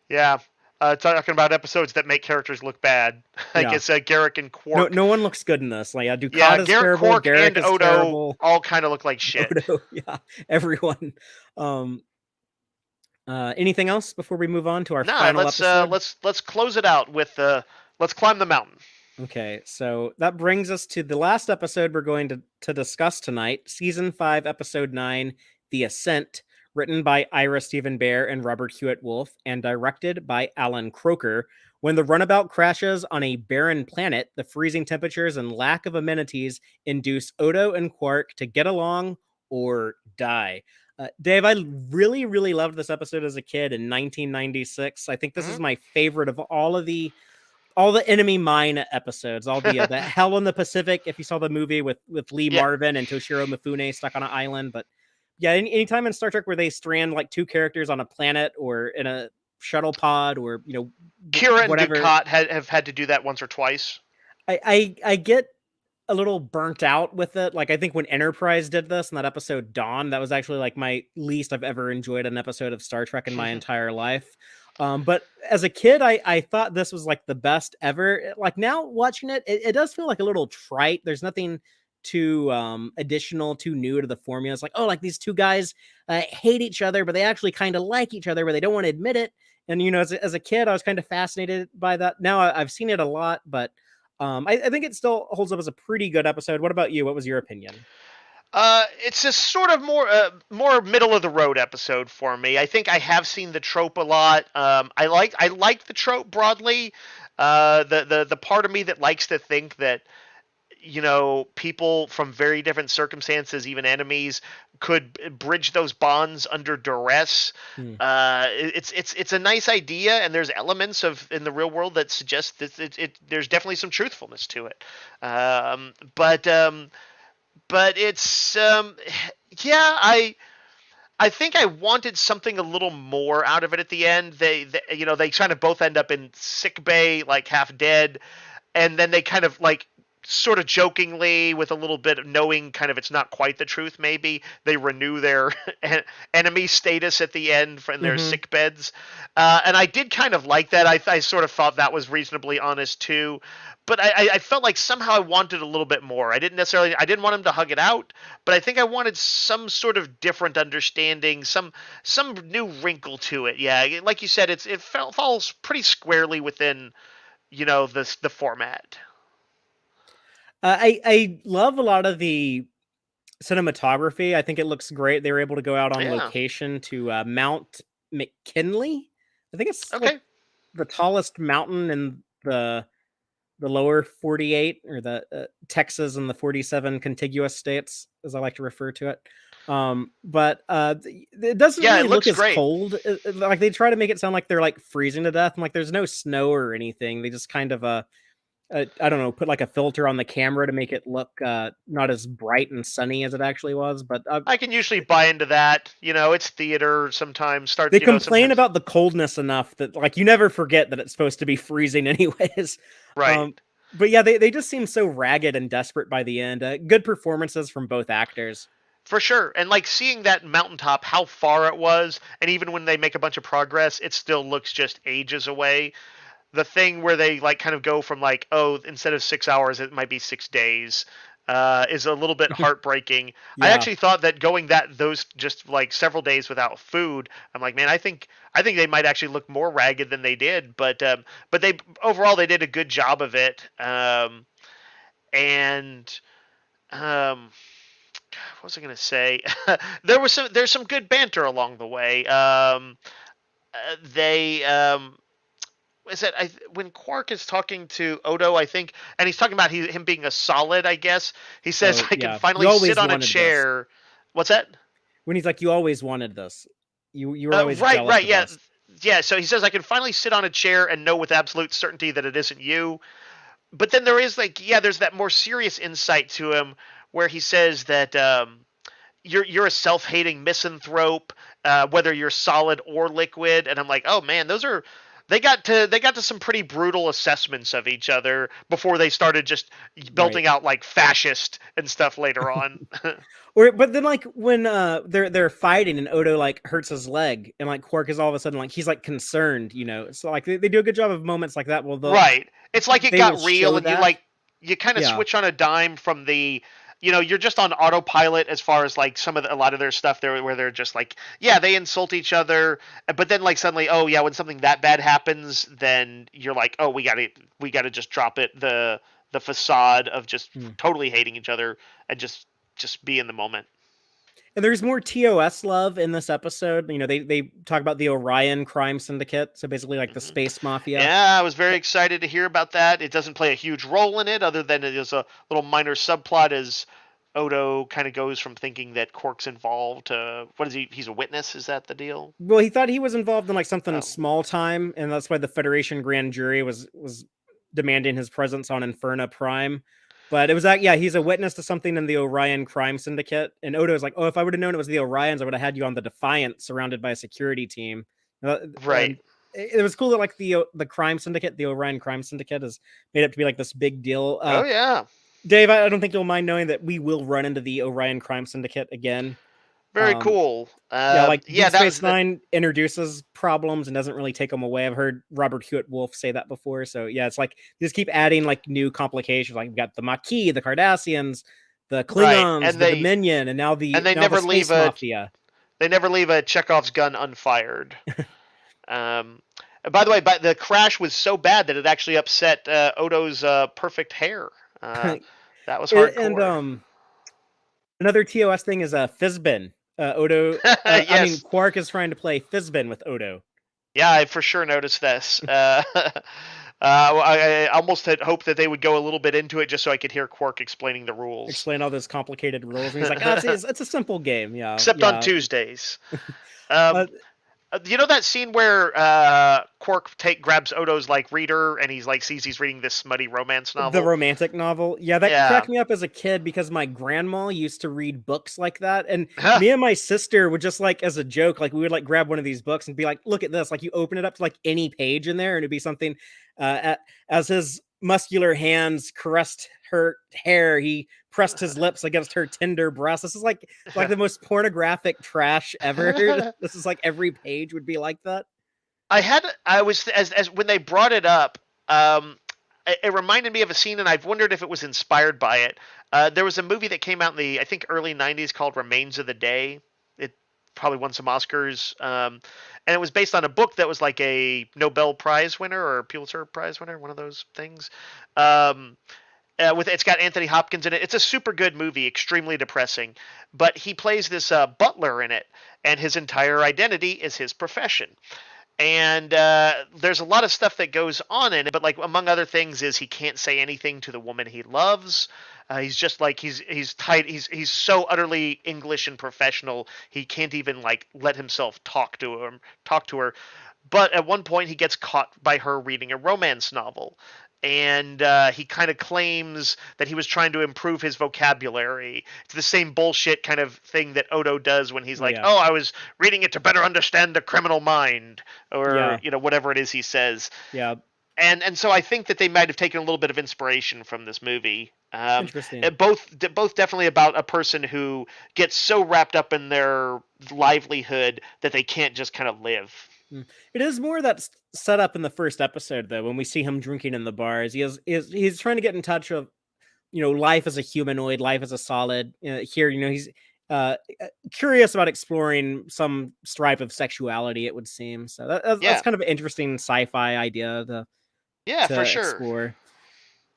Yeah. Talking about episodes that make characters look bad. I yeah, guess Garrick and no Quark. no one looks good in this. Like, yeah, Yeah, Ducat is Garrett, terrible, Quark, Garrick and is Odo terrible, all kind of look like shit. Odo, yeah, everyone. Um, anything else before we move on to our Nah, final episode? let's close it out with let's climb the mountain. Okay, so that brings us to the last episode we're going to discuss tonight, season 5, episode 9, The Ascent, written by Ira Stephen Bear and Robert Hewitt Wolf, and directed by Alan Croker. When the runabout crashes on a barren planet, the freezing temperatures and lack of amenities induce Odo and Quark to get along or die. Dave, I really, really loved this episode as a kid in 1996. I think this is Hmm. my favorite of all of the all the enemy mine episodes, all the Hell in the Pacific. If you saw the movie with Lee Yeah. Marvin and Toshiro Mifune stuck on an island, but yeah, anytime in Star Trek where they strand like two characters on a planet or in a shuttle pod or Kira and whatever, Dukat have had to do that once or twice. I get a little burnt out with it. Like I think when Enterprise did this in that episode Dawn, that was actually like my least I've ever enjoyed an episode of Star Trek in my entire life. But as a kid, I thought this was like the best ever. Like now watching it does feel like a little trite. There's nothing too additional, too new to the formula. It's like, oh, like these two guys hate each other, but they actually kind of like each other, but they don't want to admit it. And as a kid, I was kind of fascinated by that. Now I've seen it a lot, but I think it still holds up as a pretty good episode. What about you? What was your opinion? It's a sort of more middle of the road episode for me. I think I have seen the trope a lot. I like the trope broadly. The part of me that likes to think that people from very different circumstances, even enemies, could bridge those bonds under duress. Hmm. It's a nice idea, and there's elements of in the real world that suggest that there's definitely some truthfulness to it. But it's yeah, I think I wanted something a little more out of it at the end. They kind of both end up in sick bay, like half dead, and then they kind of like sort of jokingly, with a little bit of knowing kind of it's not quite the truth, maybe they renew their enemy status at the end in their Mm-hmm. sick beds. And I did kind of like that. I sort of thought that was reasonably honest too, but I felt like somehow I wanted a little bit more. I didn't want him to hug it out, but I think I wanted some sort of different understanding, some new wrinkle to it. Yeah, like you said, falls pretty squarely within the format. I love a lot of the cinematography. I think it looks great. They were able to go out on Yeah. location to Mount McKinley. I think it's like Okay. the tallest mountain in the lower 48 or the Texas and the 47 contiguous states, as I like to refer to it. But it doesn't Yeah, really it look looks as great. cold. Like they try to make it sound like they're like freezing to death. I'm like, there's no snow or anything. They just kind of I don't know, put like a filter on the camera to make it look not as bright and sunny as it actually was. But I can usually buy into that. It's theater sometimes. they complain Sometimes. about the coldness enough that like you never forget that it's supposed to be freezing anyways. Right. Um, but yeah, they just seem so ragged and desperate by the end. Good performances from both actors. For sure. And like seeing that mountaintop, how far it was, and even when they make a bunch of progress, it still looks just ages away. The thing where they like kind of go from like, oh, instead of 6 hours it might be 6 days, is a little bit heartbreaking. I Yeah. actually thought that going those just like several days without food, I'm like, man, I think they might actually look more ragged than they did, but they overall they did a good job of it. And what was I gonna say? There's some good banter along the way. They is that when Quark is talking to Odo, I think, and he's talking about him being a solid. I guess he says, Oh "I can yeah. You finally sit always on a wanted this. chair." What's that? When he's like, you always wanted this. You were always Right, jealous right, of yeah, this. yeah. So he says, "I can finally sit on a chair and know with absolute certainty that it isn't you." But then there is like, yeah, there's that more serious insight to him where he says that you're a self-hating misanthrope, whether you're solid or liquid. And I'm like, oh man, those are they got to some pretty brutal assessments of each other before they started just Right. belting out like fascist and stuff later on. Or but then like when they're fighting and Odo like hurts his leg and like Quark is all of a sudden like he's like concerned. So like they do a good job of moments like that. Well, Right. It's like it they will got real, show and that. you kind of Yeah. switch on a dime from you're just on autopilot as far as like a lot of their stuff there, where they're just like, yeah, they insult each other, but then like suddenly, oh yeah, when something that bad happens, then you're like, oh, we got to just drop it, the facade of just Hmm. totally hating each other, and just be in the moment. And there's more TOS love in this episode. They talk about the Orion crime syndicate, so basically like the Hmm. space mafia. Yeah, I was very excited to hear about that. It doesn't play a huge role in it, other than it is a little minor subplot as Odo kind of goes from thinking that Quark's involved to what is he? He's a witness. Is that the deal? Well, he thought he was involved in like something Oh, small time, and that's why the Federation grand jury was demanding his presence on Inferna Prime. But it was that, yeah, he's a witness to something in the Orion crime syndicate. And Odo's like, oh, if I would have known it was the Orions, I would have had you on the Defiant, surrounded by a security team. Right. And it was cool that like the crime syndicate, the Orion crime syndicate, is made up to be like this big deal. Oh yeah. Dave, I don't think you'll mind knowing that we will run into the Orion crime syndicate again. Very Um, cool. yeah, like Yeah, Deep that Space was that. Nine introduces problems and doesn't really take them away. I've heard Robert Hewitt Wolf say that before. So yeah, it's like you just keep adding like new complications. Like we've got the Maquis, the Cardassians, the Right, Klingons, the Dominion, and now and the Space Mafia. they never leave a Chekhov's gun unfired. Um, by the way, the crash was so bad that it actually upset Odo's perfect hair. That was And hardcore. another TOS thing is Fizbin. Odo, I mean Yes. Quark is trying to play Fizbin with Odo. Yeah, I for sure noticed this. I almost had hoped that they would go a little bit into it just so I could hear Quark explaining the rules. Explain all those complicated rules, and he's like, "Oh, it's a simple game." Yeah, Except on yeah. Tuesdays. Uh, You know that scene where Quark grabs Odo's like reader and he's like sees he's reading this smutty romance The novel? romantic novel. Yeah, that Yeah. cracked me up as a kid because my grandma used to read books like that. And me and my sister would just like, as a joke, like we would like grab one of these books and be like, look at this. Like you open it up to like any page in there and it'd be something as his muscular hands caressed her hair, he pressed his lips against her tender breast. This is like the most pornographic trash ever. This is like every page would be like that. I was as when they brought it up, it reminded me of a scene, and I've wondered if it was inspired by it. There was a movie that came out in the I think early '90s called Remains of the Day. It probably won some Oscars, and it was based on a book that was like a Nobel Prize winner or a Pulitzer Prize winner, one of those things. Um, with it's got Anthony Hopkins in it. It's a super good movie, extremely depressing, but he plays this butler in it, and his entire identity is his profession. And there's a lot of stuff that goes on in it, but like among other things is he can't say anything to the woman he loves. He's just like he's tight. He's so utterly English and professional. He can't even like let himself talk to her. But at one point, he gets caught by her reading a romance novel. And he kind of claims that he was trying to improve his vocabulary. It's the same bullshit kind of thing that Odo does when he's Oh like, yeah. "Oh, I was reading it to better understand the criminal mind," or Yeah. whatever it is he says. Yeah. And so I think that they might have taken a little bit of inspiration from this movie. Interesting. Both definitely about a person who gets so wrapped up in their livelihood that they can't just kind of live. It is more that's set up in the first episode though, when we see him drinking in the bars. He's trying to get in touch of life as a humanoid, life as a solid. Here, he's curious about exploring some stripe of sexuality. It would seem so. That's Yeah, kind of an interesting sci-fi idea yeah, to for sure. explore.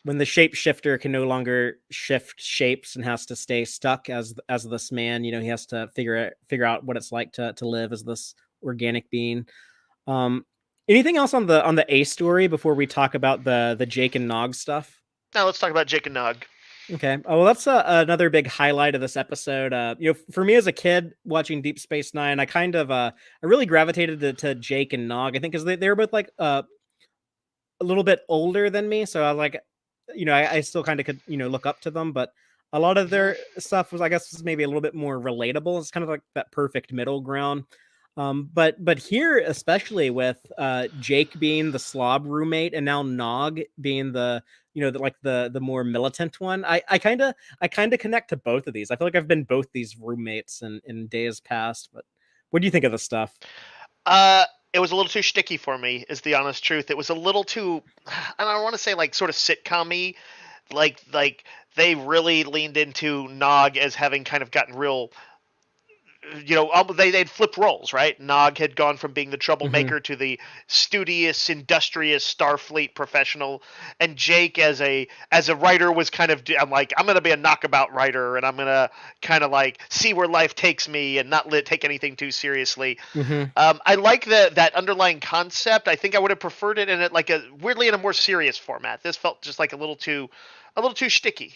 When the shapeshifter can no longer shift shapes and has to stay stuck as this man, he has to figure out what it's like to live as this organic being. Um, Anything else on the A story before we talk about the Jake and Nog stuff? Now let's talk about Jake and Nog. Okay. Oh, well, that's another big highlight of this episode. For me as a kid watching Deep Space Nine, I kind of I really gravitated to Jake and Nog. I think because they were both like a little bit older than me, so I was like, I still kind of could look up to them, but a lot of Mhm. their stuff was, I guess, was maybe a little bit more relatable. It's kind of like that perfect middle ground. But here, especially with Jake being the slob roommate, and now Nog being the the more militant one, I kind of connect to both of these. I feel like I've been both these roommates in days past. But what do you think of the stuff? Uh, it was a little too shticky for me, is the honest truth. It was a little too, I don't want to say like sort of sitcom-y, like they really leaned into Nog as having kind of gotten real. They'd flipped roles, right? Nog had gone from being the Hmm. troublemaker to the studious, industrious Starfleet professional, and Jake as a writer was kind of. I'm like, I'm gonna be a knockabout writer, and I'm gonna kind of like see where life takes me and not take anything too seriously. Hmm. I like that underlying concept. I think I would have preferred it in it like a weirdly in a more serious format. This felt just like a little too sticky.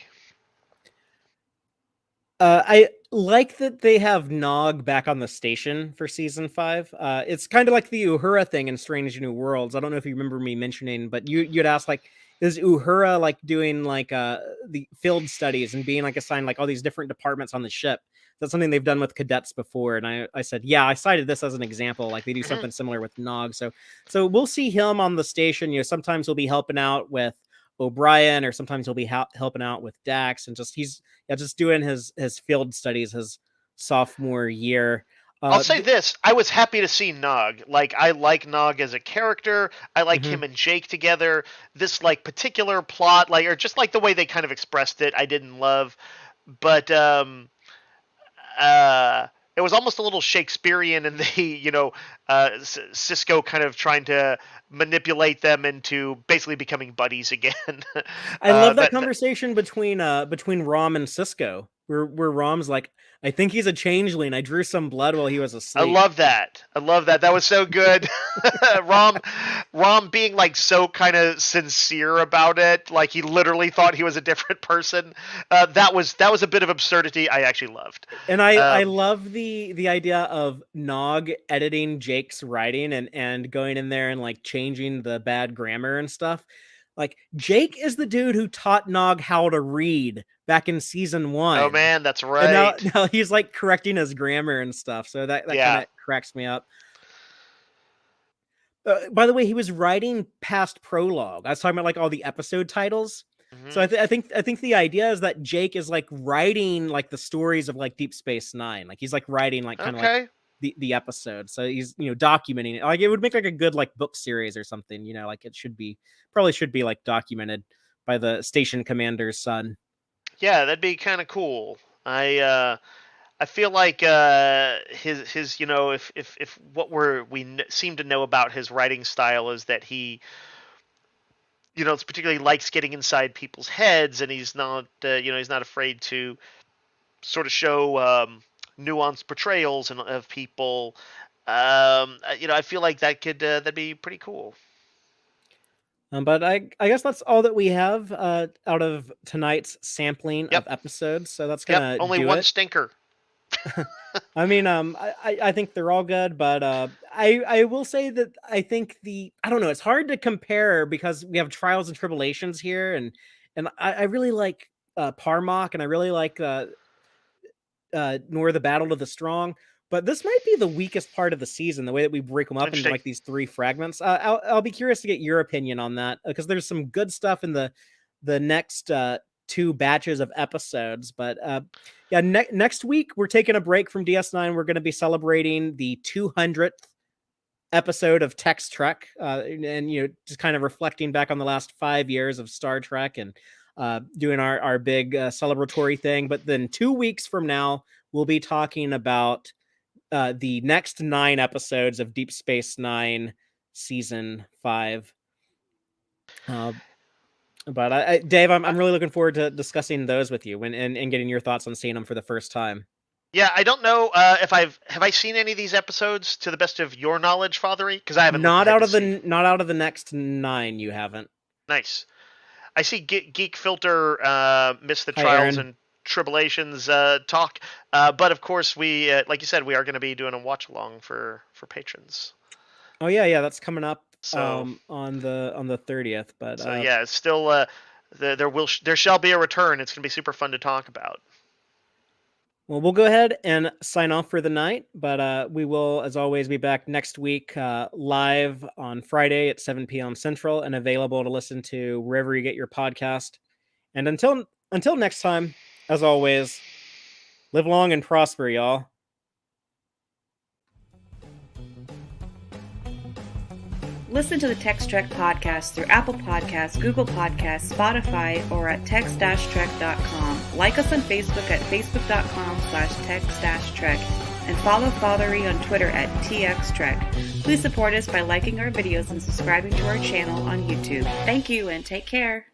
I like that they have Nog back on the station for season 5. It's kind of like the Uhura thing in Strange New Worlds. I don't know if you remember me mentioning, but you'd ask like is Uhura like doing like the field studies and being like assigned like all these different departments on the ship. That's something they've done with cadets before, and I said, yeah, I cited this as an example. Like they do Mhm. something similar with Nog, so we'll see him on the station. You know, sometimes he'll be helping out with O'Brien, or sometimes he'll be helping out with Dax, and he's just doing his field studies his sophomore year. I'll say this: I was happy to see Nog. Like, I like Nog as a character. I like Mhm. him and Jake together. This like particular plot, like, or just like the way they kind of expressed it, I didn't love. But uh, it was almost a little Shakespearean in the Cisco kind of trying to manipulate them into basically becoming buddies again. I love that That conversation between Rom and Cisco, where Rom's like, I think he's a changeling. I drew some blood while he was I asleep. love that. I love that. That was so good. Rom, Rom being like so kind of sincere about it, like he literally thought he was a different person. That was a bit of absurdity I actually loved. And I Um, love the idea of Nog editing Jake's writing and going in there and like changing the bad grammar and stuff. Like Jake is the dude who taught Nog how to read back in season oh 1. man, that's And now, right. now he's like correcting his grammar and stuff. So that kind Yeah. of cracks me up. By the way, he was writing past prologue. I was talking about like all the episode titles. So Hmm. I think the idea is that Jake is like writing like the stories of like Deep Space Nine. Like he's like writing like kind of like Okay. the episode. So he's documenting it. Like it would make like a good like book series or something. Like it probably should be like documented by the station commander's son. Yeah, that'd be kind of cool. I feel like his if what seem to know about his writing style is that he it's particularly likes getting inside people's heads, and he's not afraid to sort of show nuanced portrayals of people. I feel like that'd be pretty cool. But I guess that's all that we have out of tonight's sampling Yep, of episodes. So that's yep. gonna Only do one it. stinker. I mean, I think they're all good, but I will say that I think I don't know, it's hard to compare because we have trials and tribulations here, and I really like Parmok, and I really like nor the Battle of the Strong. But this might be the weakest part of the season, the way that we break them up into Interesting. like these three fragments. I'll be curious to get your opinion on that because there's some good stuff in the next two batches of episodes. But yeah, next week we're taking a break from DS9. We're going to be celebrating the 200th episode of Tex-Trek, and just kind of reflecting back on the last 5 years of Star Trek and doing our big celebratory thing. But then 2 weeks from now, we'll be talking about the next 9 episodes of Deep Space Nine, season 5. But Dave, I'm really looking forward to discussing those with you and getting your thoughts on seeing them for the first time. Yeah, I don't know if have I seen any of these episodes to the best of your knowledge, Fathery, because I haven't looked ahead to see. Not out of the next 9, you haven't. Nice. I see Geek Filter missed the Hi, trials Aaron. and tribulations talk, but of course we, like you said, we are going to be doing a watch along for patrons. Oh yeah, that's coming up So on the 30th. But yeah, it's still there shall be a return. It's going to be super fun to talk about. well, we'll go ahead and sign off for the night. But we will, as always, be back next week live on Friday at 7 p.m. Central and available to listen to wherever you get your podcast. And until next time, as always, live long and prosper, y'all. Listen to the Tex-Trek podcast through Apple Podcasts, Google Podcasts, Spotify, or at tex-trek.com. Like us on Facebook at facebook.com/tex-trek and follow Fatheree on Twitter at TXTrek. Please support us by liking our videos and subscribing to our channel on YouTube. Thank you and take care.